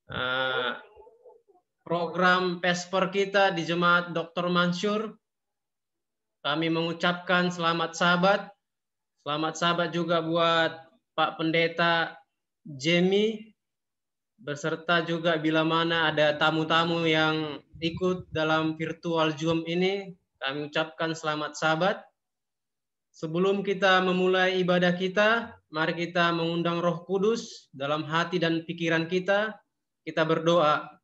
eh, program Pesper kita di Jemaat Dr. Mansur. Kami mengucapkan selamat Sabat. Selamat Sabat juga buat Pak Pendeta Jamie, beserta juga bila mana ada tamu-tamu yang ikut dalam virtual Zoom ini, kami ucapkan selamat Sabat. Sebelum kita memulai ibadah kita, mari kita mengundang Roh Kudus dalam hati dan pikiran kita. Kita berdoa.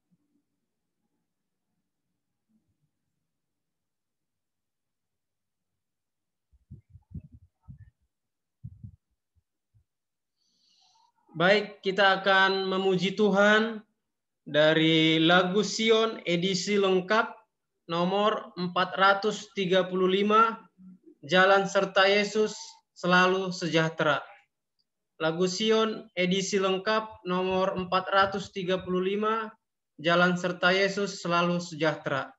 Baik, kita akan memuji Tuhan dari lagu Sion edisi lengkap nomor 435, Jalan serta Yesus selalu sejahtera. Lagu Sion edisi lengkap nomor 435, Jalan serta Yesus selalu sejahtera.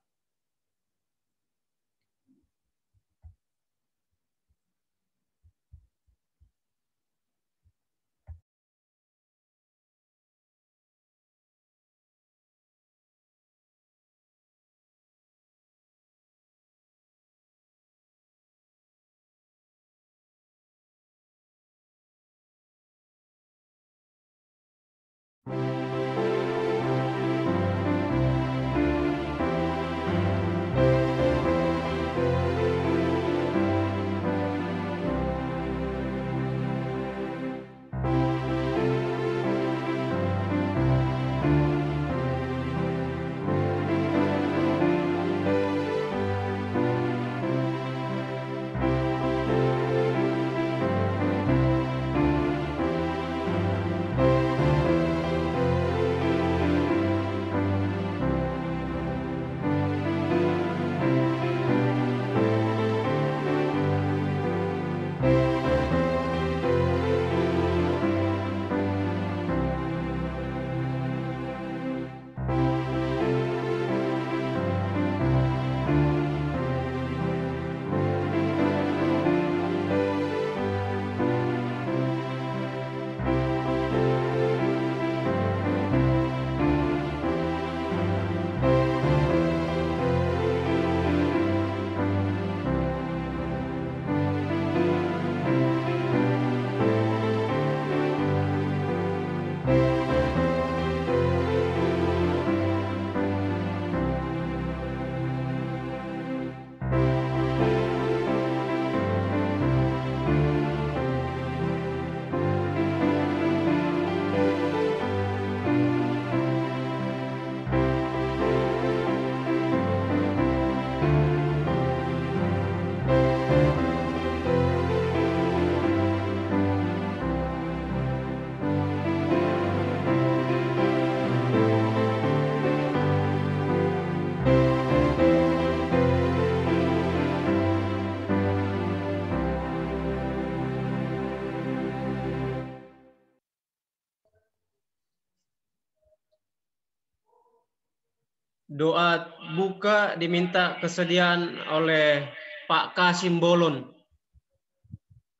Doa buka diminta kesediaan oleh Pak Kasim Bolon,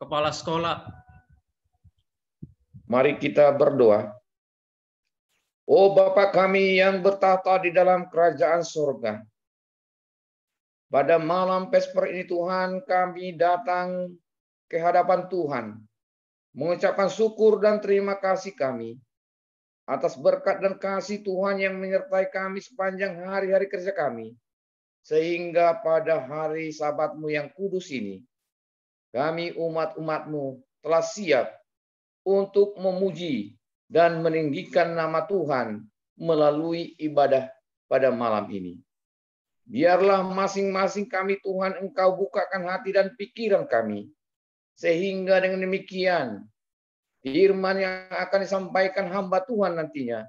Kepala Sekolah. Mari kita berdoa. Oh Bapa kami yang bertahta di dalam kerajaan surga. Pada malam Pesper ini Tuhan, kami datang ke hadapan Tuhan, mengucapkan syukur dan terima kasih kami atas berkat dan kasih Tuhan yang menyertai kami sepanjang hari-hari kerja kami, sehingga pada hari Sabat-Mu yang kudus ini, kami umat-umat-Mu telah siap untuk memuji dan meninggikan nama Tuhan melalui ibadah pada malam ini. Biarlah masing-masing kami Tuhan Engkau bukakan hati dan pikiran kami, sehingga dengan demikian firman yang akan disampaikan hamba Tuhan nantinya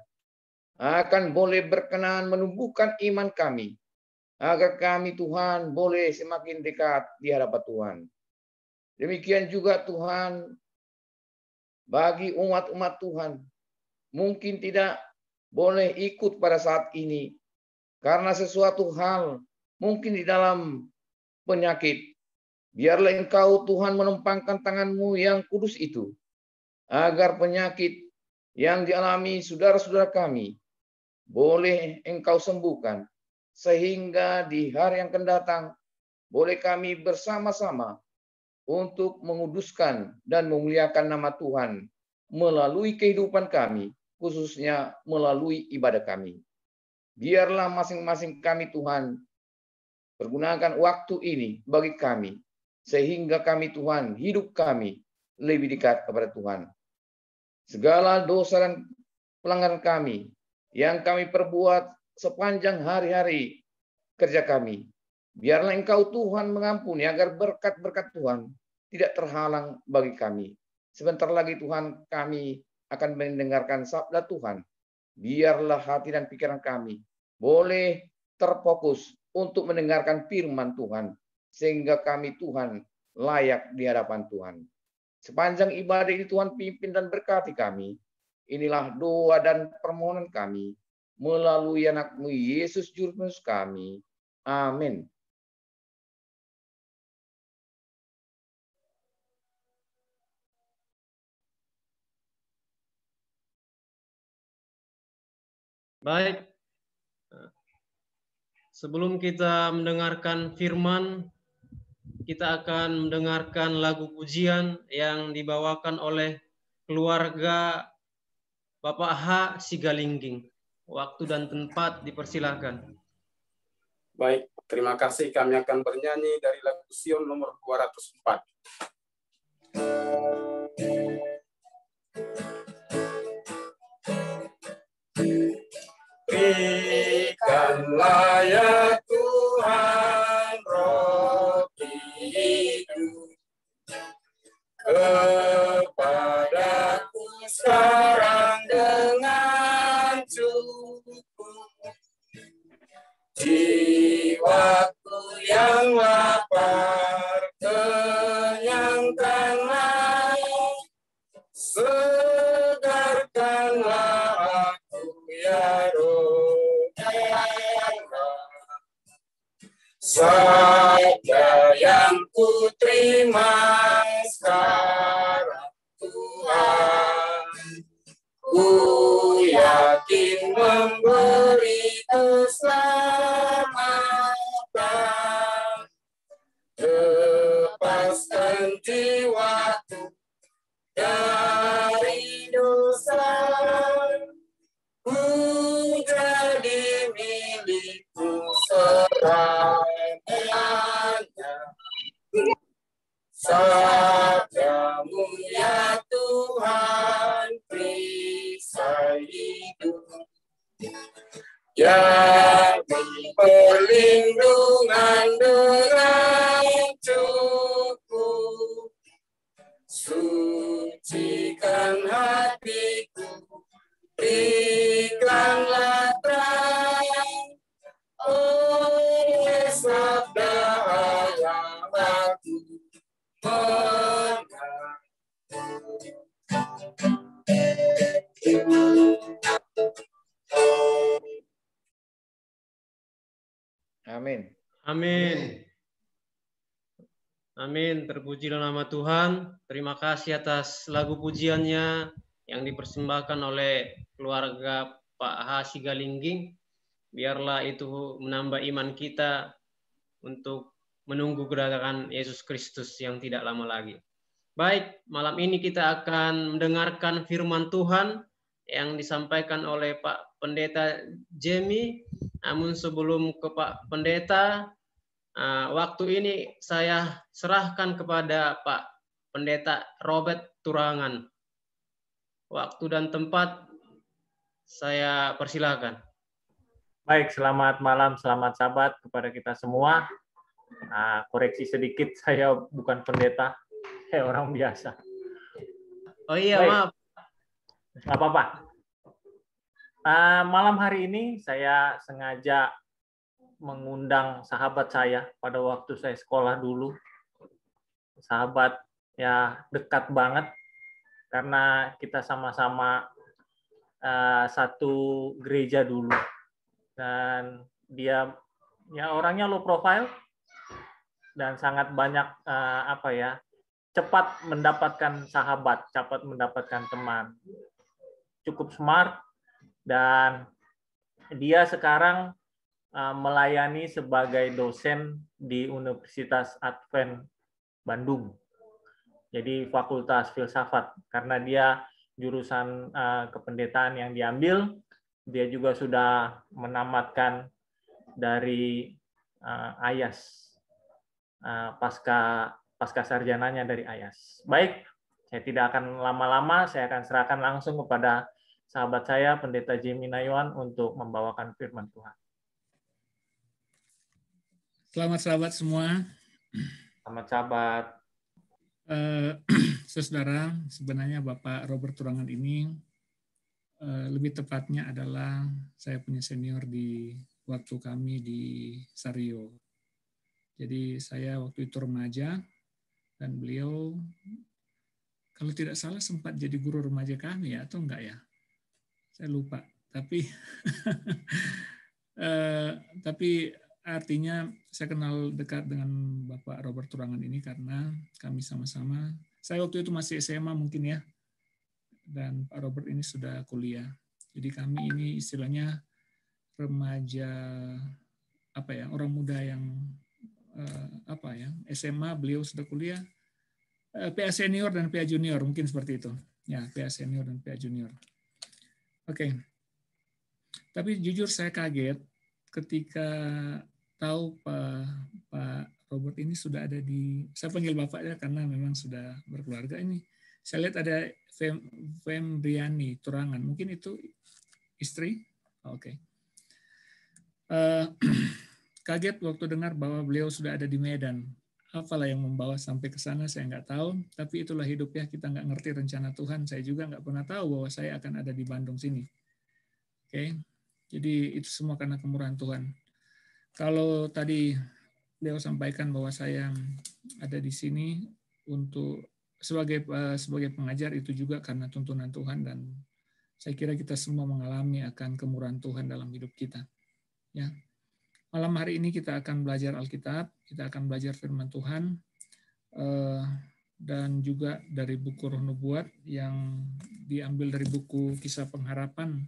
akan boleh berkenan menumbuhkan iman kami, agar kami Tuhan boleh semakin dekat di hadapan Tuhan. Demikian juga Tuhan, bagi umat-umat Tuhan, mungkin tidak boleh ikut pada saat ini, karena sesuatu hal mungkin di dalam penyakit. Biarlah Engkau Tuhan menumpangkan tangan-Mu yang kudus itu, agar penyakit yang dialami saudara-saudara kami boleh Engkau sembuhkan, sehingga di hari yang akan datang boleh kami bersama-sama untuk menguduskan dan memuliakan nama Tuhan melalui kehidupan kami, khususnya melalui ibadah kami. Biarlah masing-masing kami Tuhan pergunakan waktu ini bagi kami, sehingga kami Tuhan, hidup kami lebih dekat kepada Tuhan. Segala dosa dan pelanggaran kami yang kami perbuat sepanjang hari-hari kerja kami, biarlah Engkau Tuhan mengampuni agar berkat-berkat Tuhan tidak terhalang bagi kami. Sebentar lagi Tuhan, kami akan mendengarkan sabda Tuhan. Biarlah hati dan pikiran kami boleh terfokus untuk mendengarkan firman Tuhan, sehingga kami Tuhan layak di hadapan Tuhan. Sepanjang ibadah ini Tuhan pimpin dan berkati kami. Inilah doa dan permohonan kami melalui anak-Mu Yesus Juru Tebus kami. Amin. Baik, sebelum kita mendengarkan firman, kita akan mendengarkan lagu pujian yang dibawakan oleh keluarga Bapak H. Sigalingging. Waktu dan tempat dipersilahkan. Baik, terima kasih. Kami akan bernyanyi dari lagu Sion nomor 204. Berikanlah ya Tuhan roti hidup kepadaku sekarang dengan cukup. Jiwaku yang lapar, kenyangkanlah, segarkanlah aku ya Roh. Sabda yang ku terima sekarang Tuhan, ku yakin memberi keselamatan, lepaskan jiwaku dari dosa, ku jadi milikmu selamanya. Sabdamu ya Tuhan, perisai hidup, jadi perlindungan dengan cukup. Sucikan hatiku, berikanlah terang, oleh sabda yang aku menang. Amin. Amin. Amin. Terpujilah nama Tuhan. Terima kasih atas lagu pujiannya yang dipersembahkan oleh keluarga Pak H. Sigalingging. Biarlah itu menambah iman kita untuk menunggu kedatangan Yesus Kristus yang tidak lama lagi. Baik, malam ini kita akan mendengarkan firman Tuhan yang disampaikan oleh Pak Pendeta Jemi. Namun sebelum ke Pak Pendeta, waktu ini saya serahkan kepada Pak Pendeta Robert Turangan. Waktu dan tempat saya persilakan. Baik, selamat malam, selamat Sabat kepada kita semua. Koreksi sedikit, saya bukan pendeta, saya orang biasa. Oh iya, baik. Maaf. Nggak apa-apa. Malam hari ini saya sengaja mengundang sahabat saya pada waktu saya sekolah dulu. Sahabat ya dekat banget, karena kita sama-sama satu gereja dulu. Dan dia ya orangnya low profile dan sangat banyak cepat mendapatkan sahabat, cepat mendapatkan teman, cukup smart dan dia sekarang melayani sebagai dosen di Universitas Advent Bandung. Jadi Fakultas Filsafat, karena dia jurusan kependetaan yang diambil, dia juga sudah menamatkan dari IAS, pasca sarjananya dari IAS. Baik, saya tidak akan lama-lama, saya akan serahkan langsung kepada sahabat saya, Pendeta Jimmy Nayuan, untuk membawakan firman Tuhan. Selamat sahabat semua. Selamat sahabat. Saudara, sebenarnya Bapak Robert Turangan ini lebih tepatnya adalah saya punya senior di waktu kami di Sario. Jadi saya waktu itu remaja dan beliau kalau tidak salah sempat jadi guru remaja kami ya, atau enggak ya? Saya lupa. Tapi artinya saya kenal dekat dengan Bapak Robert Turangan ini karena kami sama-sama, saya waktu itu masih SMA mungkin ya, dan Pak Robert ini sudah kuliah. Jadi kami ini istilahnya remaja, orang muda yang SMA, beliau sudah kuliah, PA senior dan PA junior, mungkin seperti itu. Ya, PA senior dan PA junior. Oke. Tapi jujur saya kaget ketika tahu Pak Robert ini sudah ada saya panggil Bapak ya karena memang sudah berkeluarga ini. Saya lihat ada Fembriani Turangan, mungkin itu istri? Oke. Kaget waktu dengar bahwa beliau sudah ada di Medan. Apalah yang membawa sampai ke sana saya nggak tahu, tapi itulah hidup ya, kita nggak ngerti rencana Tuhan. Saya juga nggak pernah tahu bahwa saya akan ada di Bandung sini. Oke. Jadi itu semua karena kemurahan Tuhan. Kalau tadi beliau sampaikan bahwa saya ada di sini untuk sebagai pengajar, itu juga karena tuntunan Tuhan, dan saya kira kita semua mengalami akan kemurahan Tuhan dalam hidup kita. Ya. Malam hari ini kita akan belajar Alkitab, kita akan belajar firman Tuhan, dan juga dari buku Roh Nubuat yang diambil dari buku Kisah Pengharapan,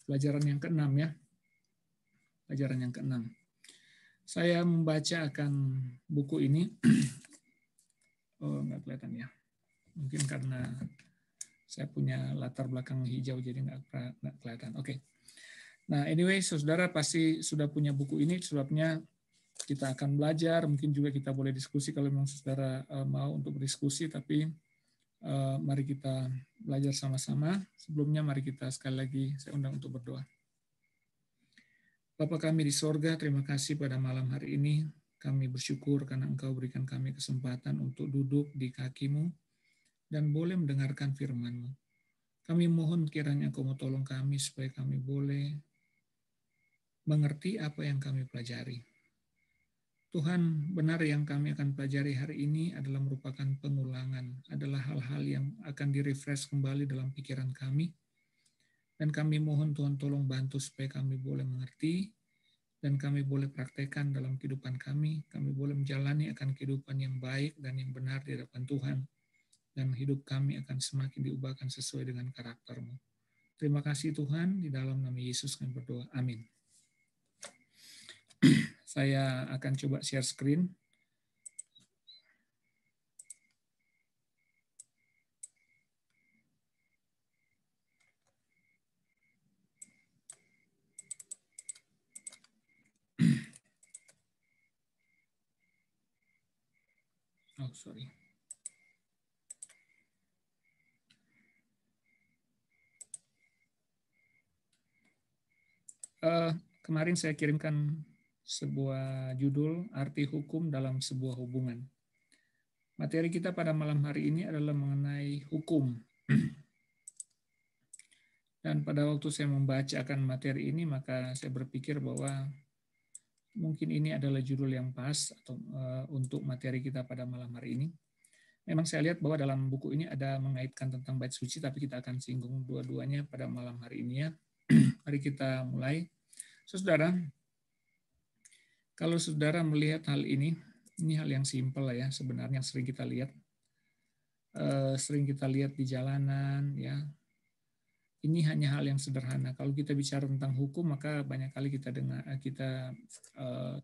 pelajaran yang ke-6 ya. Pelajaran yang ke-6. Saya membaca akan buku ini. Oh, nggak kelihatan ya. Mungkin karena saya punya latar belakang hijau, jadi nggak kelihatan. Oke. Nah, anyway, saudara pasti sudah punya buku ini, sebabnya kita akan belajar. Mungkin juga kita boleh diskusi kalau memang saudara mau untuk berdiskusi, tapi mari kita belajar sama-sama. Sebelumnya, mari kita sekali lagi saya undang untuk berdoa. Bapa kami di sorga, terima kasih pada malam hari ini. Kami bersyukur karena Engkau berikan kami kesempatan untuk duduk di kaki-Mu dan boleh mendengarkan firman-Mu. Kami mohon kiranya Engkau mau tolong kami supaya kami boleh mengerti apa yang kami pelajari. Tuhan, benar yang kami akan pelajari hari ini adalah merupakan pengulangan, adalah hal-hal yang akan direfresh kembali dalam pikiran kami. Dan kami mohon Tuhan tolong bantu supaya kami boleh mengerti dan kami boleh praktekkan dalam kehidupan kami. Kami boleh menjalani akan kehidupan yang baik dan yang benar di hadapan Tuhan. Dan hidup kami akan semakin diubahkan sesuai dengan karakter-Mu. Terima kasih Tuhan, di dalam nama Yesus kami berdoa. Amin. Saya akan coba share screen. Oh, sorry. Kemarin saya kirimkan sebuah judul, arti hukum dalam sebuah hubungan. Materi kita pada malam hari ini adalah mengenai hukum. Dan pada waktu saya membacakan materi ini, maka saya berpikir bahwa mungkin ini adalah judul yang pas atau untuk materi kita pada malam hari ini. Memang saya lihat bahwa dalam buku ini ada mengaitkan tentang bait suci, tapi kita akan singgung dua-duanya pada malam hari ini ya. Mari kita mulai. Saudara, kalau saudara melihat hal ini hal yang simpel lah ya, sebenarnya sering kita lihat. Sering kita lihat di jalanan ya. ini hanya hal yang sederhana. Kalau kita bicara tentang hukum, maka banyak kali kita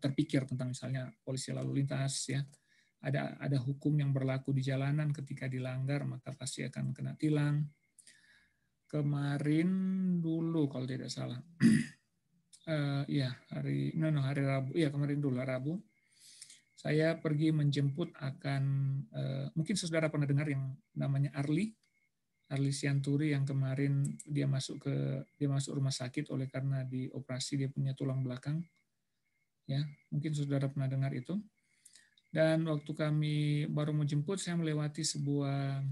terpikir tentang misalnya polisi lalu lintas, ya. Ada hukum yang berlaku di jalanan, ketika dilanggar maka pasti akan kena tilang. Kemarin dulu kalau tidak salah, hari Rabu, kemarin dulu Rabu, saya pergi menjemput mungkin saudara pernah dengar yang namanya Arli Sianturi, yang kemarin dia masuk rumah sakit oleh karena dioperasi dia punya tulang belakang. Ya, mungkin saudara pernah dengar itu. Dan waktu kami baru mau jemput, saya melewati sebuah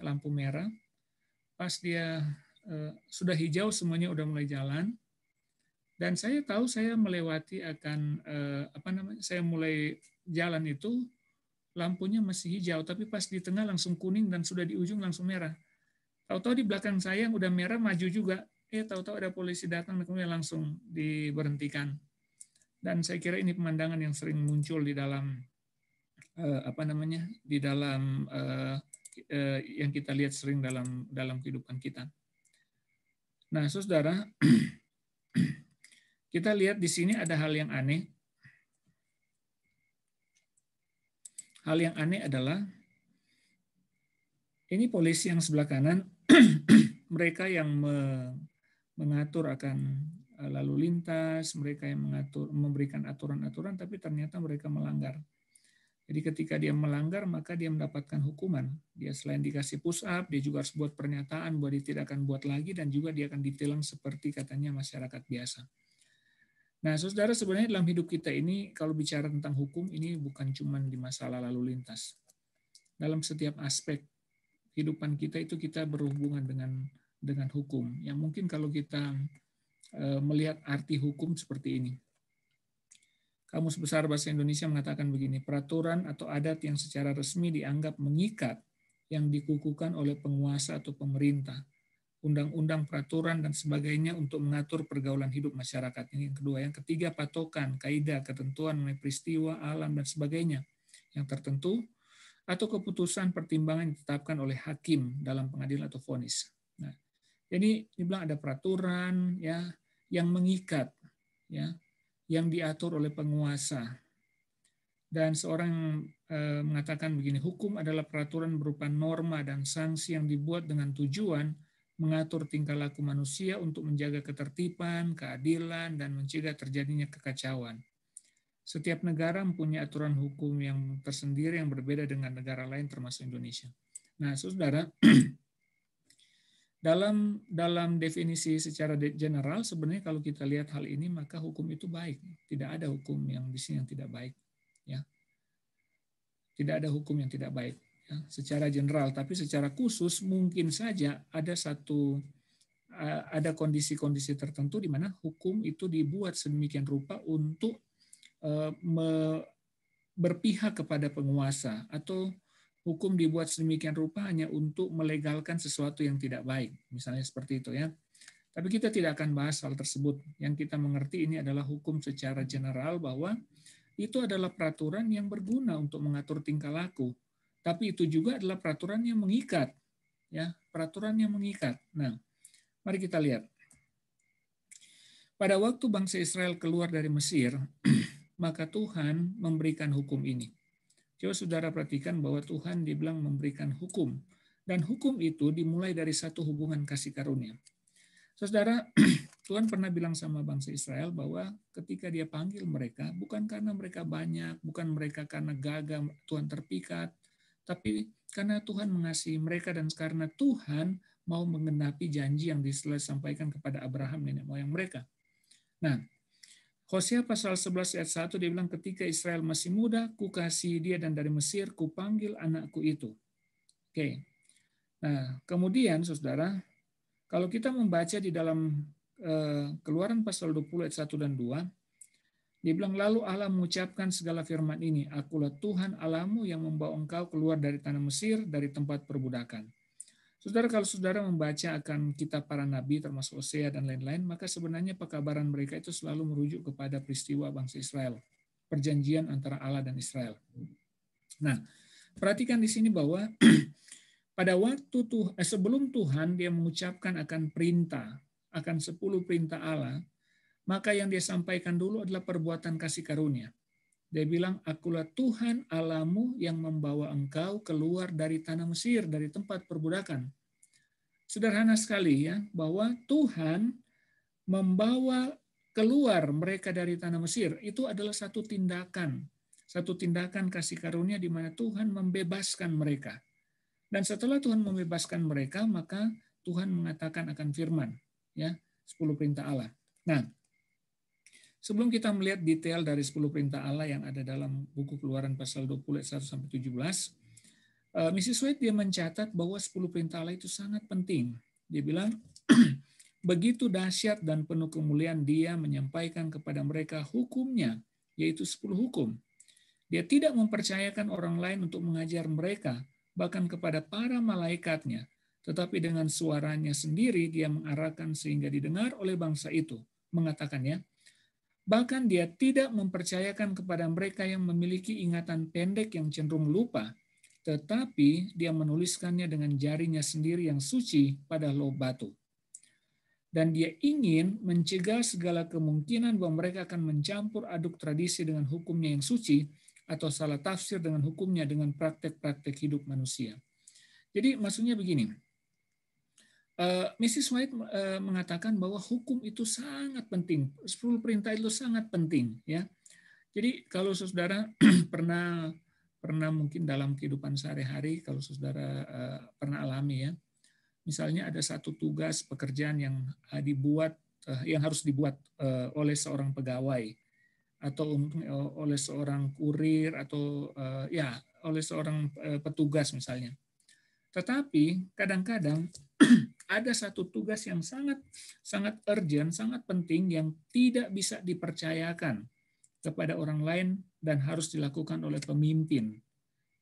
lampu merah. Pas dia sudah hijau, semuanya udah mulai jalan. Dan saya tahu saya melewati saya mulai jalan itu, lampunya masih hijau, tapi pas di tengah langsung kuning dan sudah di ujung langsung merah. Tahu-tahu di belakang saya yang udah merah maju juga. Tahu-tahu ada polisi datang dan kemudian langsung diberhentikan. Dan saya kira ini pemandangan yang sering muncul di dalam yang kita lihat sering dalam kehidupan kita. Nah, saudara, kita lihat di sini ada hal yang aneh. Hal yang aneh adalah ini polisi yang sebelah kanan, mereka yang mengatur akan lalu lintas, mereka yang memberikan aturan-aturan, tapi ternyata mereka melanggar. Jadi ketika dia melanggar, maka dia mendapatkan hukuman. Dia selain dikasih push up, dia juga harus buat pernyataan bahwa dia tidak akan buat lagi, dan juga dia akan ditilang seperti katanya masyarakat biasa. Nah, saudara, sebenarnya dalam hidup kita ini, kalau bicara tentang hukum, ini bukan cuma di masalah lalu lintas. Dalam setiap aspek kehidupan kita itu kita berhubungan dengan hukum. Yang mungkin kalau kita melihat arti hukum seperti ini. Kamus Besar Bahasa Indonesia mengatakan begini, peraturan atau adat yang secara resmi dianggap mengikat yang dikukuhkan oleh penguasa atau pemerintah, undang-undang, peraturan, dan sebagainya untuk mengatur pergaulan hidup masyarakat. Ini yang kedua. Yang ketiga, patokan, kaidah, ketentuan mengenai peristiwa, alam, dan sebagainya yang tertentu, atau keputusan pertimbangan yang ditetapkan oleh hakim dalam pengadilan atau vonis. Nah, jadi dibilang ada peraturan ya yang mengikat, ya, yang diatur oleh penguasa. Dan seorang mengatakan begini, hukum adalah peraturan berupa norma dan sanksi yang dibuat dengan tujuan mengatur tingkah laku manusia untuk menjaga ketertiban, keadilan, dan mencegah terjadinya kekacauan. Setiap negara mempunyai aturan hukum yang tersendiri yang berbeda dengan negara lain termasuk Indonesia. Nah, saudara, dalam definisi secara general, sebenarnya kalau kita lihat hal ini, maka hukum itu baik. Tidak ada hukum yang di sini yang tidak baik. Ya. Tidak ada hukum yang tidak baik. Ya. Secara general, tapi secara khusus mungkin saja ada kondisi-kondisi tertentu di mana hukum itu dibuat sedemikian rupa untuk berpihak kepada penguasa, atau hukum dibuat sedemikian rupa hanya untuk melegalkan sesuatu yang tidak baik, misalnya seperti itu ya. Tapi kita tidak akan bahas hal tersebut. Yang kita mengerti ini adalah hukum secara general, bahwa itu adalah peraturan yang berguna untuk mengatur tingkah laku. Tapi itu juga adalah peraturan yang mengikat, ya, peraturan yang mengikat. Nah, mari kita lihat. Pada waktu bangsa Israel keluar dari Mesir, maka Tuhan memberikan hukum ini. Coba saudara perhatikan bahwa Tuhan dibilang memberikan hukum. Dan hukum itu dimulai dari satu hubungan kasih karunia. Saudara, Tuhan pernah bilang sama bangsa Israel bahwa ketika dia panggil mereka, bukan karena mereka banyak, bukan mereka karena gagah Tuhan terpikat, tapi karena Tuhan mengasihi mereka dan karena Tuhan mau menggenapi janji yang disampaikan kepada Abraham, nenek moyang mereka. Nah, Hosea pasal 11 ayat 1 dia bilang, ketika Israel masih muda, kukasihi dia, dan dari Mesir kupanggil anakku itu. Oke. Nah, kemudian saudara, kalau kita membaca di dalam Keluaran pasal 20 ayat 1 dan 2, dia bilang, lalu Allah mengucapkan segala firman ini, akulah Tuhan Allahmu yang membawa engkau keluar dari tanah Mesir, dari tempat perbudakan. Saudara, kalau saudara membaca akan kitab para nabi termasuk Hosea dan lain-lain, maka sebenarnya pekabaran mereka itu selalu merujuk kepada peristiwa bangsa Israel, perjanjian antara Allah dan Israel. Nah, perhatikan di sini bahwa pada waktu sebelum Tuhan dia mengucapkan akan perintah, akan 10 perintah Allah, maka yang dia sampaikan dulu adalah perbuatan kasih karunia. Dia bilang, akulah Tuhan Allahmu yang membawa engkau keluar dari tanah Mesir, dari tempat perbudakan. Sederhana sekali ya, bahwa Tuhan membawa keluar mereka dari tanah Mesir. Itu adalah satu tindakan kasih karunia di mana Tuhan membebaskan mereka. Dan setelah Tuhan membebaskan mereka, maka Tuhan mengatakan akan firman, ya, 10 perintah Allah. Nah, sebelum kita melihat detail dari 10 perintah Allah yang ada dalam buku Keluaran pasal 20 ayat 1 sampai 17, Mrs. White dia mencatat bahwa 10 perintah Allah itu sangat penting. Dia bilang, begitu dahsyat dan penuh kemuliaan dia menyampaikan kepada mereka hukumnya, yaitu 10 hukum. Dia tidak mempercayakan orang lain untuk mengajar mereka, bahkan kepada para malaikatnya, tetapi dengan suaranya sendiri dia mengarahkan sehingga didengar oleh bangsa itu. Mengatakannya, bahkan dia tidak mempercayakan kepada mereka yang memiliki ingatan pendek yang cenderung lupa, tetapi dia menuliskannya dengan jarinya sendiri yang suci pada loh batu. Dan dia ingin mencegah segala kemungkinan bahwa mereka akan mencampur aduk tradisi dengan hukumnya yang suci atau salah tafsir dengan hukumnya dengan praktek-praktek hidup manusia. Jadi maksudnya begini, Mrs. White mengatakan bahwa hukum itu sangat penting, 10 perintah itu sangat penting, ya. Jadi kalau saudara pernah mungkin dalam kehidupan sehari-hari, kalau saudara pernah alami ya, misalnya ada satu tugas pekerjaan yang harus dibuat oleh seorang pegawai atau oleh seorang kurir atau oleh seorang petugas misalnya. Tetapi kadang-kadang ada satu tugas yang sangat urgent, sangat penting yang tidak bisa dipercayakan kepada orang lain dan harus dilakukan oleh pemimpin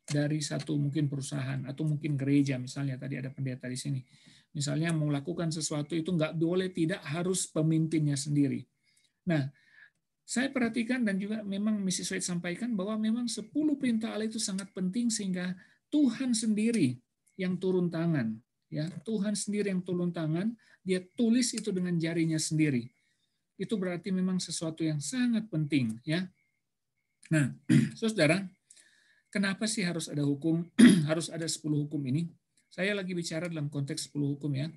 dari satu mungkin perusahaan atau mungkin gereja, misalnya tadi ada pendeta di sini. Misalnya mau melakukan sesuatu itu nggak boleh, tidak harus pemimpinnya sendiri. Nah, saya perhatikan dan juga memang Mrs. White sampaikan bahwa memang 10 perintah Allah itu sangat penting sehingga Tuhan sendiri yang turun tangan. Ya, Tuhan sendiri yang turun tangan, dia tulis itu dengan jarinya sendiri. Itu berarti memang sesuatu yang sangat penting. Ya. Nah, saudara, kenapa sih harus ada hukum, harus ada 10 hukum ini? Saya lagi bicara dalam konteks 10 hukum ya.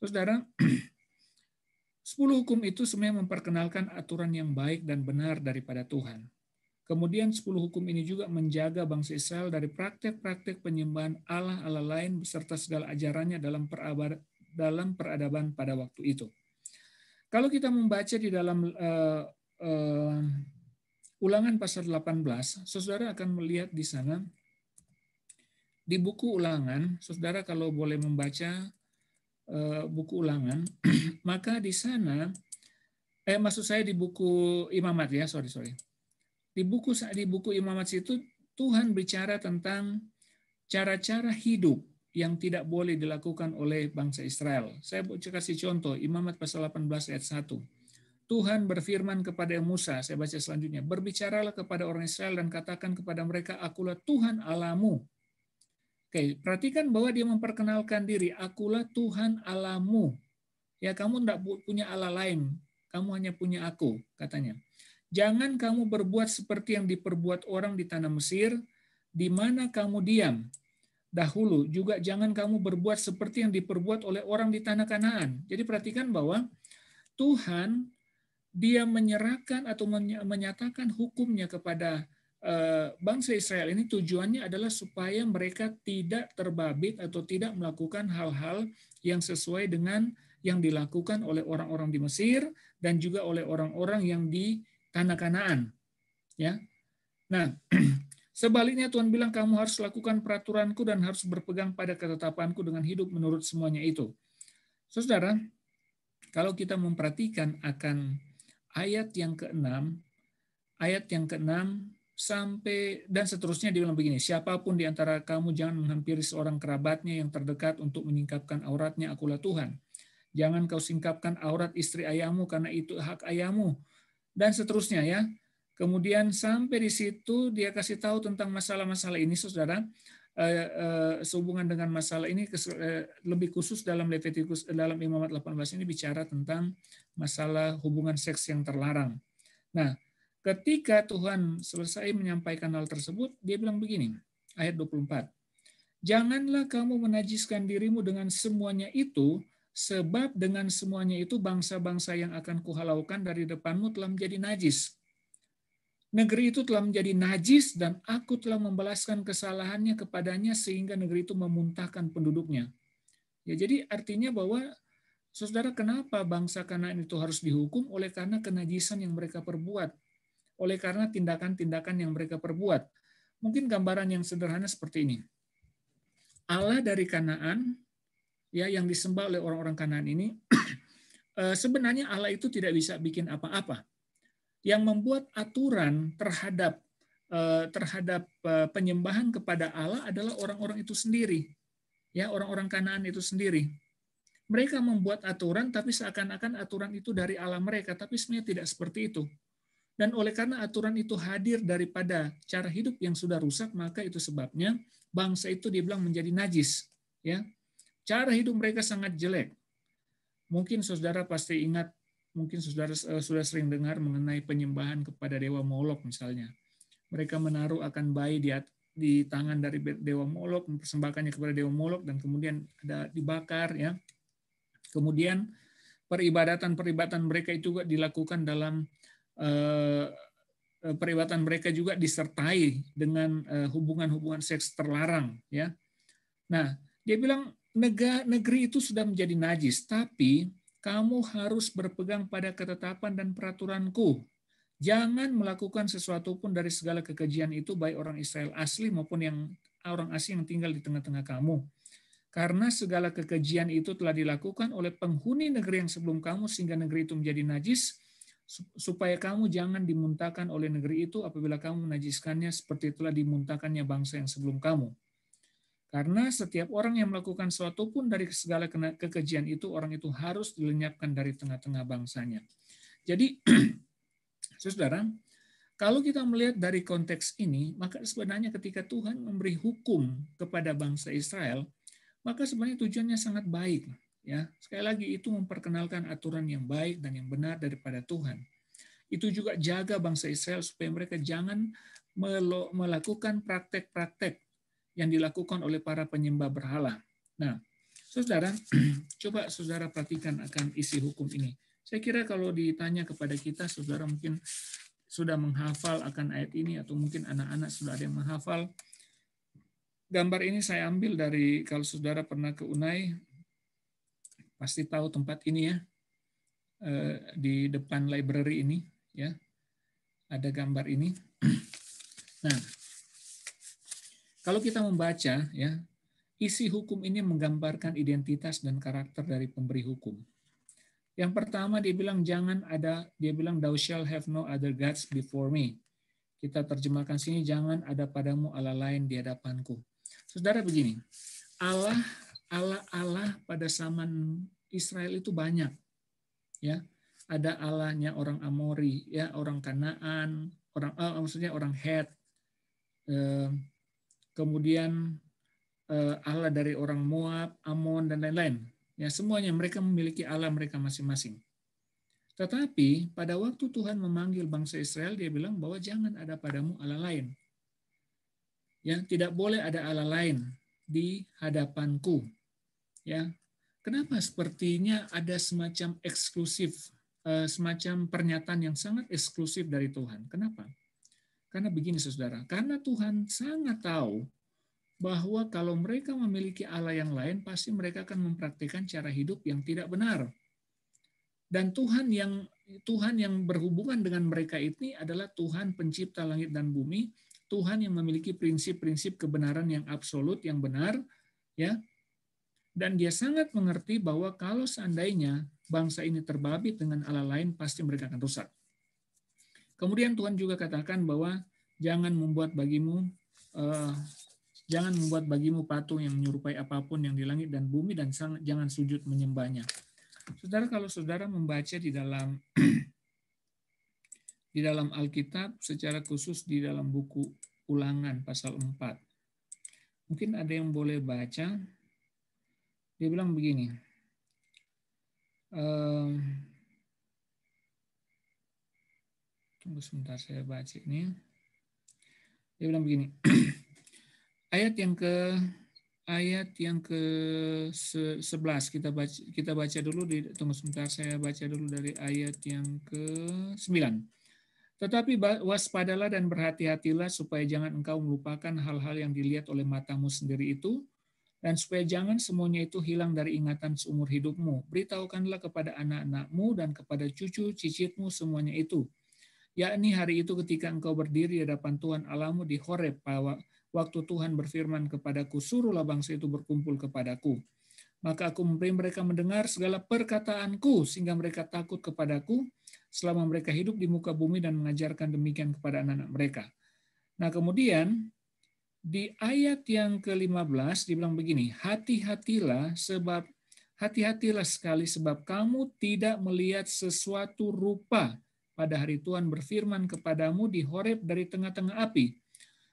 Saudara, 10 hukum itu sebenarnya memperkenalkan aturan yang baik dan benar daripada Tuhan. Kemudian 10 hukum ini juga menjaga bangsa Israel dari praktek-praktek penyembahan Allah-Allah lain beserta segala ajarannya dalam peradaban pada waktu itu. Kalau kita membaca di dalam Ulangan pasal 18, saudara akan melihat di sana, di buku Ulangan, saudara kalau boleh membaca buku Ulangan, maka di sana, maksud saya di buku Imamat ya, sorry. Di buku Imamat itu Tuhan bicara tentang cara-cara hidup yang tidak boleh dilakukan oleh bangsa Israel. Saya kasih contoh, Imamat pasal 18 ayat 1. Tuhan berfirman kepada Musa, saya baca selanjutnya, berbicaralah kepada orang Israel dan katakan kepada mereka, akulah Tuhan Allahmu. Oke, perhatikan bahwa dia memperkenalkan diri, akulah Tuhan Allahmu. Ya, kamu tidak punya Allah lain, kamu hanya punya aku, katanya. Jangan kamu berbuat seperti yang diperbuat orang di tanah Mesir, di mana kamu diam. Dahulu juga jangan kamu berbuat seperti yang diperbuat oleh orang di tanah Kanaan. Jadi perhatikan bahwa Tuhan dia menyerahkan atau menyatakan hukumnya kepada bangsa Israel ini tujuannya adalah supaya mereka tidak terbabit atau tidak melakukan hal-hal yang sesuai dengan yang dilakukan oleh orang-orang di Mesir dan juga oleh orang-orang yang di tanah Kanaan. Ya. Nah, sebaliknya Tuhan bilang kamu harus lakukan peraturanku dan harus berpegang pada ketetapanku dengan hidup menurut semuanya itu. Saudara, kalau kita memperhatikan akan ayat yang ke-6 sampai dan seterusnya dia bilang begini, siapapun di antara kamu jangan menghampiri seorang kerabatnya yang terdekat untuk menyingkapkan auratnya, akulah Tuhan. Jangan kau singkapkan aurat istri ayahmu karena itu hak ayahmu. Dan seterusnya ya. Kemudian sampai di situ dia kasih tahu tentang masalah-masalah ini, saudara. sehubungan dengan masalah ini lebih khusus dalam Levitikus, dalam Imamat 18 ini bicara tentang masalah hubungan seks yang terlarang. Nah, ketika Tuhan selesai menyampaikan hal tersebut, dia bilang begini, ayat 24. Janganlah kamu menajiskan dirimu dengan semuanya itu, sebab dengan semuanya itu bangsa-bangsa yang akan kuhalaukan dari depanmu telah menjadi najis. Negeri itu telah menjadi najis dan aku telah membalaskan kesalahannya kepadanya sehingga negeri itu memuntahkan penduduknya. Ya, jadi artinya bahwa, saudara, kenapa bangsa Kanaan itu harus dihukum? Oleh karena kenajisan yang mereka perbuat. Oleh karena tindakan-tindakan yang mereka perbuat. Mungkin gambaran yang sederhana seperti ini. Allah dari Kanaan, ya, yang disembah oleh orang-orang Kanaan ini, sebenarnya Allah itu tidak bisa bikin apa-apa. Yang membuat aturan terhadap penyembahan kepada Allah adalah orang-orang itu sendiri, ya, orang-orang Kanaan itu sendiri. Mereka membuat aturan, tapi seakan-akan aturan itu dari Allah mereka, tapi sebenarnya tidak seperti itu. Dan oleh karena aturan itu hadir daripada cara hidup yang sudah rusak, maka itu sebabnya bangsa itu dibilang menjadi najis. Ya, cara hidup mereka sangat jelek. Mungkin saudara pasti ingat, mungkin saudara sudah sering dengar mengenai penyembahan kepada dewa Molok misalnya. Mereka menaruh akan bayi di tangan dari dewa Molok, mempersembahkannya kepada dewa Molok, dan kemudian ada dibakar. Ya, kemudian peribadatan mereka itu juga dilakukan dalam peribadatan mereka juga disertai dengan hubungan-hubungan seks terlarang, ya. Nah, dia bilang negeri itu sudah menjadi najis, tapi kamu harus berpegang pada ketetapan dan peraturanku. Jangan melakukan sesuatu pun dari segala kekejian itu, baik orang Israel asli maupun yang orang asing yang tinggal di tengah-tengah kamu. Karena segala kekejian itu telah dilakukan oleh penghuni negeri yang sebelum kamu, sehingga negeri itu menjadi najis, supaya kamu jangan dimuntahkan oleh negeri itu apabila kamu menajiskannya seperti telah dimuntahkannya bangsa yang sebelum kamu. Karena setiap orang yang melakukan sesuatu pun dari segala kekejian itu, orang itu harus dilenyapkan dari tengah-tengah bangsanya. Jadi, saudara, kalau kita melihat dari konteks ini, maka sebenarnya ketika Tuhan memberi hukum kepada bangsa Israel, maka sebenarnya tujuannya sangat baik. Ya, sekali lagi itu memperkenalkan aturan yang baik dan yang benar daripada Tuhan. Itu juga jaga bangsa Israel supaya mereka jangan melakukan praktek-praktek yang dilakukan oleh para penyembah berhala. Nah, saudara, coba saudara perhatikan akan isi hukum ini. Saya kira kalau ditanya kepada kita, saudara mungkin sudah menghafal akan ayat ini, atau mungkin anak-anak sudah ada yang menghafal. Gambar ini saya ambil dari, kalau saudara pernah ke Unai, pasti tahu tempat ini ya, di depan library ini, ya, ada gambar ini. Nah, kalau kita membaca, ya, isi hukum ini menggambarkan identitas dan karakter dari pemberi hukum. Yang pertama dia bilang thou shall have no other gods before me. Kita terjemahkan sini, jangan ada padamu Allah lain di hadapanku. Saudara, begini, Allah pada zaman Israel itu banyak, ya. Ada Allahnya orang Amori, ya, orang Kanaan, maksudnya orang Het, kemudian Allah dari orang Moab, Amon, dan lain-lain. Ya, semuanya mereka memiliki Allah mereka masing-masing. Tetapi pada waktu Tuhan memanggil bangsa Israel, dia bilang bahwa jangan ada padamu Allah lain. Ya, tidak boleh ada Allah lain di hadapanku. Ya, kenapa sepertinya ada semacam eksklusif, semacam pernyataan yang sangat eksklusif dari Tuhan? Kenapa? Karena begini, saudara, karena Tuhan sangat tahu bahwa kalau mereka memiliki Allah yang lain, pasti mereka akan mempraktikkan cara hidup yang tidak benar. Dan Tuhan yang berhubungan dengan mereka ini adalah Tuhan pencipta langit dan bumi, Tuhan yang memiliki prinsip-prinsip kebenaran yang absolut, yang benar, ya. Dan dia sangat mengerti bahwa kalau seandainya bangsa ini terbabit dengan Allah lain, pasti mereka akan rusak. Kemudian Tuhan juga katakan bahwa jangan membuat bagimu patung yang menyerupai apapun yang di langit dan bumi, dan jangan sujud menyembahnya. Saudara, kalau saudara membaca di dalam Alkitab, secara khusus di dalam buku Ulangan pasal 4, Mungkin ada yang boleh baca. Dia bilang begini. Tunggu sebentar saya baca ini. Dia bilang begini. Ayat yang ke-11 kita baca dulu tunggu sebentar saya baca dulu dari ayat yang ke-9. Tetapi waspadalah dan berhati-hatilah supaya jangan engkau melupakan hal-hal yang dilihat oleh matamu sendiri itu, dan supaya jangan semuanya itu hilang dari ingatan seumur hidupmu. Beritahukanlah kepada anak-anakmu dan kepada cucu cicitmu semuanya itu. Yakni hari itu ketika engkau berdiri di hadapan Tuhan Allahmu di Horeb, waktu Tuhan berfirman kepadaku, suruhlah bangsa itu berkumpul kepadaku. Maka aku memberi mereka mendengar segala perkataanku, sehingga mereka takut kepadaku selama mereka hidup di muka bumi dan mengajarkan demikian kepada anak-anak mereka. Nah kemudian di ayat yang ke-15 dibilang begini, hati-hatilah sekali sebab kamu tidak melihat sesuatu rupa pada hari Tuhan berfirman kepadamu di Horeb dari tengah-tengah api,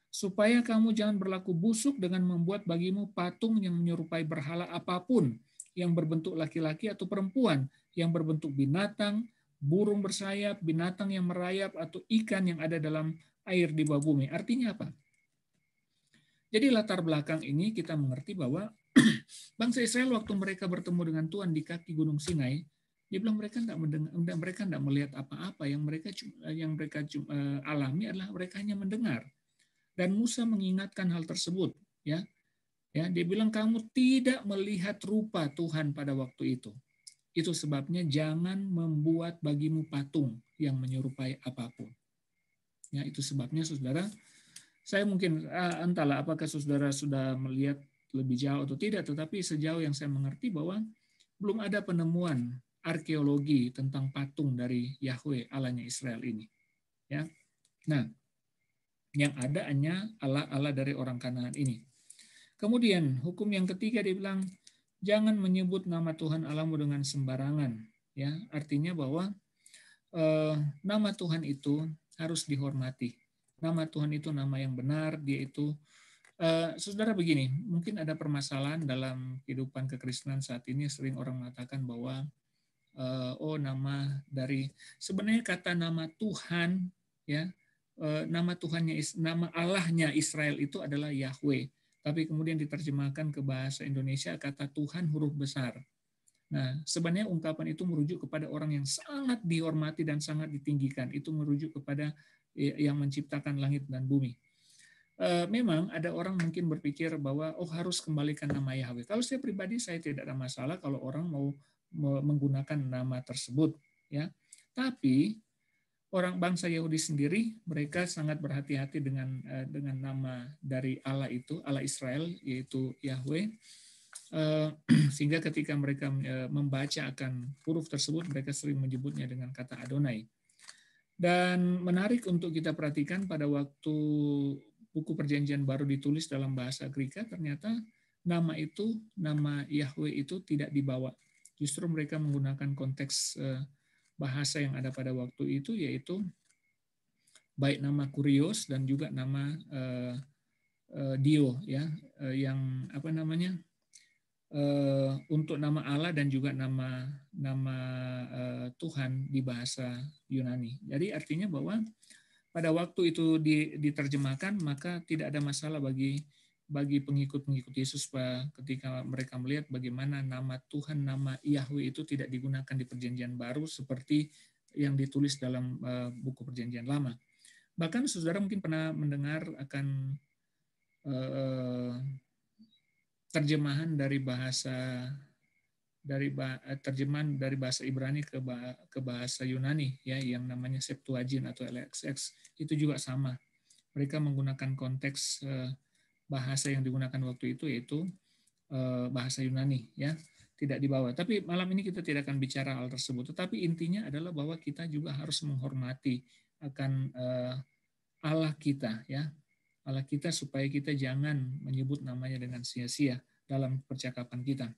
supaya kamu jangan berlaku busuk dengan membuat bagimu patung yang menyerupai berhala apapun, yang berbentuk laki-laki atau perempuan, yang berbentuk binatang, burung bersayap, binatang yang merayap, atau ikan yang ada dalam air di bawah bumi. Artinya apa? Jadi latar belakang ini kita mengerti bahwa bangsa Israel waktu mereka bertemu dengan Tuhan di kaki Gunung Sinai, dia bilang mereka tidak melihat apa-apa, yang mereka alami adalah mereka hanya mendengar. Dan Musa mengingatkan hal tersebut, ya. Ya, dia bilang kamu tidak melihat rupa Tuhan pada waktu itu. Itu sebabnya jangan membuat bagimu patung yang menyerupai apapun. Ya, itu sebabnya Saudara, saya mungkin entahlah apakah Saudara sudah melihat lebih jauh atau tidak, tetapi sejauh yang saya mengerti bahwa belum ada penemuan arkeologi tentang patung dari Yahweh Allahnya Israel ini. Ya. Nah, yang ada hanya Allah dari orang Kanaan ini. Kemudian hukum yang ketiga dibilang jangan menyebut nama Tuhan Allahmu dengan sembarangan. Ya, artinya bahwa nama Tuhan itu harus dihormati. Nama Tuhan itu nama yang benar. Dia itu saudara begini, mungkin ada permasalahan dalam kehidupan kekristenan saat ini. Sering orang mengatakan bahwa nama dari sebenarnya kata nama Tuhan, ya. Nama Tuhannya, nama Allahnya Israel itu adalah Yahweh. Tapi kemudian diterjemahkan ke bahasa Indonesia kata Tuhan huruf besar. Nah, sebenarnya ungkapan itu merujuk kepada orang yang sangat dihormati dan sangat ditinggikan. Itu merujuk kepada yang menciptakan langit dan bumi. Memang ada orang mungkin berpikir bahwa harus kembalikan nama Yahweh. Kalau saya pribadi saya tidak ada masalah kalau orang mau menggunakan nama tersebut, ya. Tapi orang bangsa Yahudi sendiri mereka sangat berhati-hati dengan nama dari Allah itu, Allah Israel, yaitu Yahweh, sehingga ketika mereka membaca akan huruf tersebut mereka sering menyebutnya dengan kata Adonai. Dan menarik untuk kita perhatikan pada waktu buku Perjanjian Baru ditulis dalam bahasa Greka, ternyata nama Yahweh itu tidak dibawa. Justru mereka menggunakan konteks bahasa yang ada pada waktu itu, yaitu baik nama Kurios dan juga nama Dio, ya, yang apa namanya, untuk nama Allah dan juga nama Tuhan di bahasa Yunani. Jadi artinya bahwa pada waktu itu diterjemahkan, maka tidak ada masalah bagi pengikut-pengikut Yesus ketika mereka melihat bagaimana nama Tuhan, nama Yahweh itu tidak digunakan di Perjanjian Baru seperti yang ditulis dalam buku Perjanjian Lama. Bahkan saudara mungkin pernah mendengar akan terjemahan dari bahasa Ibrani ke bahasa Yunani, ya, yang namanya Septuagint atau LXX. Itu juga sama. Mereka menggunakan konteks bahasa yang digunakan waktu itu, yaitu bahasa Yunani, ya, tidak dibawa. Tapi malam ini kita tidak akan bicara hal tersebut. Tetapi intinya adalah bahwa kita juga harus menghormati akan Allah kita, ya, Allah kita, supaya kita jangan menyebut namanya dengan sia-sia dalam percakapan kita.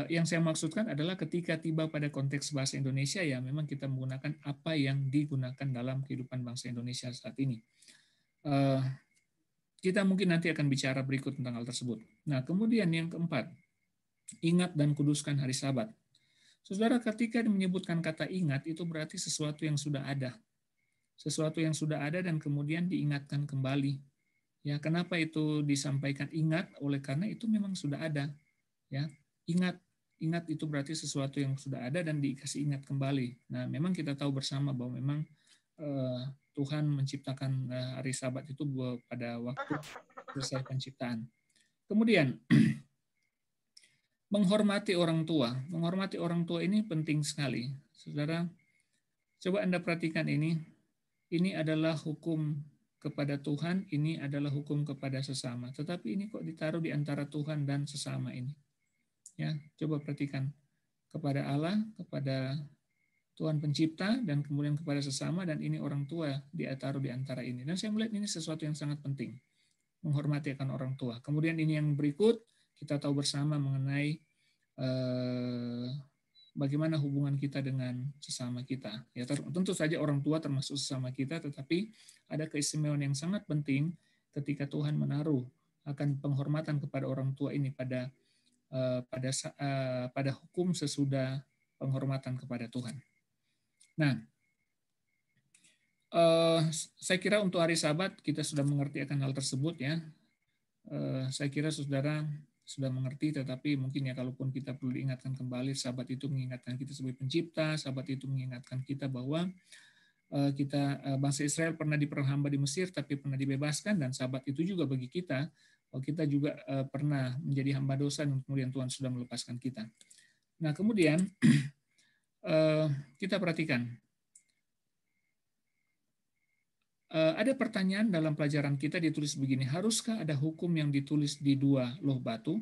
Yang saya maksudkan adalah ketika tiba pada konteks bahasa Indonesia, ya memang kita menggunakan apa yang digunakan dalam kehidupan bangsa Indonesia saat ini. kita mungkin nanti akan bicara berikut tentang hal tersebut. Nah, kemudian yang keempat, ingat dan kuduskan hari Sabat. Saudara, ketika menyebutkan kata ingat, itu berarti sesuatu yang sudah ada. Sesuatu yang sudah ada dan kemudian diingatkan kembali. Ya, kenapa itu disampaikan ingat? Oleh karena itu memang sudah ada. Ya, ingat itu berarti sesuatu yang sudah ada dan dikasih ingat kembali. Nah, memang kita tahu bersama bahwa memang Tuhan menciptakan hari Sabat itu pada waktu selesai penciptaan. Kemudian menghormati orang tua. Menghormati orang tua ini penting sekali. Saudara, coba Anda perhatikan ini. Ini adalah hukum kepada Tuhan, ini adalah hukum kepada sesama. Tetapi ini kok ditaruh di antara Tuhan dan sesama ini. Ya, coba perhatikan kepada Allah, kepada Tuhan pencipta, dan kemudian kepada sesama, dan ini orang tua ditaruh di antara ini. Dan saya melihat ini sesuatu yang sangat penting, menghormati akan orang tua. Kemudian ini yang berikut, kita tahu bersama mengenai bagaimana hubungan kita dengan sesama kita. Ya, tentu saja orang tua termasuk sesama kita, tetapi ada keistimewaan yang sangat penting ketika Tuhan menaruh akan penghormatan kepada orang tua ini pada hukum sesudah penghormatan kepada Tuhan. Nah, saya kira untuk hari Sabat kita sudah mengerti akan hal tersebut ya. Saya kira saudara sudah mengerti, tetapi mungkin ya kalaupun kita perlu diingatkan kembali, Sabat itu mengingatkan kita sebagai pencipta, Sabat itu mengingatkan kita bahwa bangsa Israel pernah diperhamba di Mesir tapi pernah dibebaskan, dan Sabat itu juga bagi kita, bahwa kita juga pernah menjadi hamba dosa dan kemudian Tuhan sudah melepaskan kita. Nah, kemudian kita perhatikan ada pertanyaan dalam pelajaran kita, ditulis begini, haruskah ada hukum yang ditulis di 2 loh batu?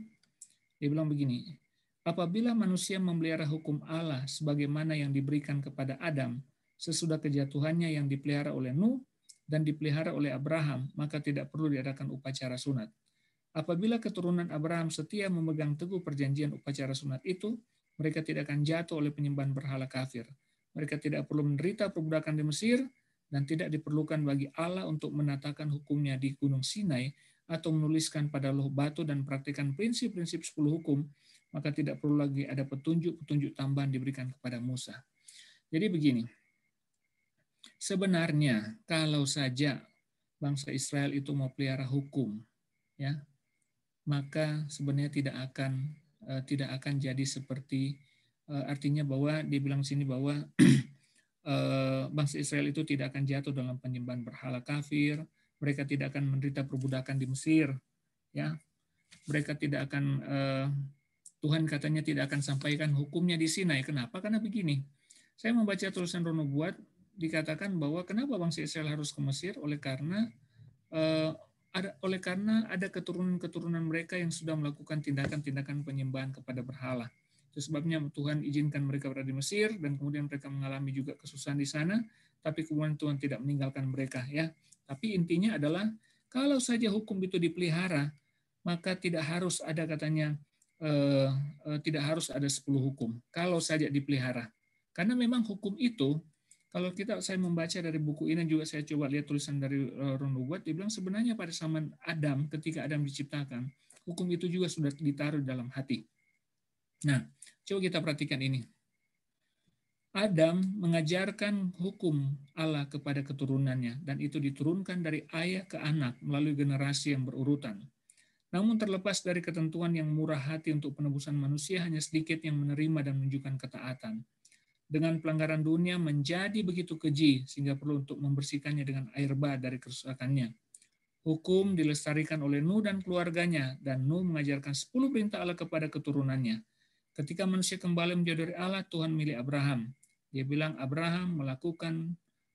Dia bilang begini, apabila manusia memelihara hukum Allah sebagaimana yang diberikan kepada Adam sesudah kejatuhannya yang dipelihara oleh Nuh dan dipelihara oleh Abraham, maka tidak perlu diadakan upacara sunat. Apabila keturunan Abraham setia memegang teguh perjanjian upacara sunat itu, mereka tidak akan jatuh oleh penyembahan berhala kafir. Mereka tidak perlu menderita perbudakan di Mesir, dan tidak diperlukan bagi Allah untuk menatakan hukumnya di Gunung Sinai atau menuliskan pada loh batu dan praktikkan prinsip-prinsip 10 hukum, maka tidak perlu lagi ada petunjuk-petunjuk tambahan diberikan kepada Musa. Jadi begini, sebenarnya kalau saja bangsa Israel itu mau pelihara hukum, ya, maka sebenarnya tidak akan jadi seperti artinya bahwa dibilang sini bahwa bangsa Israel itu tidak akan jatuh dalam penyembahan berhala kafir, mereka tidak akan menderita perbudakan di Mesir, ya, mereka tidak akan Tuhan katanya tidak akan sampaikan hukumnya di Sinai. Kenapa? Karena begini, saya membaca tulisan Rono Buat, dikatakan bahwa kenapa bangsa Israel harus ke Mesir, oleh karena ada keturunan-keturunan mereka yang sudah melakukan tindakan-tindakan penyembahan kepada berhala. Itu sebabnya Tuhan izinkan mereka berada di Mesir, dan kemudian mereka mengalami juga kesusahan di sana, tapi kemudian Tuhan tidak meninggalkan mereka, ya. Tapi intinya adalah kalau saja hukum itu dipelihara, maka tidak harus ada katanya tidak harus ada 10 hukum kalau saja dipelihara. Karena memang hukum itu, kalau saya membaca dari buku ini, juga saya coba lihat tulisan dari Ron Hubbard, dia bilang sebenarnya pada zaman Adam, ketika Adam diciptakan, hukum itu juga sudah ditaruh dalam hati. Nah, coba kita perhatikan ini. Adam mengajarkan hukum Allah kepada keturunannya, dan itu diturunkan dari ayah ke anak melalui generasi yang berurutan. Namun terlepas dari ketentuan yang murah hati untuk penebusan manusia, hanya sedikit yang menerima dan menunjukkan ketaatan. Dengan pelanggaran dunia menjadi begitu keji, sehingga perlu untuk membersihkannya dengan air bah dari kerusakannya. Hukum dilestarikan oleh Nuh dan keluarganya, dan Nuh mengajarkan 10 perintah Allah kepada keturunannya. Ketika manusia kembali menjauh dari Allah, Tuhan milih Abraham. Dia bilang, Abraham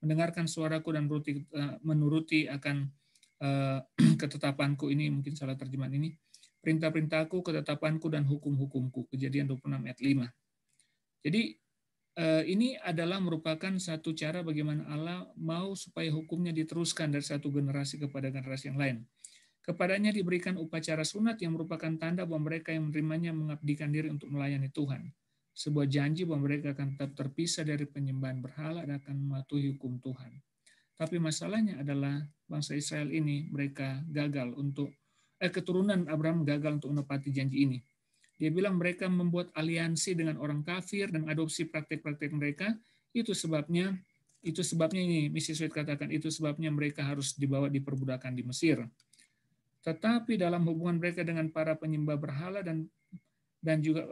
mendengarkan suaraku dan menuruti akan ketetapanku. Ini mungkin salah terjemahan ini. Perintah-perintahku, ketetapanku, dan hukum-hukumku. Kejadian 26 ayat 5. Jadi, ini adalah merupakan satu cara bagaimana Allah mau supaya hukumnya diteruskan dari satu generasi kepada generasi yang lain. Kepadanya diberikan upacara sunat yang merupakan tanda bahwa mereka yang menerimanya mengabdikan diri untuk melayani Tuhan. Sebuah janji bahwa mereka akan tetap terpisah dari penyembahan berhala dan akan mematuhi hukum Tuhan. Tapi masalahnya adalah bangsa Israel ini mereka gagal untuk keturunan Abraham gagal untuk menepati janji ini. Dia bilang mereka membuat aliansi dengan orang kafir dan adopsi praktek-praktek mereka. Itu sebabnya ini Mrs. White katakan itu sebabnya mereka harus dibawa diperbudakan di Mesir. Tetapi dalam hubungan mereka dengan para penyembah berhala dan juga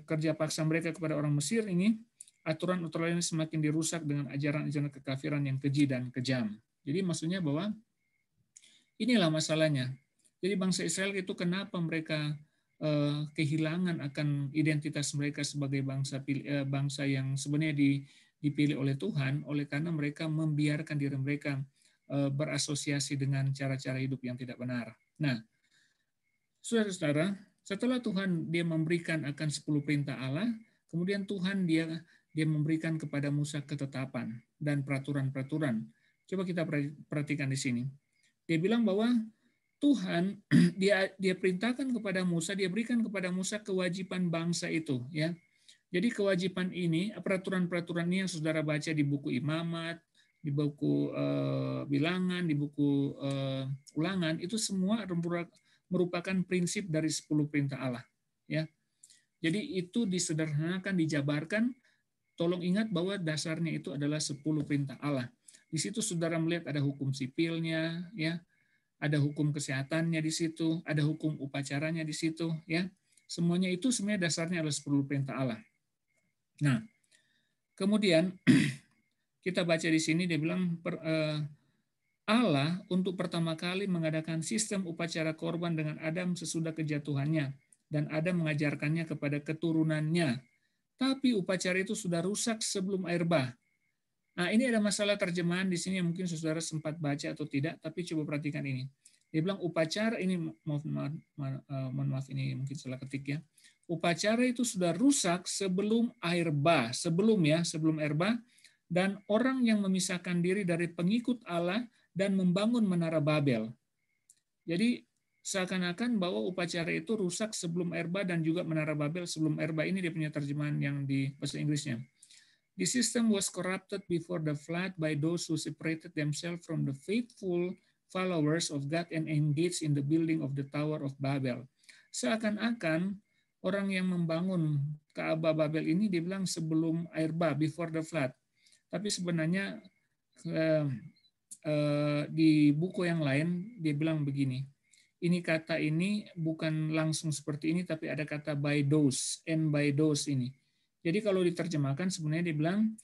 kerja paksa mereka kepada orang Mesir ini, aturan-aturan ini semakin dirusak dengan ajaran-ajaran kekafiran yang keji dan kejam. Jadi maksudnya bahwa inilah masalahnya. Jadi bangsa Israel itu kenapa mereka kehilangan akan identitas mereka sebagai bangsa yang sebenarnya dipilih oleh Tuhan, oleh karena mereka membiarkan diri mereka berasosiasi dengan cara-cara hidup yang tidak benar. Nah, saudara-saudara, setelah Tuhan dia memberikan akan 10 perintah Allah, kemudian Tuhan dia memberikan kepada Musa ketetapan dan peraturan-peraturan. Coba kita perhatikan di sini. Dia bilang bahwa Tuhan dia perintahkan kepada Musa, dia berikan kepada Musa kewajiban bangsa itu, ya. Jadi kewajiban ini, peraturan-peraturan ini yang saudara baca di buku Imamat, di buku Bilangan, di buku Ulangan, itu semua merupakan prinsip dari 10 perintah Allah, ya. Jadi itu disederhanakan, dijabarkan. Tolong ingat bahwa dasarnya itu adalah 10 perintah Allah. Di situ saudara melihat ada hukum sipilnya, ya, ada hukum kesehatannya di situ, ada hukum upacaranya di situ, ya. Semuanya itu sebenarnya dasarnya adalah 10 perintah Allah. Nah, kemudian kita baca di sini dia bilang Allah untuk pertama kali mengadakan sistem upacara korban dengan Adam sesudah kejatuhannya, dan Adam mengajarkannya kepada keturunannya. Tapi upacara itu sudah rusak sebelum air bah. Nah, ini ada masalah terjemahan di sini yang mungkin saudara sempat baca atau tidak, tapi coba perhatikan ini. Dia bilang upacara ini, maaf ini mungkin salah ketik ya. Upacara itu sudah rusak sebelum air bah, sebelum air bah, dan orang yang memisahkan diri dari pengikut Allah dan membangun menara Babel. Jadi seakan-akan bahwa upacara itu rusak sebelum air bah dan juga menara Babel sebelum air bah. Ini dia punya terjemahan yang di bahasa Inggrisnya. The system was corrupted before the flood by those who separated themselves from the faithful followers of God and engaged in the building of the Tower of Babel. Seakan-akan orang yang membangun Ka'bah Babel ini dibilang sebelum air bah, before the flood. Tapi sebenarnya di buku yang lain dia bilang begini. Ini kata ini bukan langsung seperti ini, tapi ada kata by those, and by those ini. Jadi kalau diterjemahkan sebenarnya dia bilang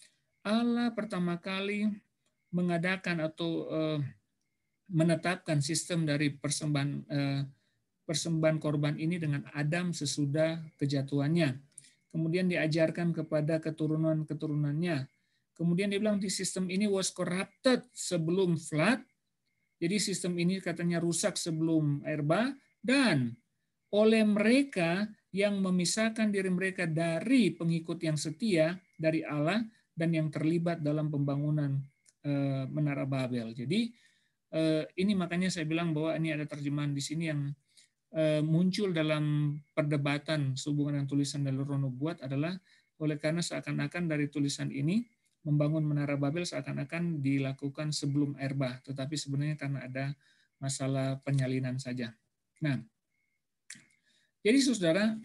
Allah pertama kali mengadakan atau menetapkan sistem dari persembahan korban ini dengan Adam sesudah kejatuhannya. Kemudian diajarkan kepada keturunan-keturunannya. Kemudian dia bilang di sistem ini was corrupted sebelum flood. Jadi sistem ini katanya rusak sebelum air bah, dan oleh mereka yang memisahkan diri mereka dari pengikut yang setia dari Allah dan yang terlibat dalam pembangunan menara Babel. Jadi ini makanya saya bilang bahwa ini ada terjemahan di sini yang muncul dalam perdebatan sehubungan dengan tulisan dari Roh Nubuat adalah oleh karena seakan-akan dari tulisan ini membangun menara Babel seakan-akan dilakukan sebelum air bah, tetapi sebenarnya karena ada masalah penyalinan saja. Nah, jadi saudara,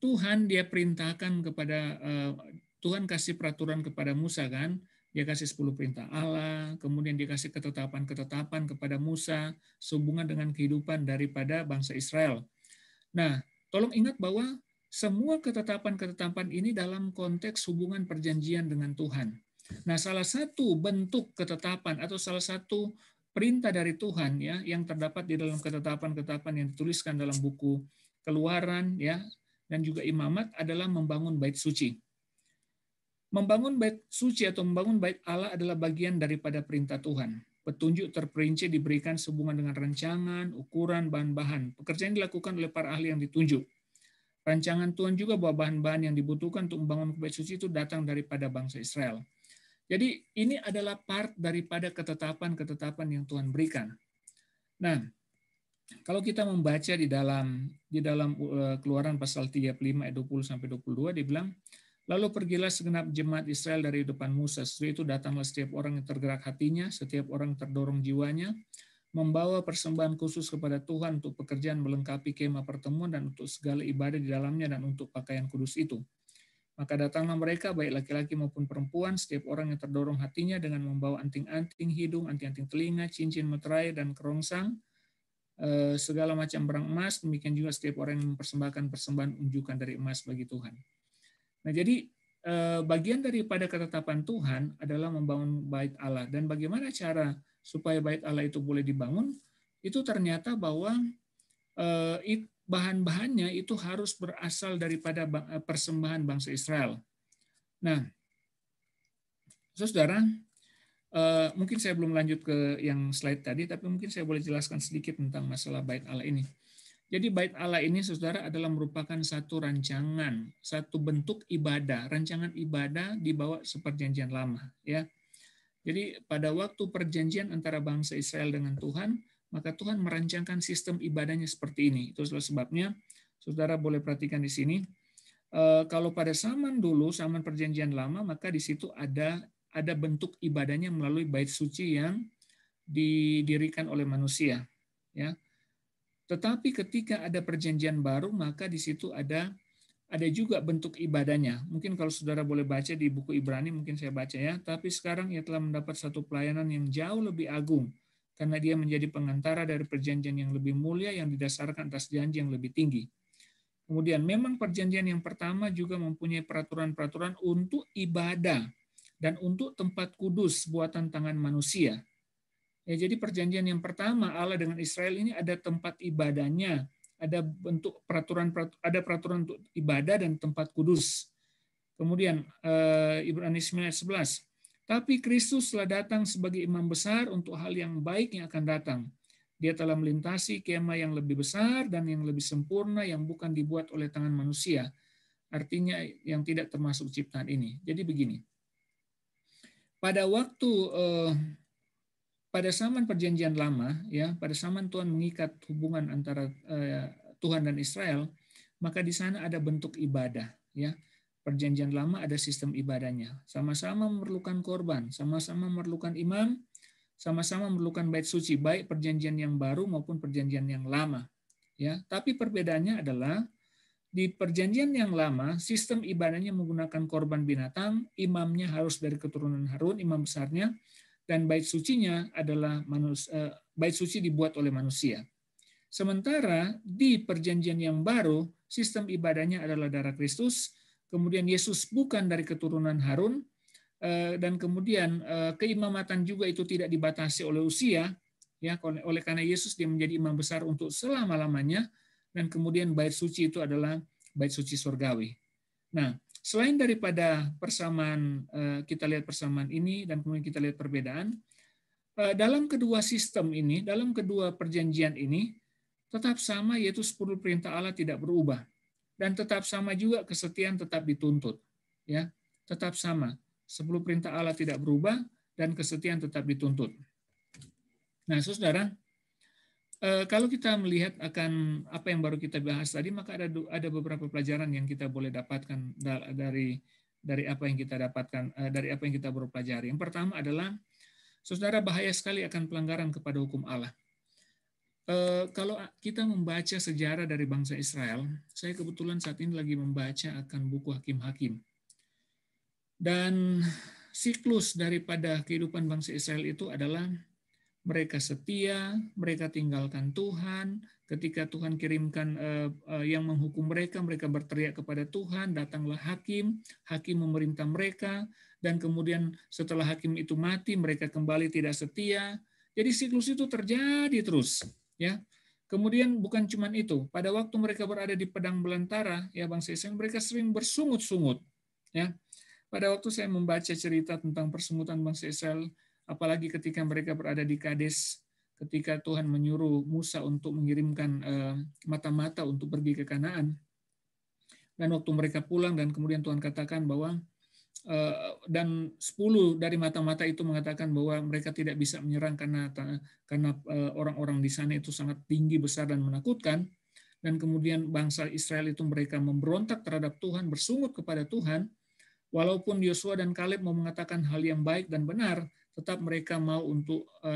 Tuhan dia perintahkan kepada Tuhan kasih peraturan kepada Musa kan, dia kasih 10 perintah Allah, kemudian dia kasih ketetapan-ketetapan kepada Musa sehubungan dengan kehidupan daripada bangsa Israel. Nah, tolong ingat bahwa semua ketetapan-ketetapan ini dalam konteks hubungan perjanjian dengan Tuhan. Nah, salah satu bentuk ketetapan atau salah satu perintah dari Tuhan ya yang terdapat di dalam ketetapan-ketetapan yang dituliskan dalam buku Keluaran ya dan juga Imamat adalah membangun bait suci. Membangun bait suci atau membangun bait Allah adalah bagian daripada perintah Tuhan. Petunjuk terperinci diberikan sehubungan dengan rancangan, ukuran, bahan-bahan. Pekerjaan dilakukan oleh para ahli yang ditunjuk. Rancangan Tuhan juga bahwa bahan-bahan yang dibutuhkan untuk membangun bait suci itu datang daripada bangsa Israel. Jadi ini adalah part daripada ketetapan-ketetapan yang Tuhan berikan. Nah, kalau kita membaca di dalam Keluaran pasal 35 ayat 20 sampai 22 dia bilang Lalu pergilah segenap jemaat Israel dari depan Musa. Setelah itu datanglah setiap orang yang tergerak hatinya, setiap orang terdorong jiwanya, membawa persembahan khusus kepada Tuhan untuk pekerjaan melengkapi kemah pertemuan dan untuk segala ibadah di dalamnya dan untuk pakaian kudus itu. Maka datanglah mereka, baik laki-laki maupun perempuan, setiap orang yang terdorong hatinya dengan membawa anting-anting hidung, anting-anting telinga, cincin meterai, dan kerongsang, segala macam barang emas. Demikian juga setiap orang yang mempersembahkan persembahan unjukan dari emas bagi Tuhan. Nah, jadi bagian daripada ketetapan Tuhan adalah membangun bait Allah. Dan bagaimana cara supaya bait Allah itu boleh dibangun? Itu ternyata bahwa bahan-bahannya itu harus berasal daripada persembahan bangsa Israel. Nah, saudara, mungkin saya belum lanjut ke yang slide tadi, tapi mungkin saya boleh jelaskan sedikit tentang masalah bait Allah ini. Jadi bait Allah ini, saudara, adalah merupakan satu rancangan, satu bentuk ibadah, rancangan ibadah dibawa seperjanjian lama, ya. Jadi pada waktu perjanjian antara bangsa Israel dengan Tuhan, maka Tuhan merancangkan sistem ibadahnya seperti ini. Itu sebabnya, saudara boleh perhatikan di sini. Kalau pada zaman dulu, zaman perjanjian lama, maka di situ ada bentuk ibadahnya melalui bait suci yang didirikan oleh manusia, ya. Tetapi ketika ada perjanjian baru, maka di situ ada juga bentuk ibadahnya. Mungkin kalau saudara boleh baca di buku Ibrani, mungkin saya baca ya. Tapi sekarang ia telah mendapat satu pelayanan yang jauh lebih agung, karena dia menjadi pengantara dari perjanjian yang lebih mulia yang didasarkan atas janji yang lebih tinggi. Kemudian memang perjanjian yang pertama juga mempunyai peraturan-peraturan untuk ibadah dan untuk tempat kudus buatan tangan manusia. Ya, jadi perjanjian yang pertama Allah dengan Israel ini ada tempat ibadahnya, ada bentuk ada peraturan untuk ibadah dan tempat kudus. Kemudian Ibrani 9:11. Tapi Kristus telah datang sebagai imam besar untuk hal yang baik yang akan datang. Dia telah melintasi kemah yang lebih besar dan yang lebih sempurna yang bukan dibuat oleh tangan manusia. Artinya yang tidak termasuk ciptaan ini. Jadi begini. Pada waktu pada zaman perjanjian lama, ya, pada zaman Tuhan mengikat hubungan antara Tuhan dan Israel, maka di sana ada bentuk ibadah, ya. Perjanjian lama ada sistem ibadahnya. Sama-sama memerlukan korban, sama-sama memerlukan imam, sama-sama memerlukan bait suci, baik perjanjian yang baru maupun perjanjian yang lama, ya. Tapi perbedaannya adalah di perjanjian yang lama, sistem ibadahnya menggunakan korban binatang, imamnya harus dari keturunan Harun, imam besarnya, dan bait sucinya adalah bait suci dibuat oleh manusia. Sementara di perjanjian yang baru, sistem ibadahnya adalah darah Kristus, kemudian Yesus bukan dari keturunan Harun, dan kemudian keimamatan juga itu tidak dibatasi oleh usia, ya, oleh karena Yesus dia menjadi imam besar untuk selama-lamanya, dan kemudian bait suci itu adalah bait suci surgawi. Nah, selain daripada persamaan, kita lihat persamaan ini dan kemudian kita lihat perbedaan, dalam kedua sistem ini, dalam kedua perjanjian ini, tetap sama, yaitu 10 perintah Allah tidak berubah. Dan tetap sama juga kesetiaan tetap dituntut. Ya, tetap sama. 10 perintah Allah tidak berubah dan kesetiaan tetap dituntut. Nah, saudara, kalau kita melihat akan apa yang baru kita bahas tadi, maka ada beberapa pelajaran yang kita boleh dapatkan dari apa yang kita dapatkan, dari apa yang kita baru pelajari. Yang pertama adalah, saudara, bahaya sekali akan pelanggaran kepada hukum Allah. Kalau kita membaca sejarah dari bangsa Israel, saya kebetulan saat ini lagi membaca akan buku Hakim-Hakim. Dan siklus daripada kehidupan bangsa Israel itu adalah mereka setia, mereka tinggalkan Tuhan. Ketika Tuhan kirimkan yang menghukum mereka, mereka berteriak kepada Tuhan, datanglah hakim, hakim memerintah mereka, dan kemudian setelah hakim itu mati, mereka kembali tidak setia. Jadi siklus itu terjadi terus, ya. Kemudian bukan cuma itu, pada waktu mereka berada di padang belantara, ya, bangsa Israel, mereka sering bersungut-sungut, ya. Pada waktu saya membaca cerita tentang persungutan bangsa Israel, apalagi ketika mereka berada di Kades, ketika Tuhan menyuruh Musa untuk mengirimkan mata-mata untuk pergi ke Kanaan. Dan waktu mereka pulang dan kemudian Tuhan katakan bahwa, dan 10 dari mata-mata itu mengatakan bahwa mereka tidak bisa menyerang karena orang-orang di sana itu sangat tinggi, besar, dan menakutkan. Dan kemudian bangsa Israel itu mereka memberontak terhadap Tuhan, bersungut kepada Tuhan. Walaupun Yosua dan Kaleb mau mengatakan hal yang baik dan benar, tetap mereka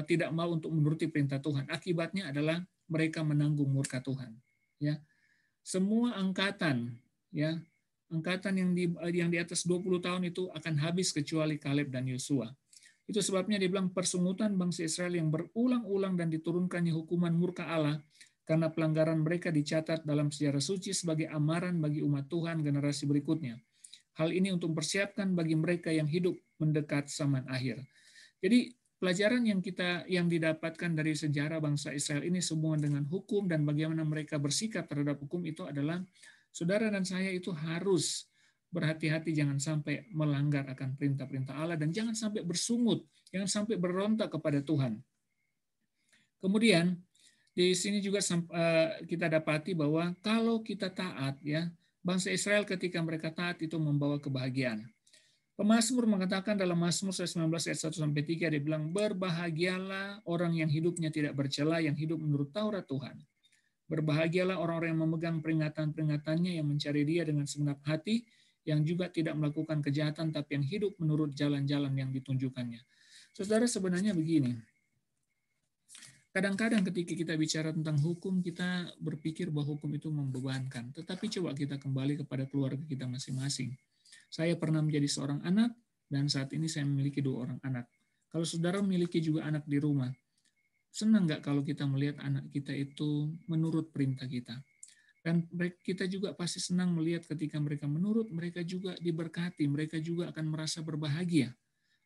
tidak mau untuk menuruti perintah Tuhan. Akibatnya adalah mereka menanggung murka Tuhan. Ya, semua angkatan, ya, angkatan yang di atas 20 tahun itu akan habis kecuali Kaleb dan Yosua. Itu sebabnya dibilang persungutan bangsa Israel yang berulang-ulang dan diturunkannya hukuman murka Allah karena pelanggaran mereka dicatat dalam sejarah suci sebagai amaran bagi umat Tuhan generasi berikutnya. Hal ini untuk mempersiapkan bagi mereka yang hidup mendekat zaman akhir. Jadi pelajaran yang didapatkan dari sejarah bangsa Israel ini sehubungan dengan hukum dan bagaimana mereka bersikap terhadap hukum itu adalah saudara dan saya itu harus berhati-hati jangan sampai melanggar akan perintah-perintah Allah dan jangan sampai bersungut, jangan sampai berontak kepada Tuhan. Kemudian di sini juga kita dapati bahwa kalau kita taat, ya, bangsa Israel ketika mereka taat itu membawa kebahagiaan. Pemazmur mengatakan dalam Mazmur 19 ayat 1-3 dia bilang, berbahagialah orang yang hidupnya tidak bercela, yang hidup menurut Taurat Tuhan. Berbahagialah orang-orang yang memegang peringatan-peringatannya, yang mencari Dia dengan segenap hati, yang juga tidak melakukan kejahatan, tapi yang hidup menurut jalan-jalan yang ditunjukkannya. Saudara, sebenarnya begini, kadang-kadang ketika kita bicara tentang hukum, kita berpikir bahwa hukum itu membebankan. Tetapi coba kita kembali kepada keluarga kita masing-masing. Saya pernah menjadi seorang anak, dan saat ini saya memiliki 2 orang anak. Kalau saudara memiliki juga anak di rumah, senang nggak kalau kita melihat anak kita itu menurut perintah kita? Dan kita juga pasti senang melihat ketika mereka menurut, mereka juga diberkati, mereka juga akan merasa berbahagia.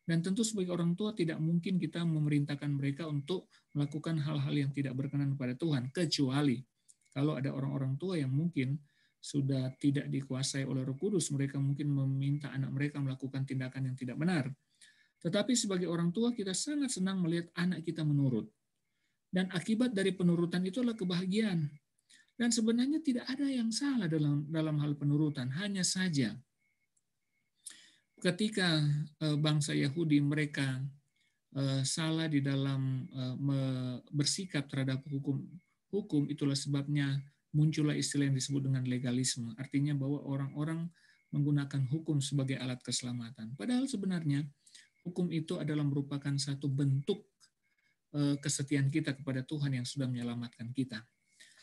Dan tentu sebagai orang tua tidak mungkin kita memerintahkan mereka untuk melakukan hal-hal yang tidak berkenan kepada Tuhan, kecuali kalau ada orang-orang tua yang mungkin sudah tidak dikuasai oleh Roh Kudus, mereka mungkin meminta anak mereka melakukan tindakan yang tidak benar. Tetapi sebagai orang tua kita sangat senang melihat anak kita menurut. Dan akibat dari penurutan itu adalah kebahagiaan. Dan sebenarnya tidak ada yang salah dalam hal penurutan, hanya saja ketika bangsa Yahudi mereka salah di dalam bersikap terhadap hukum, itulah sebabnya muncullah istilah yang disebut dengan legalisme. Artinya bahwa orang-orang menggunakan hukum sebagai alat keselamatan. Padahal sebenarnya hukum itu adalah merupakan satu bentuk kesetiaan kita kepada Tuhan yang sudah menyelamatkan kita.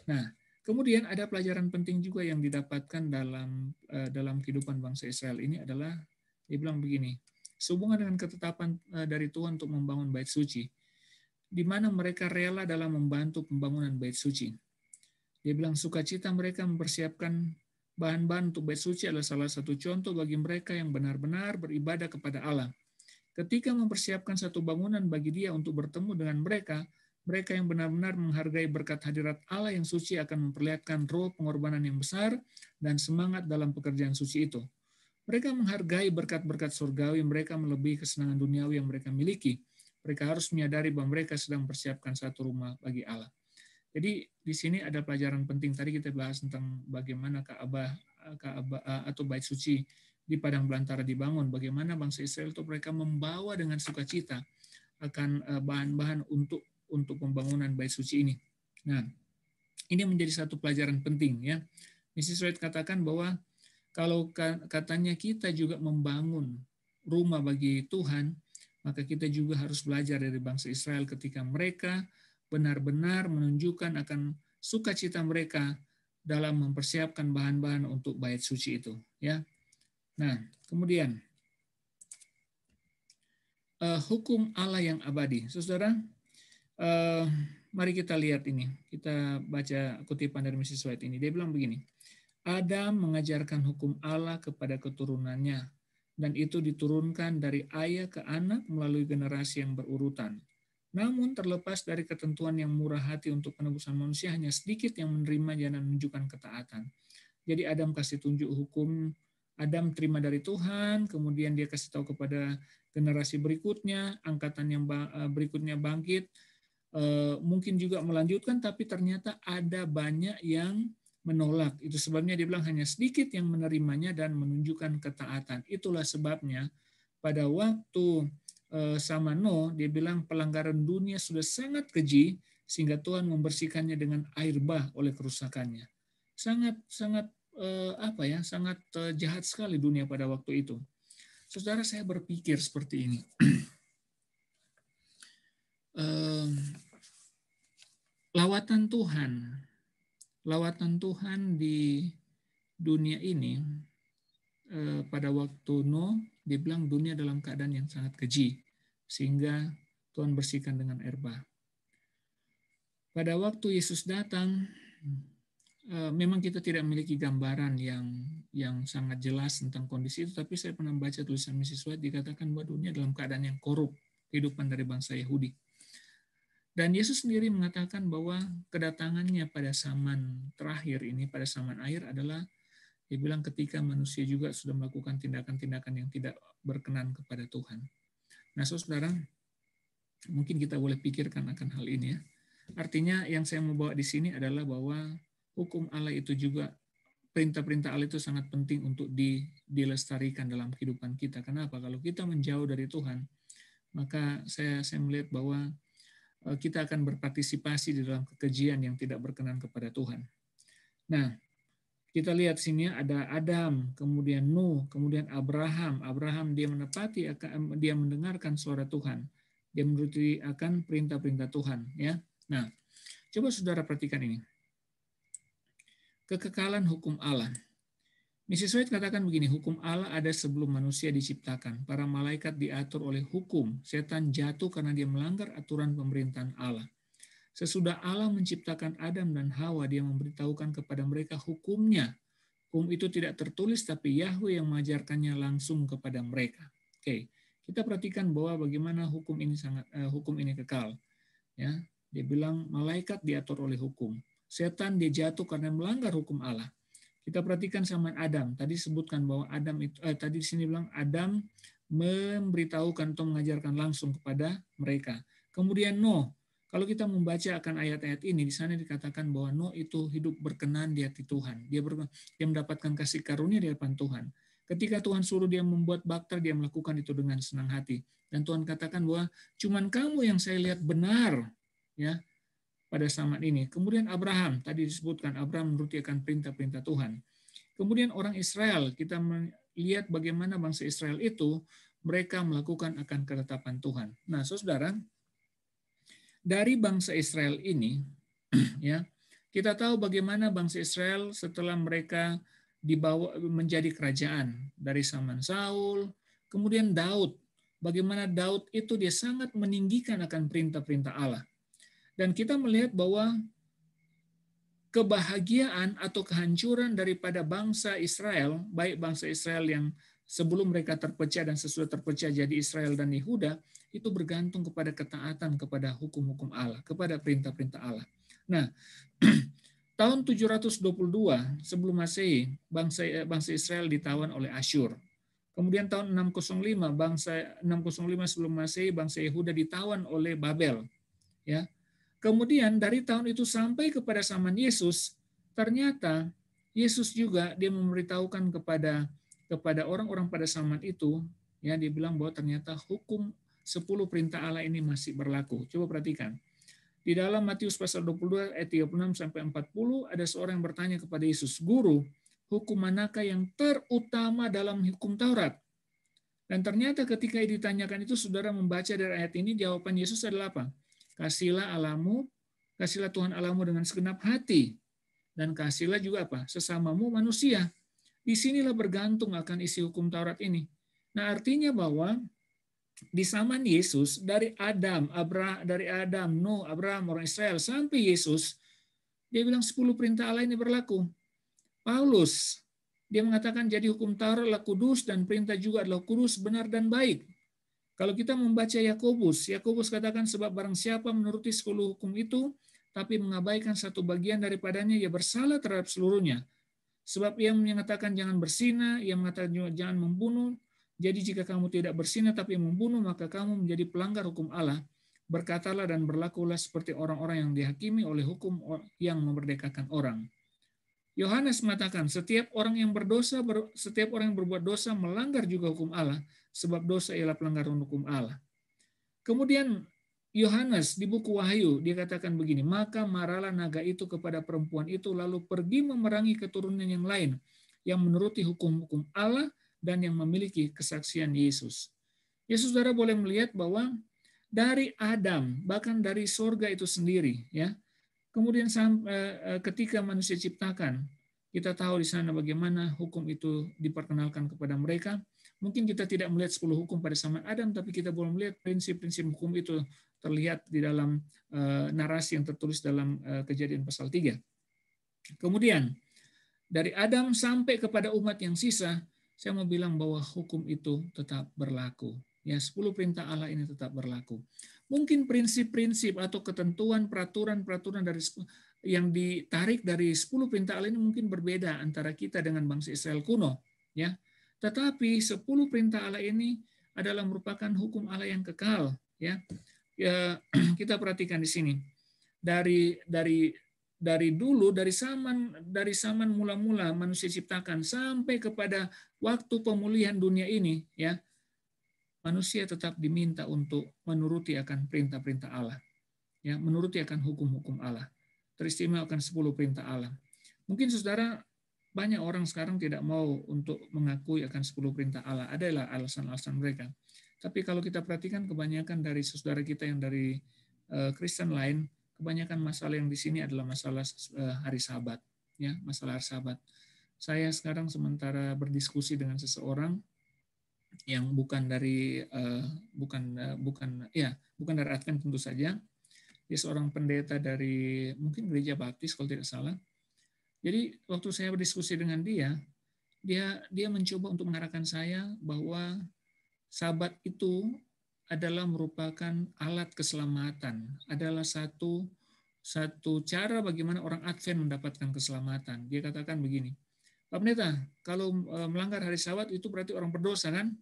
Nah, kemudian ada pelajaran penting juga yang didapatkan dalam kehidupan bangsa Israel ini adalah, dia bilang begini, sehubungan dengan ketetapan dari Tuhan untuk membangun bait suci, di mana mereka rela dalam membantu pembangunan bait suci. Dia bilang sukacita mereka mempersiapkan bahan-bahan untuk bait suci adalah salah satu contoh bagi mereka yang benar-benar beribadah kepada Allah. Ketika mempersiapkan satu bangunan bagi Dia untuk bertemu dengan mereka yang benar-benar menghargai berkat hadirat Allah yang suci akan memperlihatkan roh pengorbanan yang besar dan semangat dalam pekerjaan suci itu. Mereka menghargai berkat-berkat surgawi, mereka melebihi kesenangan duniawi yang mereka miliki. Mereka harus menyadari bahwa mereka sedang mempersiapkan satu rumah bagi Allah. Jadi di sini ada pelajaran penting. Tadi kita bahas tentang bagaimana Ka'bah atau bait suci di padang belantara dibangun. Bagaimana bangsa Israel itu mereka membawa dengan sukacita akan bahan-bahan untuk pembangunan bait suci ini. Nah, ini menjadi satu pelajaran penting, ya. Mrs. White katakan bahwa kalau katanya kita juga membangun rumah bagi Tuhan, maka kita juga harus belajar dari bangsa Israel ketika mereka benar-benar menunjukkan akan sukacita mereka dalam mempersiapkan bahan-bahan untuk bait suci itu, ya. Nah, kemudian hukum Allah yang abadi, saudara. Mari kita lihat ini. Kita baca kutipan dari Mrs. White ini. Dia bilang begini, Adam mengajarkan hukum Allah kepada keturunannya, dan itu diturunkan dari ayah ke anak melalui generasi yang berurutan. Namun terlepas dari ketentuan yang murah hati untuk penebusan manusia, hanya sedikit yang menerima dan menunjukkan ketaatan. Jadi Adam kasih tunjuk hukum, Adam terima dari Tuhan, kemudian dia kasih tahu kepada generasi berikutnya, angkatan yang berikutnya bangkit, mungkin juga melanjutkan, tapi ternyata ada banyak yang menolak. Itu sebabnya dia bilang hanya sedikit yang menerimanya dan menunjukkan ketaatan. Itulah sebabnya pada waktu sama Nuh, dia bilang pelanggaran dunia sudah sangat keji sehingga Tuhan membersihkannya dengan air bah oleh kerusakannya. Sangat jahat sekali dunia pada waktu itu. saudara, saya berpikir seperti ini. Lawatan Tuhan di dunia ini pada waktu Nuh, dibilang dunia dalam keadaan yang sangat keji, sehingga Tuhan bersihkan dengan air bah. Pada waktu Yesus datang, memang kita tidak memiliki gambaran yang sangat jelas tentang kondisi itu, tapi saya pernah baca tulisan Mrs. White, dikatakan bahwa dunia dalam keadaan yang korup, kehidupan dari bangsa Yahudi. Dan Yesus sendiri mengatakan bahwa kedatangannya pada zaman terakhir ini, pada zaman akhir adalah, dia bilang ketika manusia juga sudah melakukan tindakan-tindakan yang tidak berkenan kepada Tuhan. Nah, saudara, mungkin kita boleh pikirkan akan hal ini ya. Artinya yang saya mau bawa di sini adalah bahwa hukum Allah itu juga, perintah-perintah Allah itu sangat penting untuk dilestarikan dalam kehidupan kita. Kenapa? Kalau kita menjauh dari Tuhan, maka saya melihat bahwa kita akan berpartisipasi di dalam kekejian yang tidak berkenan kepada Tuhan. Nah, kita lihat sini ada Adam, kemudian Nuh, kemudian Abraham. Abraham dia menepati, dia mendengarkan suara Tuhan. Dia menuruti akan perintah-perintah Tuhan. Ya. Nah, coba saudara perhatikan ini. Kekekalan hukum Allah. Mrs. White katakan begini, hukum Allah ada sebelum manusia diciptakan. Para malaikat diatur oleh hukum. Setan jatuh karena dia melanggar aturan pemerintahan Allah. Sesudah Allah menciptakan Adam dan Hawa, dia memberitahukan kepada mereka hukumnya. Hukum itu tidak tertulis, tapi Yahweh yang mengajarkannya langsung kepada mereka. Oke, kita perhatikan bahwa bagaimana hukum ini kekal. Ya, dia bilang malaikat diatur oleh hukum. Setan dia jatuh karena melanggar hukum Allah. Kita perhatikan sama Adam. Tadi sebutkan bahwa Adam itu tadi di sini bilang Adam memberitahukan atau mengajarkan langsung kepada mereka. Kemudian Nuh. Kalau kita membaca akan ayat-ayat ini, di sana dikatakan bahwa Nuh itu hidup berkenan di hati Tuhan. Dia mendapatkan kasih karunia di hadapan Tuhan. Ketika Tuhan suruh dia membuat baktera, dia melakukan itu dengan senang hati. Dan Tuhan katakan bahwa cuman kamu yang saya lihat benar, ya, pada zaman ini. Kemudian Abraham, tadi disebutkan Abraham menuruti akan perintah-perintah Tuhan. Kemudian orang Israel, kita melihat bagaimana bangsa Israel itu, mereka melakukan akan ketetapan Tuhan. Nah, saudara, dari bangsa Israel ini, ya, kita tahu bagaimana bangsa Israel setelah mereka dibawa menjadi kerajaan dari zaman Saul, kemudian Daud. Bagaimana Daud itu dia sangat meninggikan akan perintah-perintah Allah. Dan kita melihat bahwa kebahagiaan atau kehancuran daripada bangsa Israel, baik bangsa Israel yang sebelum mereka terpecah dan sesudah terpecah jadi Israel dan Yehuda, itu bergantung kepada ketaatan kepada hukum-hukum Allah, kepada perintah-perintah Allah. Nah, tahun 722 sebelum Masehi, bangsa Israel ditawan oleh Asyur. Kemudian tahun 605 sebelum Masehi, bangsa Yehuda ditawan oleh Babel. Ya. Kemudian dari tahun itu sampai kepada zaman Yesus, ternyata Yesus juga dia memberitahukan kepada orang-orang pada zaman itu, ya, dia bilang bahwa ternyata hukum 10 perintah Allah ini masih berlaku. Coba perhatikan. Di dalam Matius pasal 22 ayat 36 sampai 40 ada seorang yang bertanya kepada Yesus, "Guru, hukum manakah yang terutama dalam hukum Taurat?" Dan ternyata ketika ditanyakan itu, saudara membaca dari ayat ini, jawaban Yesus adalah apa? Kasihlah Tuhan Allahmu dengan segenap hati, dan kasihlah juga apa? Sesamamu manusia. Disinilah bergantung akan isi hukum Taurat ini. Nah, artinya bahwa di zaman Yesus, dari Adam, Nuh, Abraham, orang Israel, sampai Yesus, dia bilang 10 perintah Allah ini berlaku. Paulus, dia mengatakan jadi hukum Taurat adalah kudus dan perintah juga adalah kudus, benar dan baik. Kalau kita membaca Yakobus katakan sebab barang siapa menuruti 10 hukum itu, tapi mengabaikan satu bagian daripadanya, ia bersalah terhadap seluruhnya. Sebab ia menyatakan jangan berzina, ia mengatakan jangan membunuh. Jadi jika kamu tidak berzina tapi membunuh, maka kamu menjadi pelanggar hukum Allah. Berkatalah dan berlakulah seperti orang-orang yang dihakimi oleh hukum yang memerdekakan orang. Yohanes mengatakan setiap orang yang berbuat dosa melanggar juga hukum Allah, sebab dosa ialah pelanggaran hukum Allah. Kemudian Yohanes di buku Wahyu dia katakan begini, maka marahlah naga itu kepada perempuan itu lalu pergi memerangi keturunan yang lain yang menuruti hukum-hukum Allah dan yang memiliki kesaksian Yesus. Ya saudara boleh melihat bahwa dari Adam, bahkan dari surga itu sendiri, ya. Kemudian ketika manusia ciptakan, kita tahu di sana bagaimana hukum itu diperkenalkan kepada mereka. Mungkin kita tidak melihat 10 hukum pada zaman Adam, tapi kita boleh melihat prinsip-prinsip hukum itu terlihat di dalam narasi yang tertulis dalam Kejadian pasal 3. Kemudian, dari Adam sampai kepada umat yang sisa, saya mau bilang bahwa hukum itu tetap berlaku. Ya, 10 perintah Allah ini tetap berlaku. Mungkin prinsip-prinsip atau ketentuan peraturan-peraturan dari yang ditarik dari 10 perintah Allah ini mungkin berbeda antara kita dengan bangsa Israel kuno, ya. Tetapi 10 perintah Allah ini adalah merupakan hukum Allah yang kekal, ya. Ya, kita perhatikan di sini. Dari dulu, dari zaman mula-mula manusia ciptakan sampai kepada waktu pemulihan dunia ini, ya, manusia tetap diminta untuk menuruti akan perintah-perintah Allah, ya, menuruti akan hukum-hukum Allah, teristimewa akan 10 perintah Allah. Mungkin saudara, banyak orang sekarang tidak mau untuk mengakui akan 10 perintah Allah. Adalah alasan-alasan mereka. Tapi kalau kita perhatikan kebanyakan dari saudara kita yang dari Kristen lain, kebanyakan masalah yang di sini adalah masalah hari Sabat, ya, masalah hari Sabat. Saya sekarang sementara berdiskusi dengan seseorang yang bukan dari Advent tentu saja. Dia seorang pendeta dari mungkin gereja Baptis kalau tidak salah. Jadi waktu saya berdiskusi dengan dia mencoba untuk mengarahkan saya bahwa Sabat itu adalah merupakan alat keselamatan, adalah satu cara bagaimana orang Advent mendapatkan keselamatan. Dia katakan begini, Pak Pendeta, kalau melanggar hari Sabat itu berarti orang berdosa kan?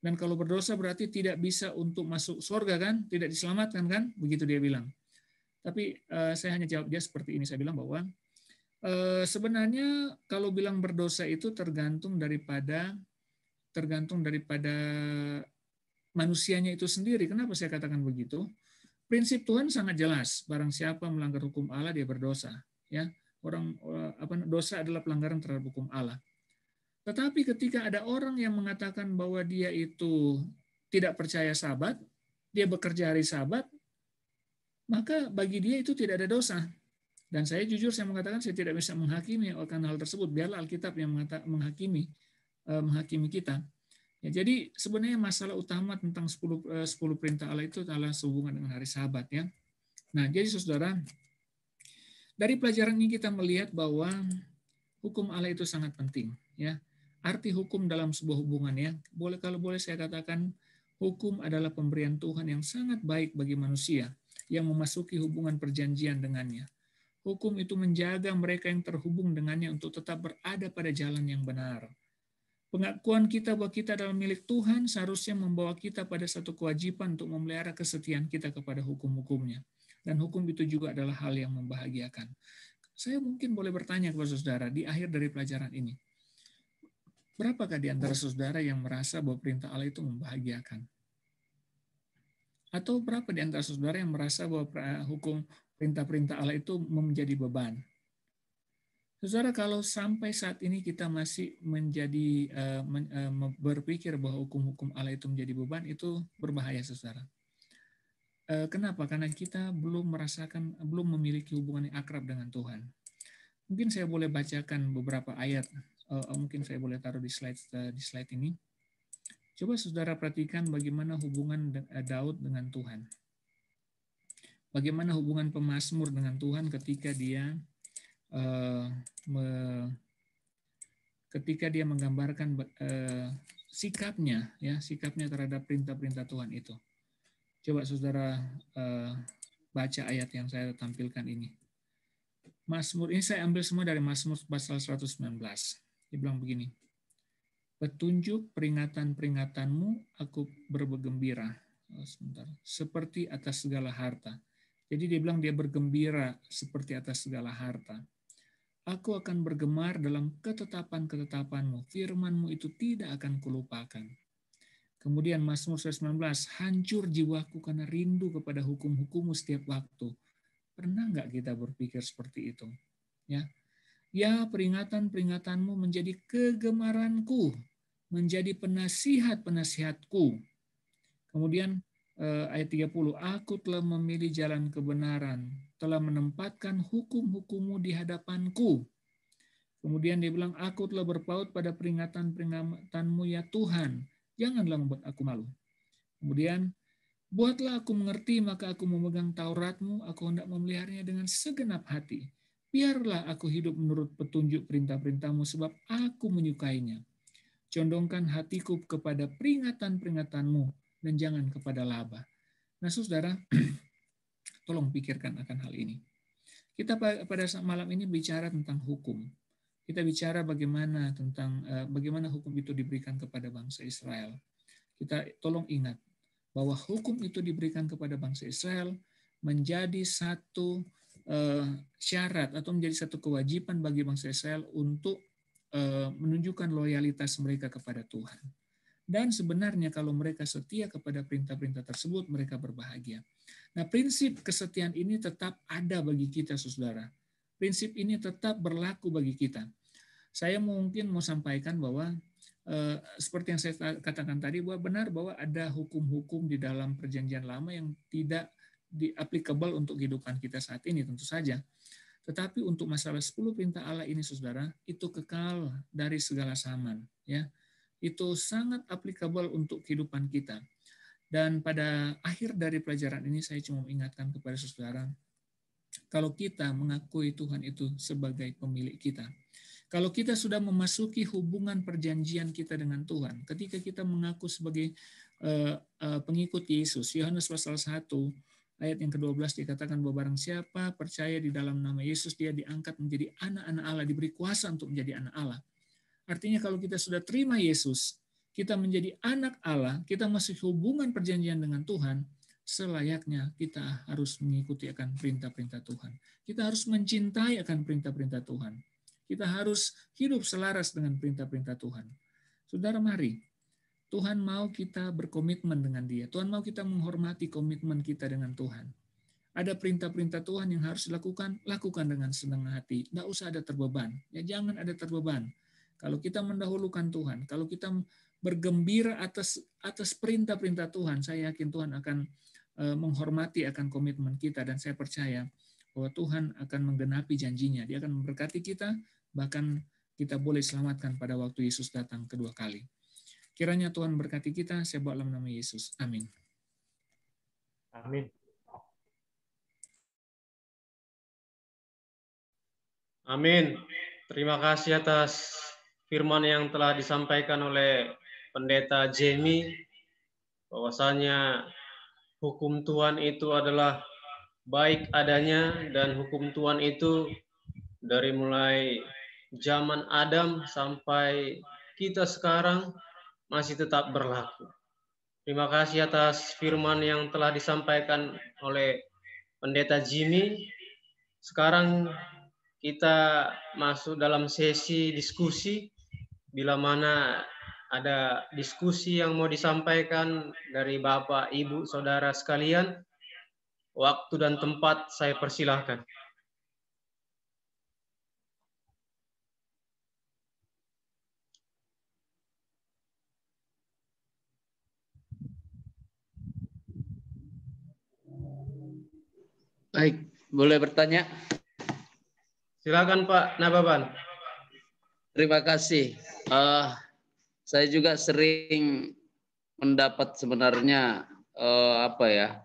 Dan kalau berdosa berarti tidak bisa untuk masuk surga kan? Tidak diselamatkan kan? Begitu dia bilang. Tapi saya hanya jawab dia seperti ini. Saya bilang bahwa sebenarnya kalau bilang berdosa itu tergantung daripada manusianya itu sendiri. Kenapa saya katakan begitu? Prinsip Tuhan sangat jelas. Barang siapa melanggar hukum Allah dia berdosa. Ya, dosa adalah pelanggaran terhadap hukum Allah. Tetapi ketika ada orang yang mengatakan bahwa dia itu tidak percaya Sabat, dia bekerja hari Sabat, maka bagi dia itu tidak ada dosa. Dan saya jujur saya mengatakan saya tidak bisa menghakimi akan hal tersebut. Biarlah Alkitab yang menghakimi kita. Ya, jadi sebenarnya masalah utama tentang 10 perintah Allah itu adalah sehubungan dengan hari Sabat, ya. Nah, jadi saudara, dari pelajaran ini kita melihat bahwa hukum Allah itu sangat penting, ya. Arti hukum dalam sebuah hubungan, ya. Kalau boleh saya katakan, hukum adalah pemberian Tuhan yang sangat baik bagi manusia yang memasuki hubungan perjanjian dengannya. Hukum itu menjaga mereka yang terhubung dengannya untuk tetap berada pada jalan yang benar. Pengakuan kita bahwa kita adalah milik Tuhan seharusnya membawa kita pada satu kewajiban untuk memelihara kesetiaan kita kepada hukum-hukumnya. Dan hukum itu juga adalah hal yang membahagiakan. Saya mungkin boleh bertanya kepada saudara di akhir dari pelajaran ini. Berapakah di antara saudara yang merasa bahwa perintah Allah itu membahagiakan? Atau berapa di antara saudara yang merasa bahwa hukum perintah-perintah Allah itu menjadi beban? Saudara, kalau sampai saat ini kita masih berpikir bahwa hukum-hukum Allah itu menjadi beban, itu berbahaya, saudara. Kenapa? Karena kita belum memiliki hubungan yang akrab dengan Tuhan. Mungkin saya boleh bacakan beberapa ayat. Mungkin saya boleh taruh di slide ini. Coba saudara perhatikan bagaimana hubungan Daud dengan Tuhan. Bagaimana hubungan pemazmur dengan Tuhan ketika dia menggambarkan sikapnya terhadap perintah-perintah Tuhan itu. Coba saudara baca ayat yang saya tampilkan ini. Mazmur ini saya ambil semua dari Mazmur pasal 119. Dia bilang begini, petunjuk peringatan-peringatanmu aku bergembira. Seperti atas segala harta. Jadi dia bilang dia bergembira seperti atas segala harta. Aku akan bergemar dalam ketetapan-ketetapanmu. Firmanmu itu tidak akan kulupakan. Kemudian Mazmur 19, hancur jiwaku karena rindu kepada hukum-hukummu setiap waktu. Pernah nggak kita berpikir seperti itu? Ya, peringatan-peringatanmu menjadi kegemaranku. menjadi penasihat-penasihatku. Kemudian ayat 30, aku telah memilih jalan kebenaran, telah menempatkan hukum-hukummu di hadapanku. Kemudian dia bilang, aku telah berpaut pada peringatan-peringatanmu ya Tuhan, janganlah membuat aku malu. Kemudian, buatlah aku mengerti, maka aku memegang Tauratmu, aku hendak memeliharanya dengan segenap hati. Biarlah aku hidup menurut petunjuk perintah-perintahmu, sebab aku menyukainya. Condongkan hatiku kepada peringatan-peringatanmu, dan jangan kepada laba. Nah, saudara, tolong pikirkan akan hal ini. Kita pada malam ini bicara tentang hukum. Kita bicara bagaimana hukum itu diberikan kepada bangsa Israel. Kita tolong ingat bahwa hukum itu diberikan kepada bangsa Israel menjadi satu syarat atau menjadi satu kewajiban bagi bangsa Israel untuk menunjukkan loyalitas mereka kepada Tuhan. Dan sebenarnya kalau mereka setia kepada perintah-perintah tersebut, mereka berbahagia. Nah, prinsip kesetiaan ini tetap ada bagi kita, saudara. Prinsip ini tetap berlaku bagi kita. Saya mungkin mau sampaikan bahwa seperti yang saya katakan tadi, bahwa benar bahwa ada hukum-hukum di dalam perjanjian lama yang tidak applicable untuk kehidupan kita saat ini, tentu saja. Tetapi untuk masalah 10 perintah Allah ini, saudara, itu kekal dari segala zaman, ya. Itu sangat applicable untuk kehidupan kita. Dan pada akhir dari pelajaran ini saya cuma mengingatkan kepada saudara, kalau kita mengakui Tuhan itu sebagai pemilik kita, kalau kita sudah memasuki hubungan perjanjian kita dengan Tuhan, ketika kita mengaku sebagai pengikut Yesus, Yohanes pasal 1 ayat yang ke-12 dikatakan bahwa barang siapa percaya di dalam nama Yesus, dia diangkat menjadi anak-anak Allah, diberi kuasa untuk menjadi anak Allah. Artinya kalau kita sudah terima Yesus, kita menjadi anak Allah, kita masih hubungan perjanjian dengan Tuhan, selayaknya kita harus mengikuti akan perintah-perintah Tuhan. Kita harus mencintai akan perintah-perintah Tuhan. Kita harus hidup selaras dengan perintah-perintah Tuhan. Saudara, mari. Tuhan mau kita berkomitmen dengan Dia. Tuhan mau kita menghormati komitmen kita dengan Tuhan. Ada perintah-perintah Tuhan yang harus dilakukan, lakukan dengan senang hati. Tidak usah ada terbeban. Ya, jangan ada terbeban. Kalau kita mendahulukan Tuhan, kalau kita bergembira atas perintah-perintah Tuhan, saya yakin Tuhan akan menghormati akan komitmen kita, dan saya percaya bahwa Tuhan akan menggenapi janjinya. Dia akan memberkati kita, bahkan kita boleh selamatkan pada waktu Yesus datang kedua kali. Kiranya Tuhan berkati kita, saya bawa dalam nama Yesus. Amin. Amin. Amin. Terima kasih atas firman yang telah disampaikan oleh Pendeta Jamie, bahwasanya hukum Tuhan itu adalah baik adanya, dan hukum Tuhan itu dari mulai zaman Adam sampai kita sekarang masih tetap berlaku. Terima kasih atas firman yang telah disampaikan oleh Pendeta Jimmy. Sekarang kita masuk dalam sesi diskusi, bila mana ada diskusi yang mau disampaikan dari Bapak, Ibu, Saudara sekalian. Waktu dan tempat saya persilahkan. Baik, boleh bertanya? Silakan Pak Nababan. Terima kasih. Saya juga sering mendapat sebenarnya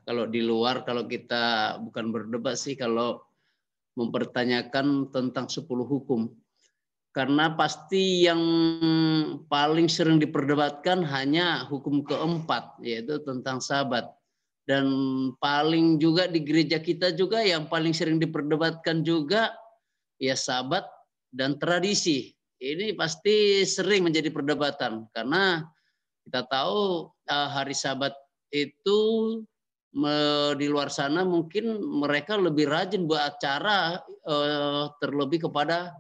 kalau di luar, kalau kita bukan berdebat sih, kalau mempertanyakan tentang 10 hukum. Karena pasti yang paling sering diperdebatkan hanya hukum keempat, yaitu tentang Sabat. Dan paling juga di gereja kita juga yang paling sering diperdebatkan juga ya Sabat dan tradisi. Ini pasti sering menjadi perdebatan karena kita tahu hari Sabat itu di luar sana mungkin mereka lebih rajin buat acara, terlebih kepada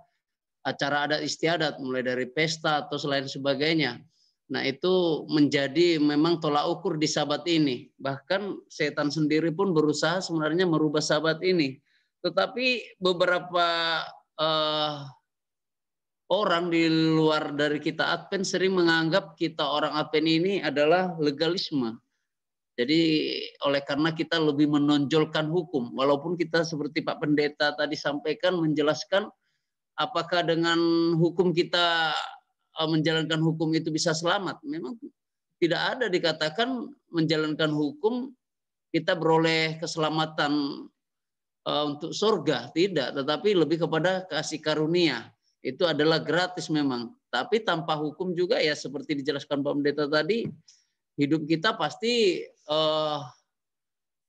acara adat istiadat, mulai dari pesta atau selain sebagainya. Nah, itu menjadi memang tolak ukur di Sabat ini. Bahkan setan sendiri pun berusaha sebenarnya merubah Sabat ini. Tetapi beberapa orang di luar dari kita Advent sering menganggap kita orang Advent ini adalah legalisme. Jadi oleh karena kita lebih menonjolkan hukum, walaupun kita seperti Pak Pendeta tadi sampaikan menjelaskan apakah dengan hukum kita menjalankan hukum itu bisa selamat. Memang tidak ada dikatakan menjalankan hukum kita beroleh keselamatan untuk surga, tidak, tetapi lebih kepada kasih karunia. Itu adalah gratis memang, tapi tanpa hukum juga ya seperti dijelaskan Pak Pendeta tadi, hidup kita pasti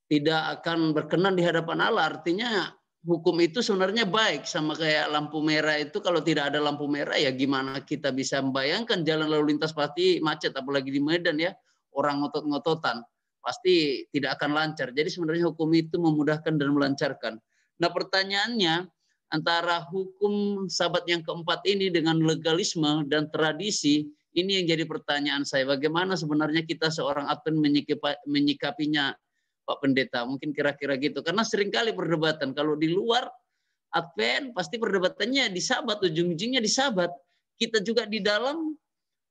tidak akan berkenan di hadapan Allah. Artinya hukum itu sebenarnya baik, sama kayak lampu merah itu, kalau tidak ada lampu merah ya gimana kita bisa membayangkan jalan lalu lintas pasti macet, apalagi di Medan ya, orang ngotot-ngototan pasti tidak akan lancar. Jadi sebenarnya hukum itu memudahkan dan melancarkan. Nah pertanyaannya, antara hukum Sabat yang keempat ini dengan legalisme dan tradisi, ini yang jadi pertanyaan saya. Bagaimana sebenarnya kita seorang Advent menyikapinya, Pak Pendeta? Mungkin kira-kira gitu. Karena seringkali perdebatan. Kalau di luar Advent, pasti perdebatannya di Sabat, ujung-ujungnya di Sabat. Kita juga di dalam,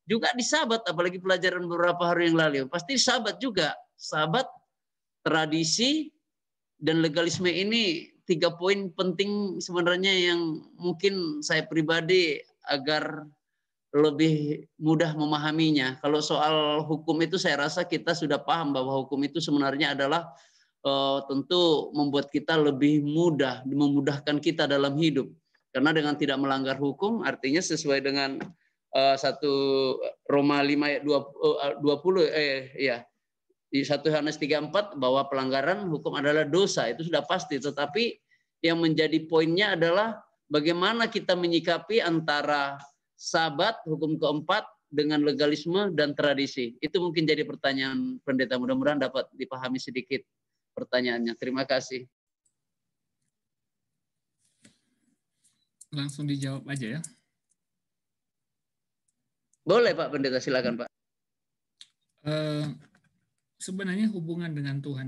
juga di Sabat. Apalagi pelajaran beberapa hari yang lalu. Pasti Sabat juga. Sabat, tradisi, dan legalisme ini 3 poin penting sebenarnya yang mungkin saya pribadi agar lebih mudah memahaminya. Kalau soal hukum itu saya rasa kita sudah paham bahwa hukum itu sebenarnya adalah tentu membuat kita lebih mudah, memudahkan kita dalam hidup. Karena dengan tidak melanggar hukum artinya sesuai dengan 1 Roma 5 ayat 20 ya. Di 1 Yohanes 3:4 bahwa pelanggaran hukum adalah dosa, itu sudah pasti. Tetapi yang menjadi poinnya adalah bagaimana kita menyikapi antara Sabat, hukum keempat, dengan legalisme dan tradisi. Itu mungkin jadi pertanyaan Pendeta. Mudah-mudahan dapat dipahami sedikit pertanyaannya. Terima kasih. Langsung dijawab aja ya. Boleh Pak Pendeta, silakan Pak. Sebenarnya hubungan dengan Tuhan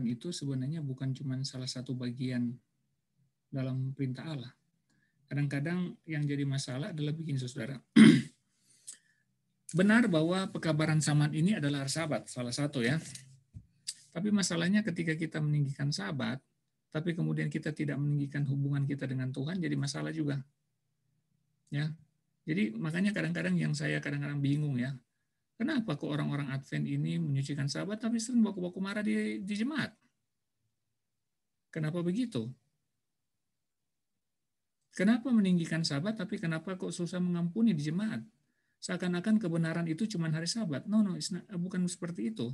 itu sebenarnya bukan cuma salah satu bagian dalam perintah Allah. Kadang-kadang yang jadi masalah adalah begini saudara. Benar bahwa pekabaran Sabat ini adalah Sabat, salah satu ya. Tapi masalahnya ketika kita meninggikan Sabat, tapi kemudian kita tidak meninggikan hubungan kita dengan Tuhan, jadi masalah juga. Ya. Jadi makanya kadang-kadang yang saya kadang-kadang bingung ya. Kenapa kok orang-orang Advent ini menyucikan Sabat tapi sering baku-baku marah di jemaat? Kenapa begitu? Kenapa meninggikan Sabat tapi kenapa kok susah mengampuni di jemaat? Seakan-akan kebenaran itu cuma hari Sabat. No, bukan seperti itu.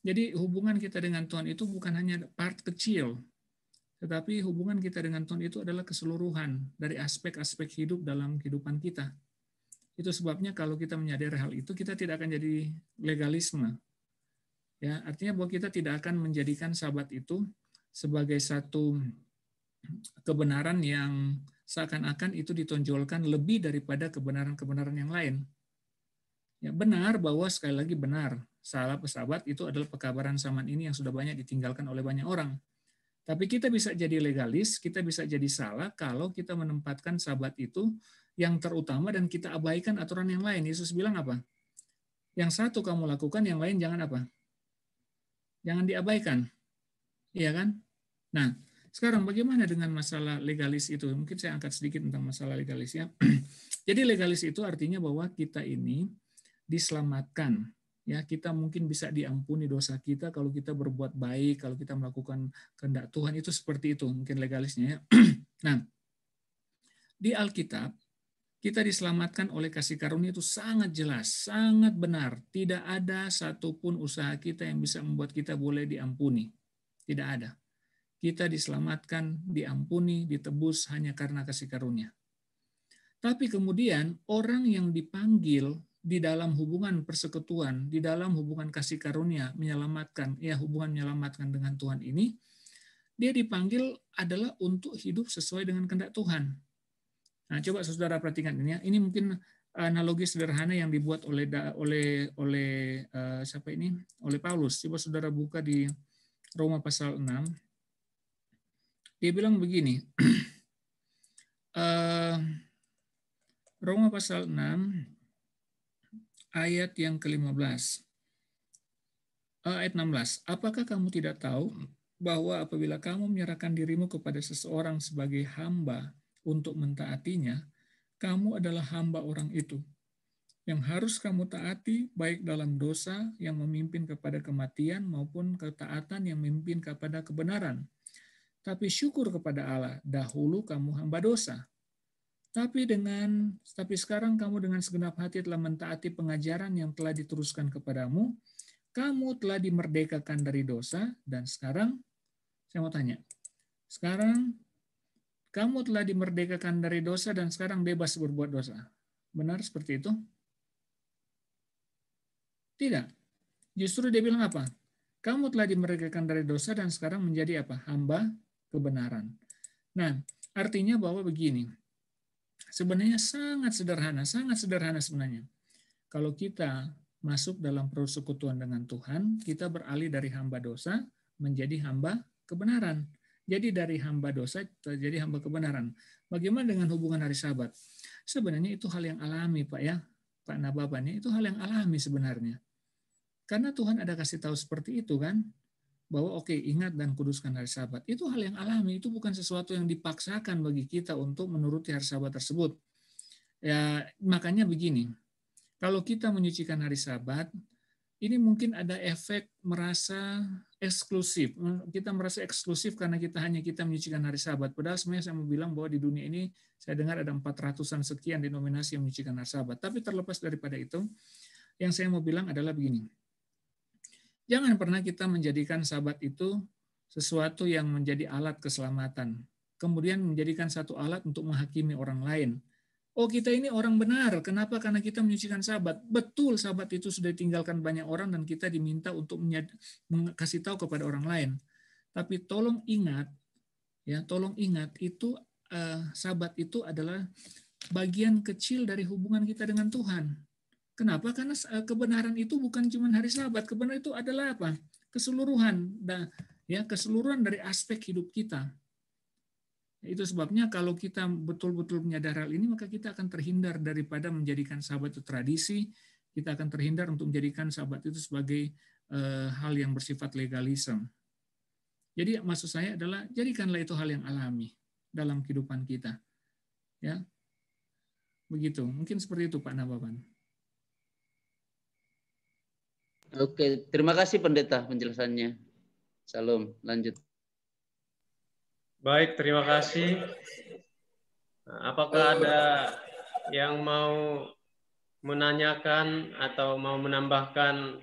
Jadi hubungan kita dengan Tuhan itu bukan hanya part kecil, tetapi hubungan kita dengan Tuhan itu adalah keseluruhan dari aspek-aspek hidup dalam kehidupan kita. Itu sebabnya kalau kita menyadari hal itu, kita tidak akan jadi legalisme. Ya, artinya bahwa kita tidak akan menjadikan Sabat itu sebagai satu kebenaran yang seakan-akan itu ditonjolkan lebih daripada kebenaran-kebenaran yang lain. Ya, benar bahwa sekali lagi benar, Sabat itu adalah pekabaran zaman ini yang sudah banyak ditinggalkan oleh banyak orang. Tapi kita bisa jadi legalis, kita bisa jadi salah kalau kita menempatkan Sabat itu yang terutama dan kita abaikan aturan yang lain. Yesus bilang apa? Yang satu kamu lakukan, yang lain jangan apa? Jangan diabaikan. Iya kan? Nah, sekarang bagaimana dengan masalah legalis itu? Mungkin saya angkat sedikit tentang masalah legalis ya. Jadi legalis itu artinya bahwa kita ini diselamatkan. Ya, kita mungkin bisa diampuni dosa kita kalau kita berbuat baik, kalau kita melakukan kehendak Tuhan, itu seperti itu mungkin legalisnya ya. Nah, di Alkitab kita diselamatkan oleh kasih karunia itu sangat jelas, sangat benar. Tidak ada satupun usaha kita yang bisa membuat kita boleh diampuni. Tidak ada. Kita diselamatkan, diampuni, ditebus hanya karena kasih karunia. Tapi kemudian orang yang dipanggil di dalam hubungan persekutuan, di dalam hubungan kasih karunia, menyelamatkan, ya hubungan menyelamatkan dengan Tuhan ini, dia dipanggil adalah untuk hidup sesuai dengan kehendak Tuhan. Nah, coba saudara perhatikan ini ya. Ini mungkin analogi sederhana yang dibuat oleh siapa ini? Oleh Paulus. Coba saudara buka di Roma pasal 6. Dia bilang begini. Roma pasal 6 ayat yang ke-15. Ayat 16. Apakah kamu tidak tahu bahwa apabila kamu menyerahkan dirimu kepada seseorang sebagai hamba untuk mentaatinya, kamu adalah hamba orang itu, yang harus kamu taati baik dalam dosa yang memimpin kepada kematian maupun ketaatan yang memimpin kepada kebenaran. Tapi syukur kepada Allah, dahulu kamu hamba dosa. Tapi sekarang kamu dengan segenap hati telah mentaati pengajaran yang telah diteruskan kepadamu, kamu telah dimerdekakan dari dosa, dan sekarang, saya mau tanya, sekarang kamu telah dimerdekakan dari dosa dan sekarang bebas berbuat dosa. Benar seperti itu? Tidak. Justru dia bilang apa? Kamu telah dimerdekakan dari dosa dan sekarang menjadi apa? Hamba kebenaran. Nah, artinya bahwa begini, sebenarnya sangat sederhana sebenarnya. Kalau kita masuk dalam persekutuan dengan Tuhan, kita beralih dari hamba dosa menjadi hamba kebenaran. Jadi dari hamba dosa jadi hamba kebenaran. Bagaimana dengan hubungan hari Sabat? Sebenarnya itu hal yang alami, Pak ya. Pak Nababan, itu hal yang alami sebenarnya. Karena Tuhan ada kasih tahu seperti itu kan, bahwa oke, ingat dan kuduskan hari Sabat. Itu hal yang alami, itu bukan sesuatu yang dipaksakan bagi kita untuk menuruti hari Sabat tersebut. Ya, makanya begini, kalau kita menyucikan hari Sabat, ini mungkin ada efek merasa eksklusif. Kita merasa eksklusif karena kita menyucikan hari Sabat. Padahal sebenarnya saya mau bilang bahwa di dunia ini saya dengar ada 400-an sekian denominasi yang menyucikan hari Sabat. Tapi terlepas daripada itu, yang saya mau bilang adalah begini. Jangan pernah kita menjadikan Sabat itu sesuatu yang menjadi alat keselamatan. Kemudian menjadikan satu alat untuk menghakimi orang lain. Oh, kita ini orang benar. Kenapa? Karena kita menyucikan Sabat. Betul, Sabat itu sudah ditinggalkan banyak orang dan kita diminta untuk kasih tahu kepada orang lain. Tapi tolong ingat, itu Sabat itu adalah bagian kecil dari hubungan kita dengan Tuhan. Kenapa? Karena kebenaran itu bukan cuma hari Sabat. Kebenaran itu adalah apa? Keseluruhan, keseluruhan dari aspek hidup kita. Itu sebabnya kalau kita betul-betul menyadari hal ini, maka kita akan terhindar daripada menjadikan Sabat itu tradisi, kita akan terhindar untuk menjadikan Sabat itu sebagai hal yang bersifat legalisme. Jadi maksud saya adalah, jadikanlah itu hal yang alami dalam kehidupan kita. Ya, begitu. Mungkin seperti itu Pak Nababan. Oke, terima kasih Pendeta penjelasannya. Salam, lanjut. Baik, terima kasih. Apakah ada yang mau menanyakan atau mau menambahkan?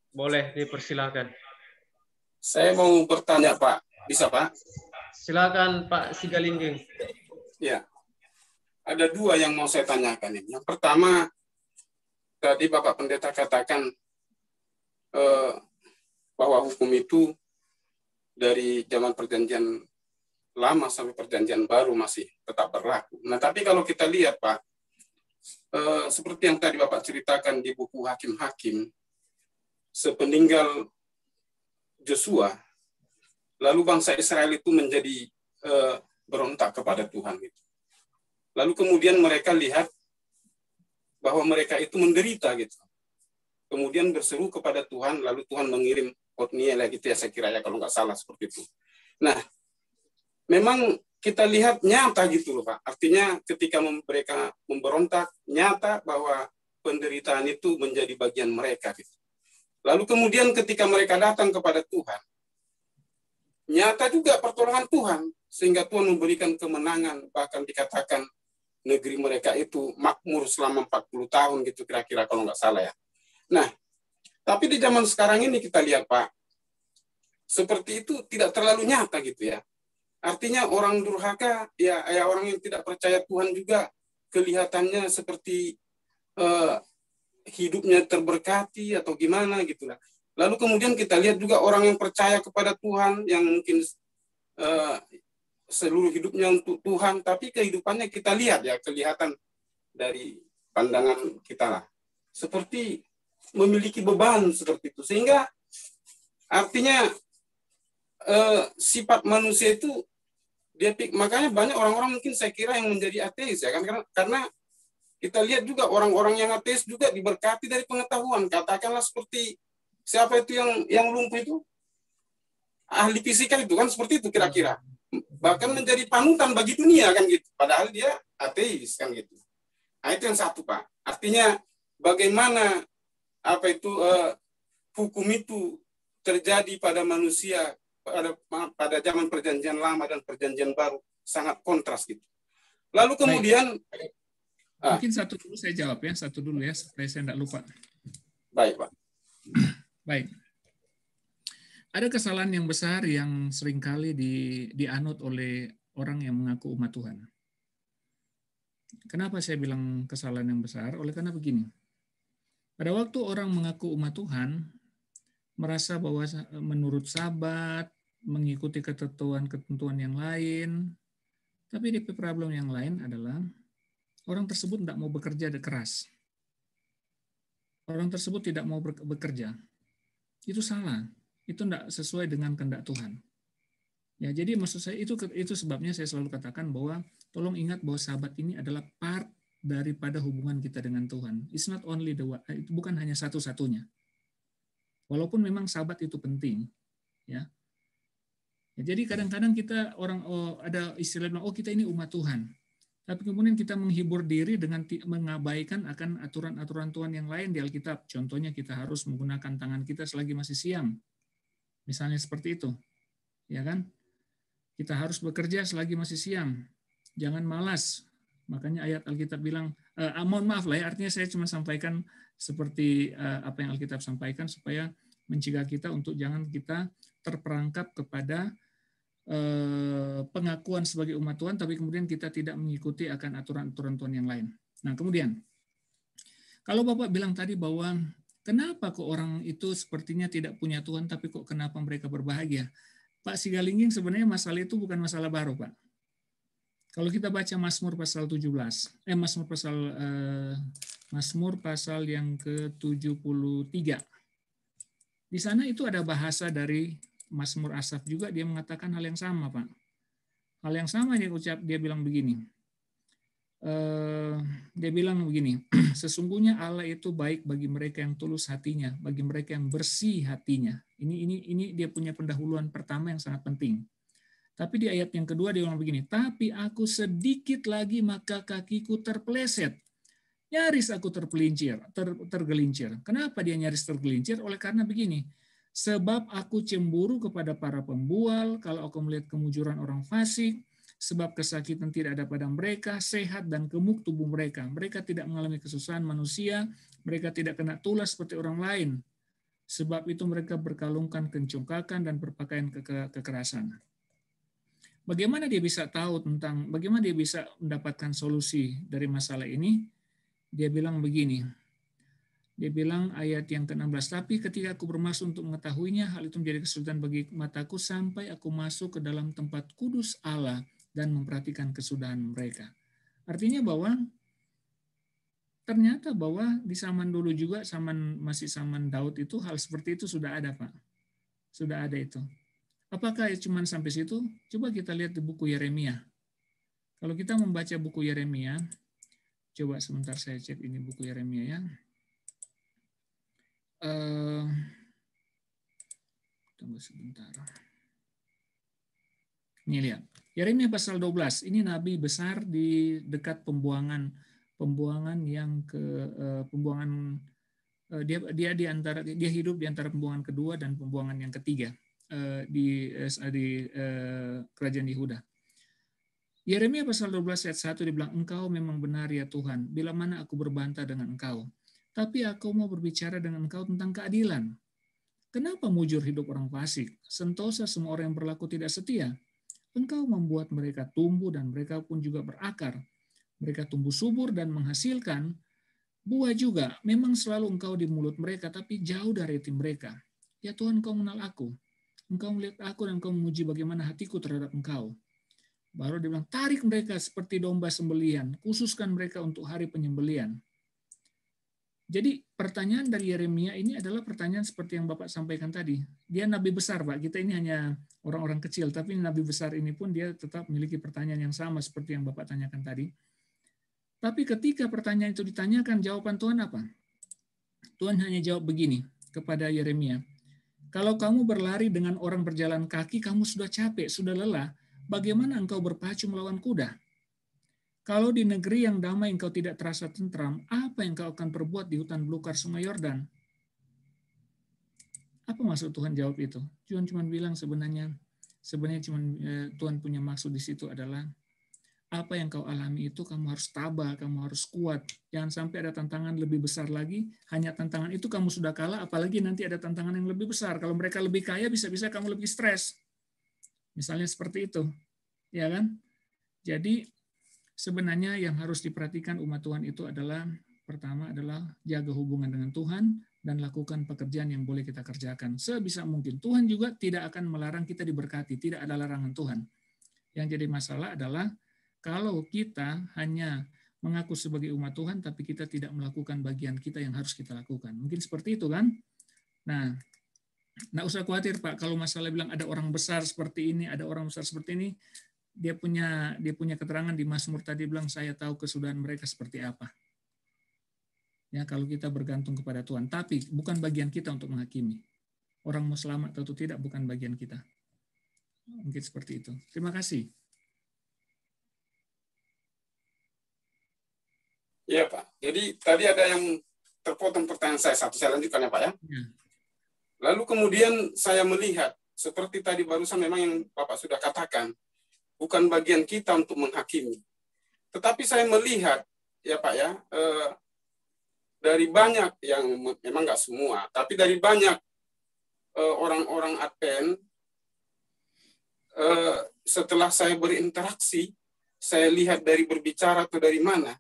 Boleh dipersilakan. Saya mau bertanya, Pak. Bisa, Pak? Silakan, Pak Sigalingging. Ya. Ada dua yang mau saya tanyakan ini. Yang pertama, tadi Bapak Pendeta katakan bahwa hukum itu dari zaman perjanjian lama sampai perjanjian baru masih tetap berlaku. Nah, tapi kalau kita lihat, Pak, seperti yang tadi Bapak ceritakan di buku Hakim-Hakim, sepeninggal Joshua, lalu bangsa Israel itu menjadi berontak kepada Tuhan. Lalu kemudian mereka lihat bahwa mereka itu menderita gitu. Kemudian berseru kepada Tuhan, lalu Tuhan mengirim Otniel gitu ya, saya kira ya, kalau nggak salah seperti itu. Nah, memang kita lihat nyata gitu loh Pak. Artinya ketika mereka memberontak, nyata bahwa penderitaan itu menjadi bagian mereka gitu. Lalu kemudian ketika mereka datang kepada Tuhan, nyata juga pertolongan Tuhan, sehingga Tuhan memberikan kemenangan, bahkan dikatakan negeri mereka itu makmur selama 40 tahun gitu kira-kira kalau nggak salah ya. Nah, tapi di zaman sekarang ini kita lihat Pak, seperti itu tidak terlalu nyata gitu ya. Artinya orang durhaka, ya orang yang tidak percaya Tuhan juga kelihatannya seperti hidupnya terberkati atau gimana gitu lah. Lalu kemudian kita lihat juga orang yang percaya kepada Tuhan, yang mungkin seluruh hidupnya untuk Tuhan, tapi kehidupannya kita lihat ya, kelihatan dari pandangan kita lah. Seperti memiliki beban seperti itu. Sehingga artinya sifat manusia itu makanya banyak orang-orang mungkin saya kira yang menjadi ateis ya kan, karena kita lihat juga orang-orang yang ateis juga diberkati dari pengetahuan. Katakanlah seperti siapa itu yang lumpuh itu, ahli fisika itu kan, seperti itu kira-kira. Bahkan menjadi panutan bagi dunia kan gitu. Padahal dia ateis kan gitu. Nah, itu yang satu, Pak. Artinya bagaimana hukum itu terjadi pada manusia pada zaman perjanjian lama dan perjanjian baru, sangat kontras gitu. Lalu kemudian mungkin satu dulu saya jawab ya, satu dulu ya supaya saya tidak lupa. Baik, Pak. Baik. Ada kesalahan yang besar yang seringkali dianut oleh orang yang mengaku umat Tuhan. Kenapa saya bilang kesalahan yang besar? Oleh karena begini. Pada waktu orang mengaku umat Tuhan, merasa bahwa menurut Sabat, mengikuti ketentuan-ketentuan yang lain, tapi di problem yang lain adalah orang tersebut tidak mau bekerja keras. Orang tersebut tidak mau bekerja. Itu salah. Itu tidak sesuai dengan kehendak Tuhan. Ya, jadi maksud saya itu sebabnya saya selalu katakan bahwa tolong ingat bahwa Sabat ini adalah part daripada hubungan kita dengan Tuhan. It's not only itu bukan hanya satu-satunya. Walaupun memang Sabat itu penting, ya. Jadi kadang-kadang kita ada istilahnya kita ini umat Tuhan. Tapi kemudian kita menghibur diri dengan mengabaikan akan aturan-aturan Tuhan yang lain di Alkitab. Contohnya kita harus menggunakan tangan kita selagi masih siang. Misalnya seperti itu. Ya kan? Kita harus bekerja selagi masih siang. Jangan malas. Makanya ayat Alkitab bilang, mohon maaf lah ya, artinya saya cuma sampaikan seperti apa yang Alkitab sampaikan supaya mencegah kita untuk jangan kita terperangkap kepada pengakuan sebagai umat Tuhan, tapi kemudian kita tidak mengikuti akan aturan-aturan Tuhan yang lain. Nah, kemudian, kalau Bapak bilang tadi bahwa kenapa kok orang itu sepertinya tidak punya Tuhan, tapi kok kenapa mereka berbahagia? Pak Sigalingging, sebenarnya masalah itu bukan masalah baru, Pak. Kalau kita baca Mazmur pasal 17, Mazmur pasal yang ke-73. Di sana itu ada bahasa dari Mazmur Asaf juga, dia mengatakan hal yang sama, Pak. Hal yang sama dia bilang begini. Dia bilang begini, sesungguhnya Allah itu baik bagi mereka yang tulus hatinya, bagi mereka yang bersih hatinya. Ini dia punya pendahuluan pertama yang sangat penting. Tapi di ayat yang kedua dia bilang begini, tapi aku sedikit lagi maka kakiku terpeleset. Nyaris aku tergelincir. Kenapa dia nyaris tergelincir? Oleh karena begini, sebab aku cemburu kepada para pembual, kalau aku melihat kemujuran orang fasik, sebab kesakitan tidak ada pada mereka, sehat dan gemuk tubuh mereka. Mereka tidak mengalami kesusahan manusia, mereka tidak kena tulas seperti orang lain. Sebab itu mereka berkalungkan kencongkakan dan berpakaian kekerasan. Bagaimana dia bisa tahu bagaimana dia bisa mendapatkan solusi dari masalah ini? Dia bilang begini, dia bilang ayat yang ke-16, tapi ketika aku bermaksud untuk mengetahuinya, hal itu menjadi kesulitan bagi mataku sampai aku masuk ke dalam tempat kudus Allah dan memperhatikan kesudahan mereka. Artinya bahwa ternyata bahwa di zaman dulu juga, masih zaman Daud itu, hal seperti itu sudah ada, Pak. Sudah ada itu. Apakah cuma sampai situ? Coba kita lihat di buku Yeremia. Kalau kita membaca buku Yeremia, coba sebentar saya cek ini buku Yeremia ya. Tunggu sebentar. Ini lihat. Yeremia pasal 12. Ini nabi besar di dekat pembuangan yang dia hidup di antara pembuangan kedua dan pembuangan yang ketiga di kerajaan Yehuda. Yeremia pasal 12 ayat 1 dibilang, engkau memang benar ya Tuhan, bila mana aku berbantah dengan engkau. Tapi aku mau berbicara dengan engkau tentang keadilan. Kenapa mujur hidup orang fasik? Sentosa semua orang yang berlaku tidak setia. Engkau membuat mereka tumbuh dan mereka pun juga berakar. Mereka tumbuh subur dan menghasilkan buah juga. Memang selalu engkau di mulut mereka, tapi jauh dari hati mereka. Ya Tuhan, engkau mengenal aku. Engkau melihat aku dan engkau menguji bagaimana hatiku terhadap engkau. Baru dia bilang, tarik mereka seperti domba sembelihan. Khususkan mereka untuk hari penyembelihan. Jadi pertanyaan dari Yeremia ini adalah pertanyaan seperti yang Bapak sampaikan tadi. Dia nabi besar, Pak. Kita ini hanya orang-orang kecil, tapi nabi besar ini pun dia tetap memiliki pertanyaan yang sama seperti yang Bapak tanyakan tadi. Tapi ketika pertanyaan itu ditanyakan, jawaban Tuhan apa? Tuhan hanya jawab begini kepada Yeremia. Kalau kamu berlari dengan orang berjalan kaki, kamu sudah capek, sudah lelah. Bagaimana engkau berpacu melawan kuda? Kalau di negeri yang damai engkau tidak terasa tentram, apa yang kau akan perbuat di hutan belukar Sungai Yordan? Apa maksud Tuhan jawab itu? Tuhan cuma bilang sebenarnya cuma Tuhan punya maksud di situ adalah apa yang kau alami itu kamu harus tabah, kamu harus kuat. Jangan sampai ada tantangan lebih besar lagi. Hanya tantangan itu kamu sudah kalah, apalagi nanti ada tantangan yang lebih besar. Kalau mereka lebih kaya, bisa-bisa kamu lebih stres. Misalnya seperti itu, ya kan? Jadi sebenarnya yang harus diperhatikan umat Tuhan itu adalah pertama adalah jaga hubungan dengan Tuhan dan lakukan pekerjaan yang boleh kita kerjakan sebisa mungkin. Tuhan juga tidak akan melarang kita diberkati, tidak ada larangan Tuhan. Yang jadi masalah adalah kalau kita hanya mengaku sebagai umat Tuhan tapi kita tidak melakukan bagian kita yang harus kita lakukan. Mungkin seperti itu kan? Nah, nggak usah khawatir Pak kalau masalah bilang ada orang besar seperti ini, ada orang besar seperti ini. Dia punya keterangan di Mazmur tadi bilang saya tahu kesudahan mereka seperti apa. Ya, kalau kita bergantung kepada Tuhan, tapi bukan bagian kita untuk menghakimi. Orang mau selamat atau tidak bukan bagian kita. Mungkin seperti itu. Terima kasih. Iya Pak. Jadi tadi ada yang terpotong pertanyaan saya satu. Saya lanjutkan ya Pak ya. Lalu kemudian saya melihat seperti tadi barusan memang yang Bapak sudah katakan. Bukan bagian kita untuk menghakimi. Tetapi saya melihat, ya Pak ya, dari banyak yang memang nggak semua, tapi dari banyak orang-orang Advent, setelah saya berinteraksi, saya lihat dari berbicara atau dari mana,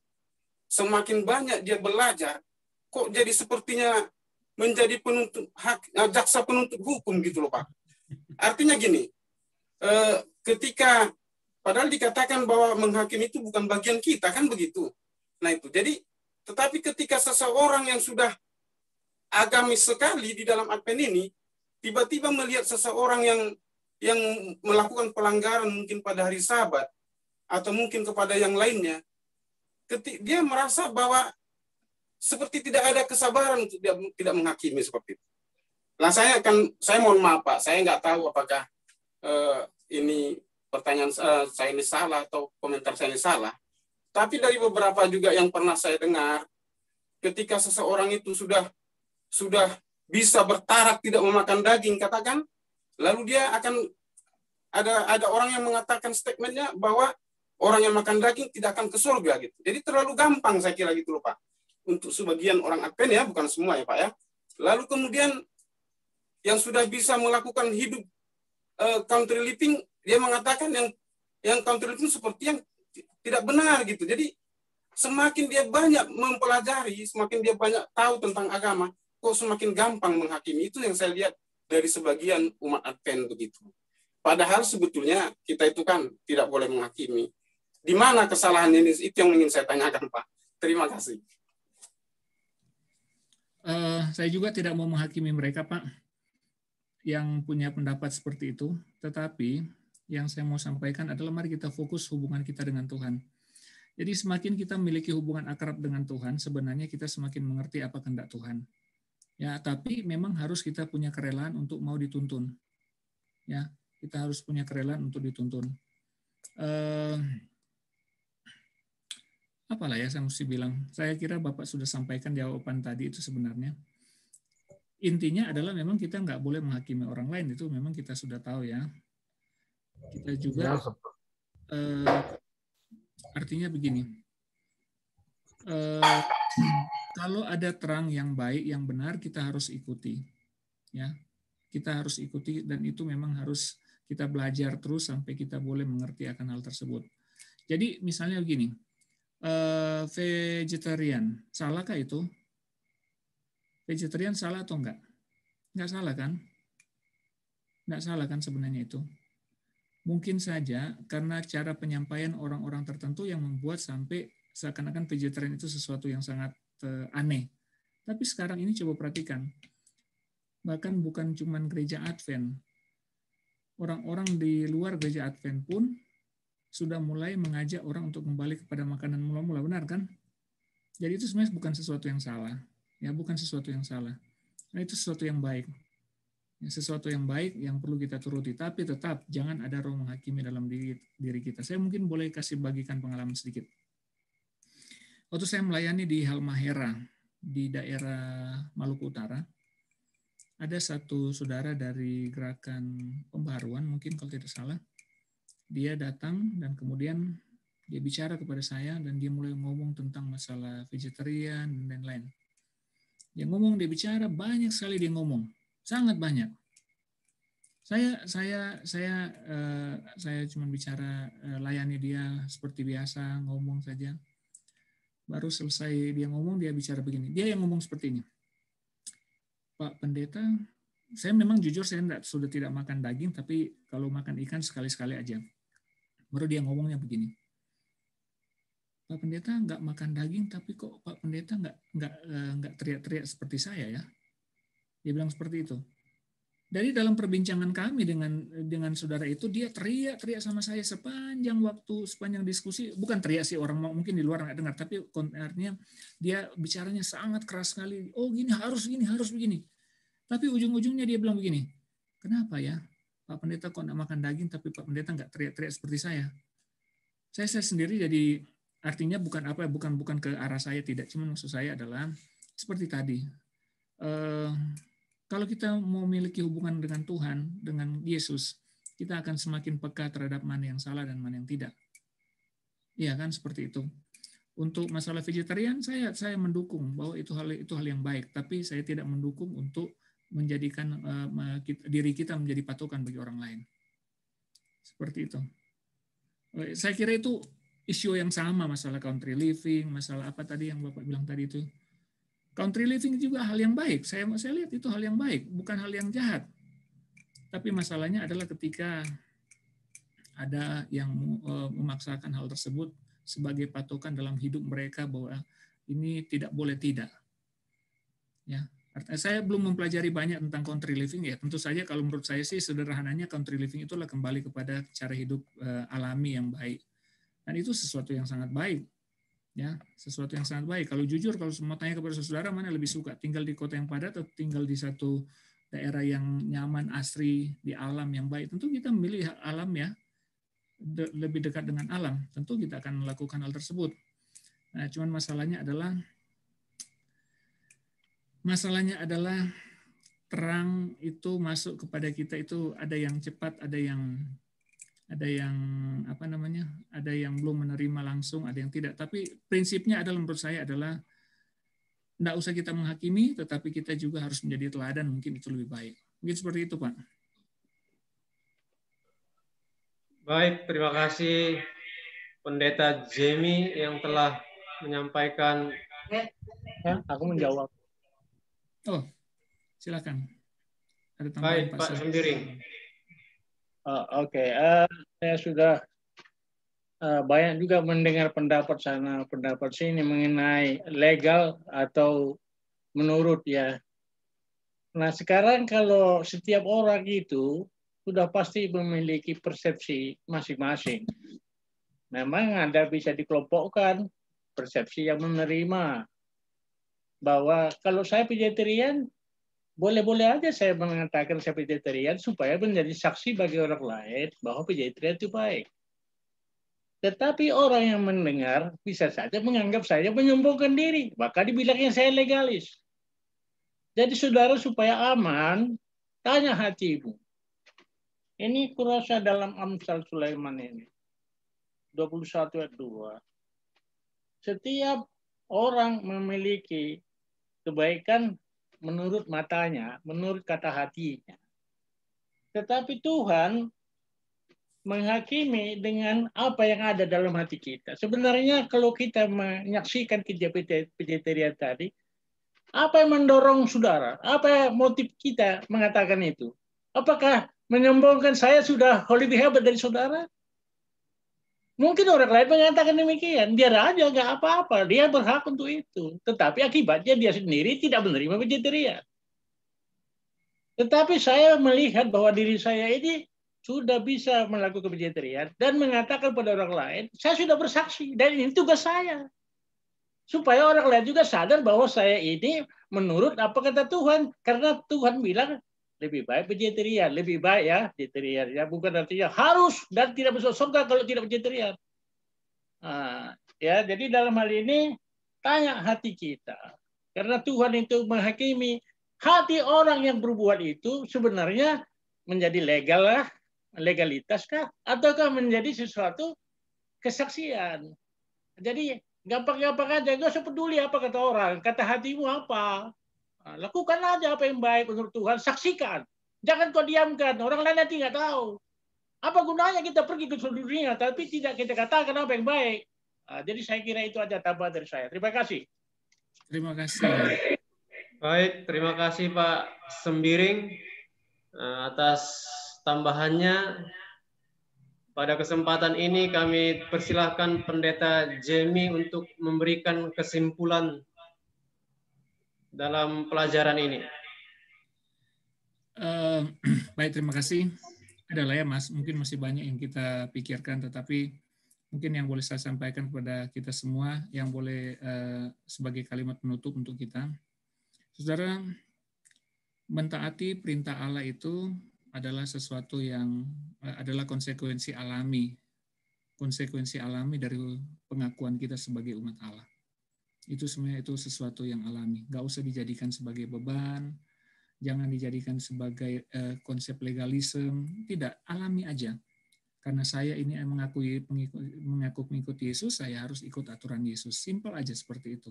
semakin banyak dia belajar, kok jadi sepertinya menjadi jaksa penuntut hukum gitu loh Pak. Artinya gini, ketika padahal dikatakan bahwa menghakimi itu bukan bagian kita, kan begitu. Nah itu, jadi, tetapi ketika seseorang yang sudah agamis sekali di dalam Advent ini, tiba-tiba melihat seseorang yang melakukan pelanggaran mungkin pada hari Sabat, atau mungkin kepada yang lainnya, dia merasa bahwa seperti tidak ada kesabaran untuk tidak menghakimi seperti itu. Nah saya mohon maaf Pak, saya nggak tahu apakah ini pertanyaan saya ini salah atau komentar saya ini salah. Tapi dari beberapa juga yang pernah saya dengar, ketika seseorang itu sudah bisa bertarak tidak memakan daging, katakan, lalu dia akan ada orang yang mengatakan statementnya bahwa orang yang makan daging tidak akan ke surga gitu. Jadi terlalu gampang saya kira gitu loh Pak. Untuk sebagian orang Advent ya, bukan semua ya Pak ya. Lalu kemudian yang sudah bisa melakukan hidup country living, dia mengatakan yang country living seperti yang tidak benar gitu. Jadi semakin dia banyak mempelajari, semakin dia banyak tahu tentang agama, kok semakin gampang menghakimi. Itu yang saya lihat dari sebagian umat Advent begitu. Padahal sebetulnya kita itu kan tidak boleh menghakimi. Di mana kesalahan ini? Itu yang ingin saya tanyakan Pak. Terima kasih. Saya juga tidak mau menghakimi mereka Pak yang punya pendapat seperti itu, tetapi yang saya mau sampaikan adalah mari kita fokus hubungan kita dengan Tuhan. Jadi semakin kita memiliki hubungan akrab dengan Tuhan, sebenarnya kita semakin mengerti apa kehendak Tuhan. Ya, tapi memang harus kita punya kerelaan untuk mau dituntun. Ya, kita harus punya kerelaan untuk dituntun. Apalah ya saya mesti bilang. Saya kira Bapak sudah sampaikan jawaban tadi itu sebenarnya. Intinya adalah memang kita nggak boleh menghakimi orang lain, itu memang kita sudah tahu ya. Kita juga artinya begini, kalau ada terang yang baik, yang benar, kita harus ikuti, ya. Kita harus ikuti dan itu memang harus kita belajar terus sampai kita boleh mengerti akan hal tersebut. Jadi misalnya begini, vegetarian, salahkah itu? Vegetarian salah atau enggak? Enggak salah kan? Enggak salah kan sebenarnya itu. Mungkin saja karena cara penyampaian orang-orang tertentu yang membuat sampai seakan-akan vegetarian itu sesuatu yang sangat aneh. Tapi sekarang ini coba perhatikan, bahkan bukan cuma gereja Advent, orang-orang di luar gereja Advent pun sudah mulai mengajak orang untuk kembali kepada makanan mula-mula, benar kan? Jadi itu sebenarnya bukan sesuatu yang salah, ya bukan sesuatu yang salah. Nah, itu sesuatu yang baik, ya, sesuatu yang baik yang perlu kita turuti. Tapi tetap jangan ada roh menghakimi dalam diri kita. Saya mungkin boleh kasih bagikan pengalaman sedikit. Waktu saya melayani di Halmahera di daerah Maluku Utara, ada satu saudara dari gerakan pembaharuan, mungkin kalau tidak salah. Dia datang dan kemudian dia bicara kepada saya dan dia mulai ngomong tentang masalah vegetarian dan lain-lain. Dia ngomong, dia bicara, banyak sekali dia ngomong, sangat banyak. Saya cuma bicara, layani dia seperti biasa, ngomong saja. Baru selesai dia ngomong, dia bicara begini. Dia yang ngomong seperti ini. Pak Pendeta, saya memang jujur saya sudah tidak makan daging, tapi kalau makan ikan sekali-sekali aja. Baru dia ngomongnya begini. Pak Pendeta nggak makan daging, tapi kok Pak Pendeta nggak teriak-teriak seperti saya ya? Dia bilang seperti itu. Dari dalam perbincangan kami dengan saudara itu, dia teriak-teriak sama saya sepanjang waktu, sepanjang diskusi. Bukan teriak sih, orang mungkin di luar nggak dengar, tapi artinya dia bicaranya sangat keras sekali. Oh gini, harus begini. Tapi ujung-ujungnya dia bilang begini, kenapa ya Pak Pendeta kok nggak makan daging, tapi Pak Pendeta nggak teriak-teriak seperti saya? Saya sendiri jadi, artinya bukan ke arah saya, tidak. Cuma maksud saya adalah seperti tadi. Kalau kita mau memiliki hubungan dengan Tuhan, dengan Yesus, kita akan semakin peka terhadap mana yang salah dan mana yang tidak. Iya kan, seperti itu. Untuk masalah vegetarian, saya mendukung bahwa itu hal yang baik, tapi saya tidak mendukung untuk menjadikan diri kita menjadi patokan bagi orang lain. Seperti itu. Saya kira itu isu yang sama, masalah country living, masalah apa tadi yang Bapak bilang tadi itu. Country living juga hal yang baik. Saya lihat itu hal yang baik, bukan hal yang jahat. Tapi masalahnya adalah ketika ada yang memaksakan hal tersebut sebagai patokan dalam hidup mereka bahwa ini tidak boleh tidak. Ya, saya belum mempelajari banyak tentang country living ya. Tentu saja kalau menurut saya sih sederhananya country living itulah kembali kepada cara hidup alami yang baik. Dan itu sesuatu yang sangat baik. Ya, sesuatu yang sangat baik. Kalau jujur, kalau mau tanya kepada saudara mana lebih suka, tinggal di kota yang padat atau tinggal di satu daerah yang nyaman, asri, di alam yang baik, tentu kita memilih alam ya, lebih dekat dengan alam. Tentu kita akan melakukan hal tersebut. Nah, cuman masalahnya adalah terang itu masuk kepada kita itu ada yang cepat, ada yang belum menerima langsung, ada yang tidak. Tapi prinsipnya adalah menurut saya adalah tidak usah kita menghakimi, tetapi kita juga harus menjadi teladan, mungkin itu lebih baik. Mungkin seperti itu, Pak. Baik, terima kasih Pendeta Jamie yang telah menyampaikan. Ya, aku menjawab. Oh, silakan. Ada tambahan, Baik, Pak Sembiring. Oke. Saya sudah banyak juga mendengar pendapat sana, pendapat sini mengenai legal atau menurut ya. Nah, sekarang kalau setiap orang itu sudah pasti memiliki persepsi masing-masing. Memang ada bisa dikelompokkan persepsi yang menerima bahwa kalau saya vegetarian, boleh-boleh aja saya mengatakan saya vegetarian supaya menjadi saksi bagi orang lain bahwa vegetarian itu baik. Tetapi orang yang mendengar bisa saja menganggap saya menyombongkan diri, maka dibilangnya saya legalis. Jadi saudara supaya aman, tanya hatimu. Ini kurasa dalam Amsal Sulaiman ini. 21 ayat 2. Setiap orang memiliki kebaikan menurut matanya, menurut kata hatinya. Tetapi Tuhan menghakimi dengan apa yang ada dalam hati kita. Sebenarnya kalau kita menyaksikan kerja vegetarian tadi, apa yang mendorong saudara? Apa motif kita mengatakan itu? Apakah menyombongkan saya sudah lebih hebat dari saudara? Mungkin orang lain mengatakan demikian, biar aja, nggak apa-apa, dia berhak untuk itu. Tetapi akibatnya dia sendiri tidak menerima vegetarian. Tetapi saya melihat bahwa diri saya ini sudah bisa melakukan vegetarian dan mengatakan pada orang lain, saya sudah bersaksi dan ini tugas saya. Supaya orang lain juga sadar bahwa saya ini menurut apa kata Tuhan. Karena Tuhan bilang lebih baik vegetarian, lebih baik ya vegetarian. Ya bukan artinya harus dan tidak masuk surga kalau tidak vegetarian. Nah, ya jadi dalam hal ini tanya hati kita. Karena Tuhan itu menghakimi hati orang yang berbuat itu sebenarnya menjadi legal lah, legalitas kah? Ataukah menjadi sesuatu kesaksian? Jadi gampang-gampang aja, nggak usah peduli apa kata orang, kata hatimu apa. Nah, lakukan aja apa yang baik menurut Tuhan, saksikan. Jangan kau diamkan, orang lain nanti nggak tahu. Apa gunanya kita pergi ke seluruh dunia, tapi tidak kita katakan apa yang baik. Nah, jadi saya kira itu aja tambahan dari saya. Terima kasih. Terima kasih. Baik, terima kasih Pak Sembiring atas tambahannya. Pada kesempatan ini kami persilahkan Pendeta Jamie untuk memberikan kesimpulan dalam pelajaran ini. Baik, terima kasih. Adalah ya Mas, mungkin masih banyak yang kita pikirkan, tetapi mungkin yang boleh saya sampaikan kepada kita semua, yang boleh sebagai kalimat penutup untuk kita. Saudara, mentaati perintah Allah itu adalah sesuatu yang adalah konsekuensi alami dari pengakuan kita sebagai umat Allah. Itu sebenarnya itu sesuatu yang alami, nggak usah dijadikan sebagai beban, jangan dijadikan sebagai konsep legalisme, tidak, alami aja. Karena saya ini mengaku mengikuti Yesus, saya harus ikut aturan Yesus. Simpel aja seperti itu.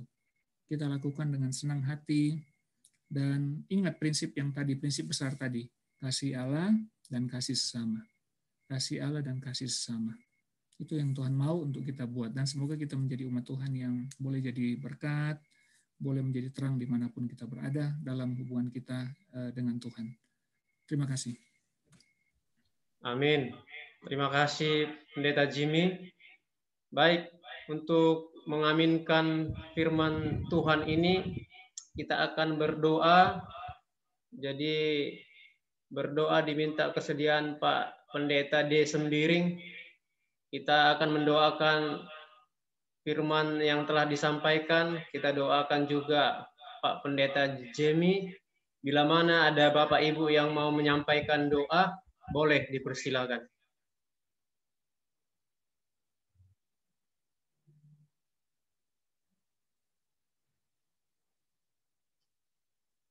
Kita lakukan dengan senang hati, dan ingat prinsip yang tadi, prinsip besar tadi, kasih Allah dan kasih sesama. Kasih Allah dan kasih sesama. Itu yang Tuhan mau untuk kita buat. Dan semoga kita menjadi umat Tuhan yang boleh jadi berkat, boleh menjadi terang dimanapun kita berada dalam hubungan kita dengan Tuhan. Terima kasih. Amin. Terima kasih Pendeta Jimmy. Baik, untuk mengaminkan firman Tuhan ini, kita akan berdoa. Jadi berdoa diminta kesediaan Pak Pendeta D. Sembiring. Kita akan mendoakan firman yang telah disampaikan. Kita doakan juga Pak Pendeta Jamie. Bila mana ada Bapak Ibu yang mau menyampaikan doa, boleh dipersilakan.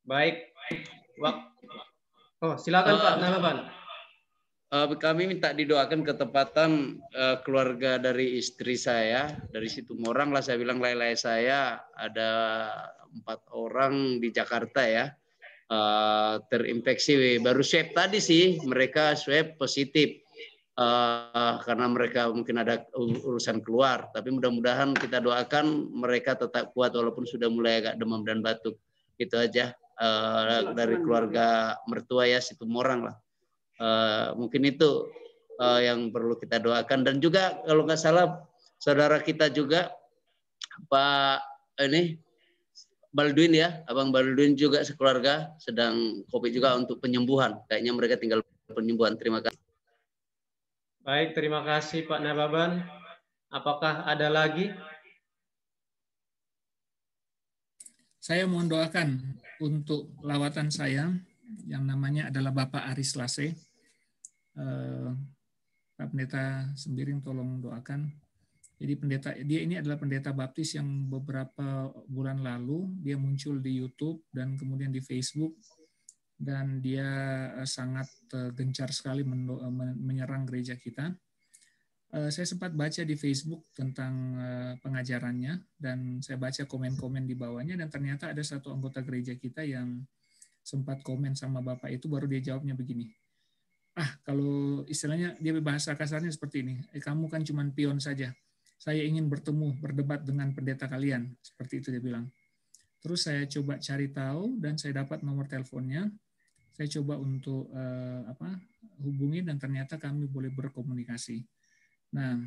Baik. Oh, silakan Pak Nababan. Kami minta didoakan ketepatan keluarga dari istri saya, dari Situmorang lah, saya bilang lelai saya ada 4 orang di Jakarta ya, terinfeksi. Baru swab tadi sih, mereka swab positif. Karena mereka mungkin ada urusan keluar, tapi mudah-mudahan kita doakan mereka tetap kuat walaupun sudah mulai agak demam dan batuk. Itu aja dari keluarga mertua ya, Situmorang lah. Mungkin itu yang perlu kita doakan. Dan juga kalau nggak salah saudara kita juga Pak Balduin ya, Abang Balduin juga sekeluarga sedang COVID juga untuk penyembuhan. Kayaknya mereka tinggal penyembuhan. Terima kasih. Baik, terima kasih Pak Nababan. Apakah ada lagi? Saya mohon doakan untuk lawatan saya yang namanya adalah Bapak Aris Lase. Pak Pendeta Sembiring tolong doakan. Jadi dia ini adalah pendeta baptis yang beberapa bulan lalu dia muncul di YouTube dan kemudian di Facebook, dan dia sangat gencar sekali menyerang gereja kita. Saya sempat baca di Facebook tentang pengajarannya, dan saya baca komen-komen di bawahnya, dan ternyata ada satu anggota gereja kita yang sempat komen sama Bapak itu, baru dia jawabnya begini, kalau istilahnya dia bahasa kasarnya seperti ini, kamu kan cuma pion saja, saya ingin bertemu, berdebat dengan pendeta kalian, seperti itu dia bilang. Terus saya coba cari tahu, dan saya dapat nomor teleponnya, saya coba untuk hubungi, dan ternyata kami boleh berkomunikasi. Nah,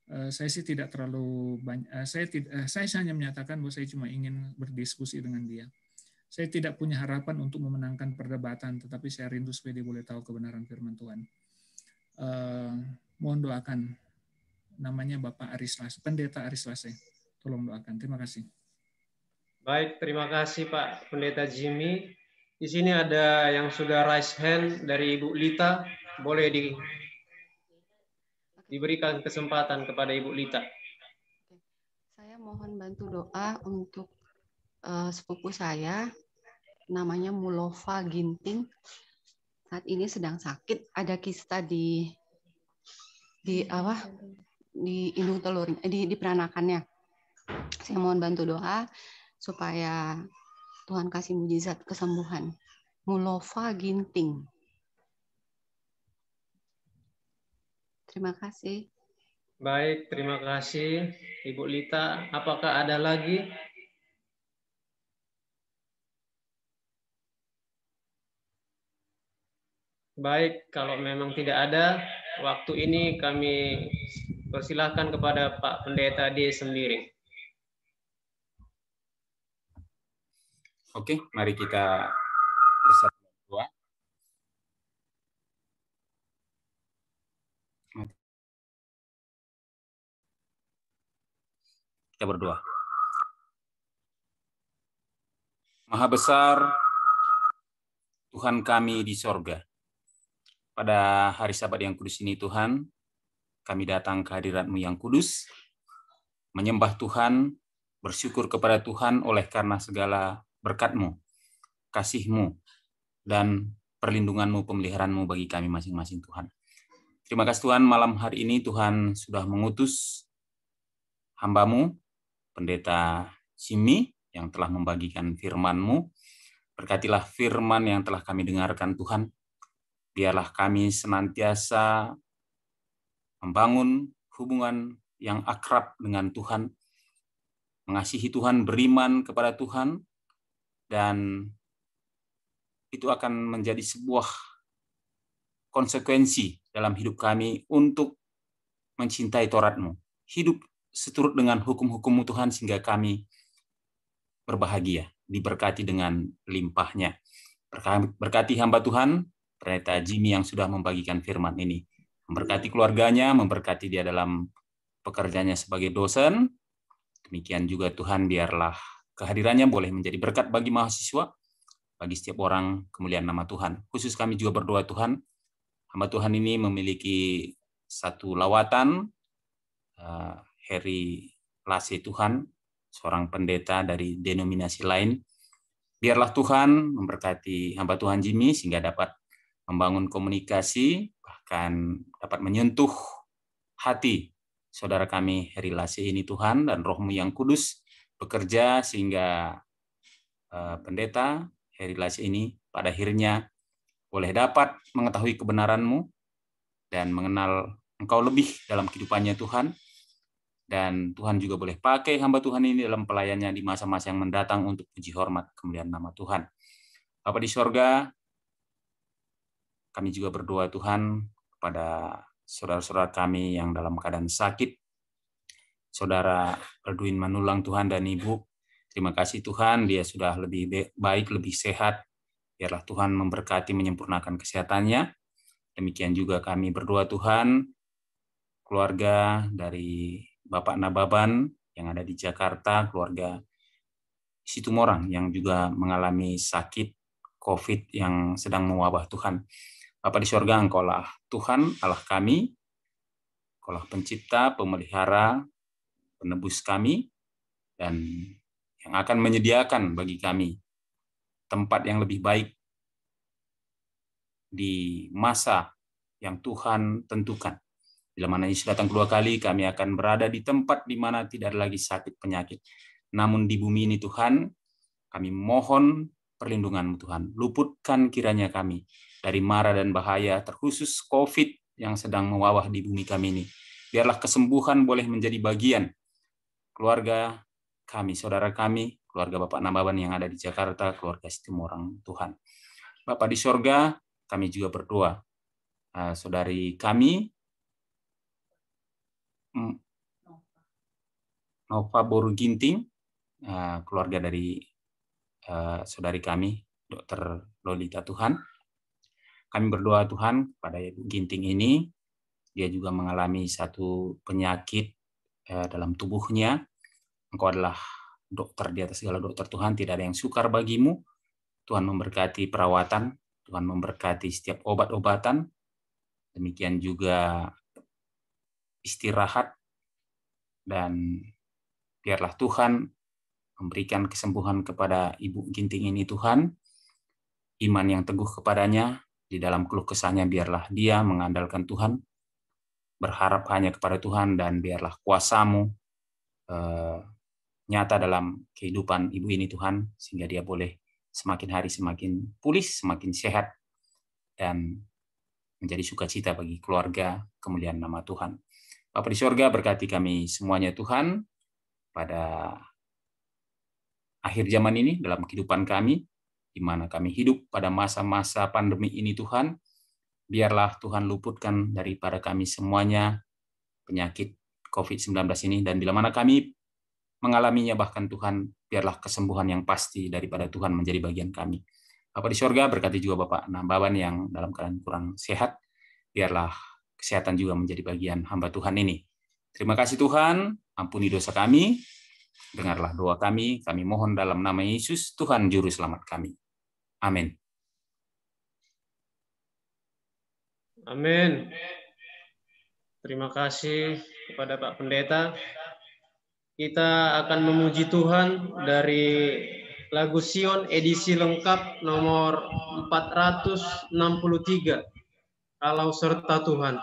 Saya sih tidak terlalu banyak. Saya hanya menyatakan bahwa saya cuma ingin berdiskusi dengan dia. Saya tidak punya harapan untuk memenangkan perdebatan, tetapi saya rindu supaya dia boleh tahu kebenaran firman Tuhan. Mohon doakan. Namanya Bapak Aris Lase, Pendeta Aris Lase. Tolong doakan. Terima kasih. Baik, terima kasih Pak Pendeta Jimmy. Di sini ada yang sudah raise hand dari Ibu Lita. Boleh diberikan kesempatan kepada Ibu Lita. Saya mohon bantu doa untuk sepupu saya, namanya Mulova Ginting. Saat ini sedang sakit, ada kista di indung telur, di peranakannya. Saya mohon bantu doa supaya Tuhan kasih mujizat kesembuhan. Mulova Ginting. Terima kasih. Baik, terima kasih Ibu Lita. Apakah ada lagi? Baik, kalau memang tidak ada, waktu ini kami persilahkan kepada Pak Pendeta D. Sembiring. Oke, mari kita bersatu berdoa. Kita berdoa. Maha besar Tuhan kami di sorga. Pada hari Sabat yang kudus ini Tuhan, kami datang ke hadirat-Mu yang kudus, menyembah Tuhan, bersyukur kepada Tuhan oleh karena segala berkat-Mu, kasih-Mu, dan perlindungan-Mu, pemeliharaan-Mu bagi kami masing-masing Tuhan. Terima kasih Tuhan, malam hari ini Tuhan sudah mengutus hamba-Mu, Pendeta Jimmy, yang telah membagikan firman-Mu. Berkatilah firman yang telah kami dengarkan Tuhan. Biarlah kami senantiasa membangun hubungan yang akrab dengan Tuhan, mengasihi Tuhan, beriman kepada Tuhan, dan itu akan menjadi sebuah konsekuensi dalam hidup kami untuk mencintai Taurat-Mu, hidup seturut dengan hukum-hukum-Mu Tuhan, sehingga kami berbahagia, diberkati dengan limpahnya. Berkati hamba Tuhan, Pendeta Jimmy yang sudah membagikan firman ini. Memberkati keluarganya, memberkati dia dalam pekerjaannya sebagai dosen. Demikian juga Tuhan, biarlah kehadirannya boleh menjadi berkat bagi mahasiswa, bagi setiap orang, kemuliaan nama Tuhan. Khusus kami juga berdoa Tuhan, hamba Tuhan ini memiliki satu lawatan, Heri Lase Tuhan, seorang pendeta dari denominasi lain. Biarlah Tuhan memberkati hamba Tuhan Jimmy sehingga dapat membangun komunikasi, bahkan dapat menyentuh hati saudara kami Heri Lase ini Tuhan, dan Roh-Mu yang kudus bekerja sehingga pendeta Heri Lase ini pada akhirnya boleh dapat mengetahui kebenaran-Mu dan mengenal Engkau lebih dalam kehidupannya Tuhan. Dan Tuhan juga boleh pakai hamba Tuhan ini dalam pelayannya di masa-masa yang mendatang untuk puji hormat kemuliaan nama Tuhan. Bapa di sorga, kami juga berdoa Tuhan kepada saudara-saudara kami yang dalam keadaan sakit. Saudara Erduin Manulang Tuhan dan Ibu, terima kasih Tuhan, dia sudah lebih baik, lebih sehat. Biarlah Tuhan memberkati, menyempurnakan kesehatannya. Demikian juga kami berdoa Tuhan, keluarga dari Bapak Nababan yang ada di Jakarta, keluarga Situmorang yang juga mengalami sakit COVID yang sedang mewabah Tuhan. Bapa di sorga, Engkaulah Tuhan Allah kami, Engkaulah pencipta, pemelihara, penebus kami, dan yang akan menyediakan bagi kami tempat yang lebih baik di masa yang Tuhan tentukan. Bila mana Yesus datang kedua kali, kami akan berada di tempat di mana tidak ada lagi sakit penyakit. Namun di bumi ini Tuhan, kami mohon perlindungan-Mu Tuhan. Luputkan kiranya kami dari mara dan bahaya, terkhusus COVID yang sedang mewabah di bumi kami ini. Biarlah kesembuhan boleh menjadi bagian keluarga kami, saudara kami, keluarga Bapak Nababan yang ada di Jakarta, keluarga Situmorang Tuhan. Bapak di sorga, kami juga berdoa. Saudari kami, Nova Boru Ginting, keluarga dari saudari kami, Dr. Lolita Tuhan. Kami berdoa Tuhan pada Ibu Ginting ini, dia juga mengalami satu penyakit dalam tubuhnya. Engkau adalah dokter di atas segala dokter Tuhan, tidak ada yang sukar bagimu. Tuhan memberkati perawatan, Tuhan memberkati setiap obat-obatan, demikian juga istirahat, dan biarlah Tuhan memberikan kesembuhan kepada Ibu Ginting ini Tuhan, iman yang teguh kepadanya, di dalam keluh kesahnya biarlah dia mengandalkan Tuhan, berharap hanya kepada Tuhan, dan biarlah kuasa-Mu nyata dalam kehidupan ibu ini Tuhan, sehingga dia boleh semakin hari semakin pulih, semakin sehat, dan menjadi sukacita bagi keluarga, kemuliaan nama Tuhan. Bapa di surga, berkati kami semuanya Tuhan, pada akhir zaman ini, dalam kehidupan kami, di mana kami hidup pada masa-masa pandemi ini Tuhan, biarlah Tuhan luputkan daripada kami semuanya penyakit COVID-19 ini, dan bila mana kami mengalaminya bahkan Tuhan, biarlah kesembuhan yang pasti daripada Tuhan menjadi bagian kami. Bapa di surga, berkati juga Bapak Nambaban yang dalam keadaan kurang sehat, biarlah kesehatan juga menjadi bagian hamba Tuhan ini. Terima kasih Tuhan, ampuni dosa kami, dengarlah doa kami mohon dalam nama Yesus, Tuhan Juru Selamat kami. Amin. Amin. Terima kasih kepada Pak Pendeta. Kita akan memuji Tuhan dari lagu Sion edisi lengkap nomor 463. Kalau serta Tuhan.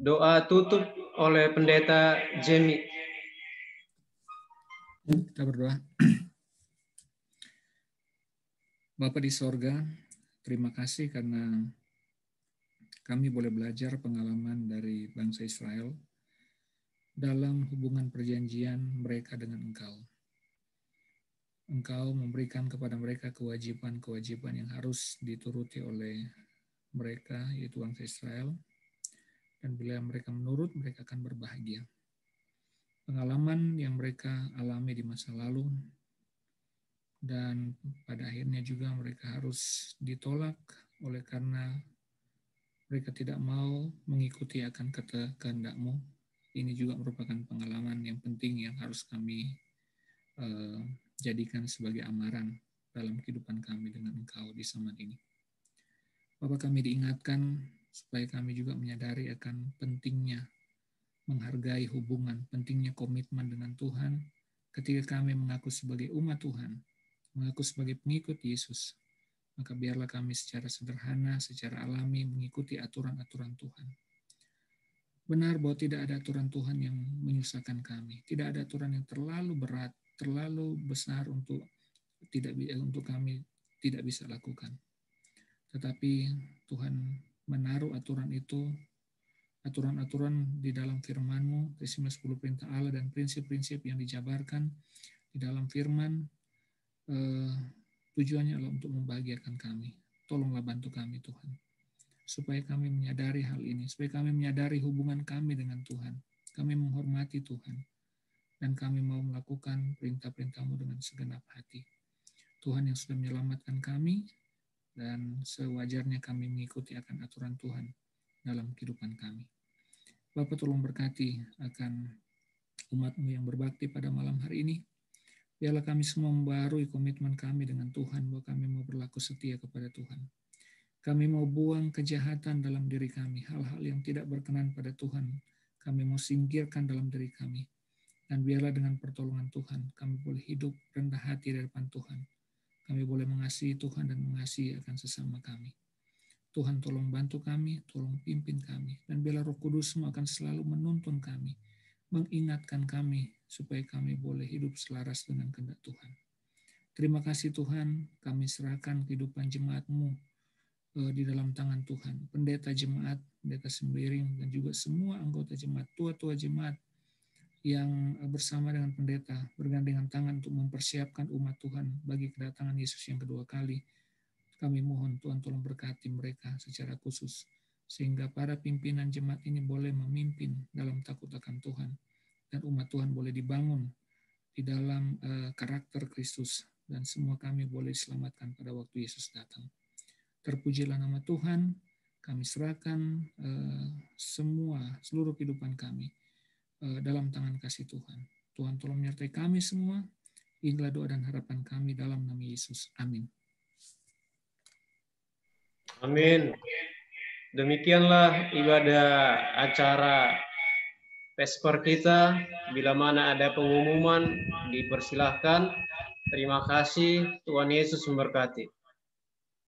Doa tutup oleh Pendeta Jemi. Kita berdoa. Bapa di sorga, terima kasih karena kami boleh belajar pengalaman dari bangsa Israel dalam hubungan perjanjian mereka dengan Engkau. Engkau memberikan kepada mereka kewajiban-kewajiban yang harus dituruti oleh mereka, yaitu bangsa Israel. Dan bila mereka menurut, mereka akan berbahagia. Pengalaman yang mereka alami di masa lalu, dan pada akhirnya juga mereka harus ditolak oleh karena mereka tidak mau mengikuti akan kehendak-Mu. Ini juga merupakan pengalaman yang penting yang harus kami jadikan sebagai amaran dalam kehidupan kami dengan Engkau di zaman ini. Bapak, kami diingatkan supaya kami juga menyadari akan pentingnya menghargai hubungan, pentingnya komitmen dengan Tuhan ketika kami mengaku sebagai umat Tuhan, mengaku sebagai pengikut Yesus. Maka biarlah kami secara sederhana, secara alami mengikuti aturan-aturan Tuhan. Benar bahwa tidak ada aturan Tuhan yang menyusahkan kami. Tidak ada aturan yang terlalu berat, terlalu besar untuk kami tidak bisa lakukan. Tetapi Tuhan menaruh aturan itu, aturan-aturan di dalam firman-Mu, isi 10 perintah Allah dan prinsip-prinsip yang dijabarkan di dalam firman, tujuannya adalah untuk membahagiakan kami. Tolonglah bantu kami Tuhan, supaya kami menyadari hal ini, supaya kami menyadari hubungan kami dengan Tuhan. Kami menghormati Tuhan, dan kami mau melakukan perintah-perintah-Mu dengan segenap hati. Tuhan yang sudah menyelamatkan kami, dan sewajarnya kami mengikuti akan aturan Tuhan dalam kehidupan kami. Bapa, tolong berkati akan umat-Mu yang berbakti pada malam hari ini. Biarlah kami semua membarui komitmen kami dengan Tuhan, bahwa kami mau berlaku setia kepada Tuhan. Kami mau buang kejahatan dalam diri kami, hal-hal yang tidak berkenan pada Tuhan. Kami mau singkirkan dalam diri kami. Dan biarlah dengan pertolongan Tuhan, kami boleh hidup rendah hati di depan Tuhan. Kami boleh mengasihi Tuhan dan mengasihi akan sesama kami. Tuhan tolong bantu kami, tolong pimpin kami. Dan biarlah Roh Kudus-Mu akan selalu menuntun kami, mengingatkan kami, supaya kami boleh hidup selaras dengan kehendak Tuhan. Terima kasih Tuhan, kami serahkan kehidupan jemaat-Mu di dalam tangan Tuhan. Pendeta jemaat, pendeta sembiring, dan juga semua anggota jemaat, tua-tua jemaat yang bersama dengan pendeta bergandengan tangan untuk mempersiapkan umat Tuhan bagi kedatangan Yesus yang kedua kali. Kami mohon Tuhan tolong berkati mereka secara khusus, sehingga para pimpinan jemaat ini boleh memimpin dalam takut akan Tuhan, dan umat Tuhan boleh dibangun di dalam karakter Kristus, dan semua kami boleh diselamatkan pada waktu Yesus datang. Terpujilah nama Tuhan, kami serahkan seluruh kehidupan kami dalam tangan kasih Tuhan. Tuhan tolong menyertai kami semua. Inilah doa dan harapan kami dalam nama Yesus. Amin. Amin. Demikianlah ibadah acara Vesper kita. Bila mana ada pengumuman, dipersilahkan. Terima kasih. Tuhan Yesus memberkati.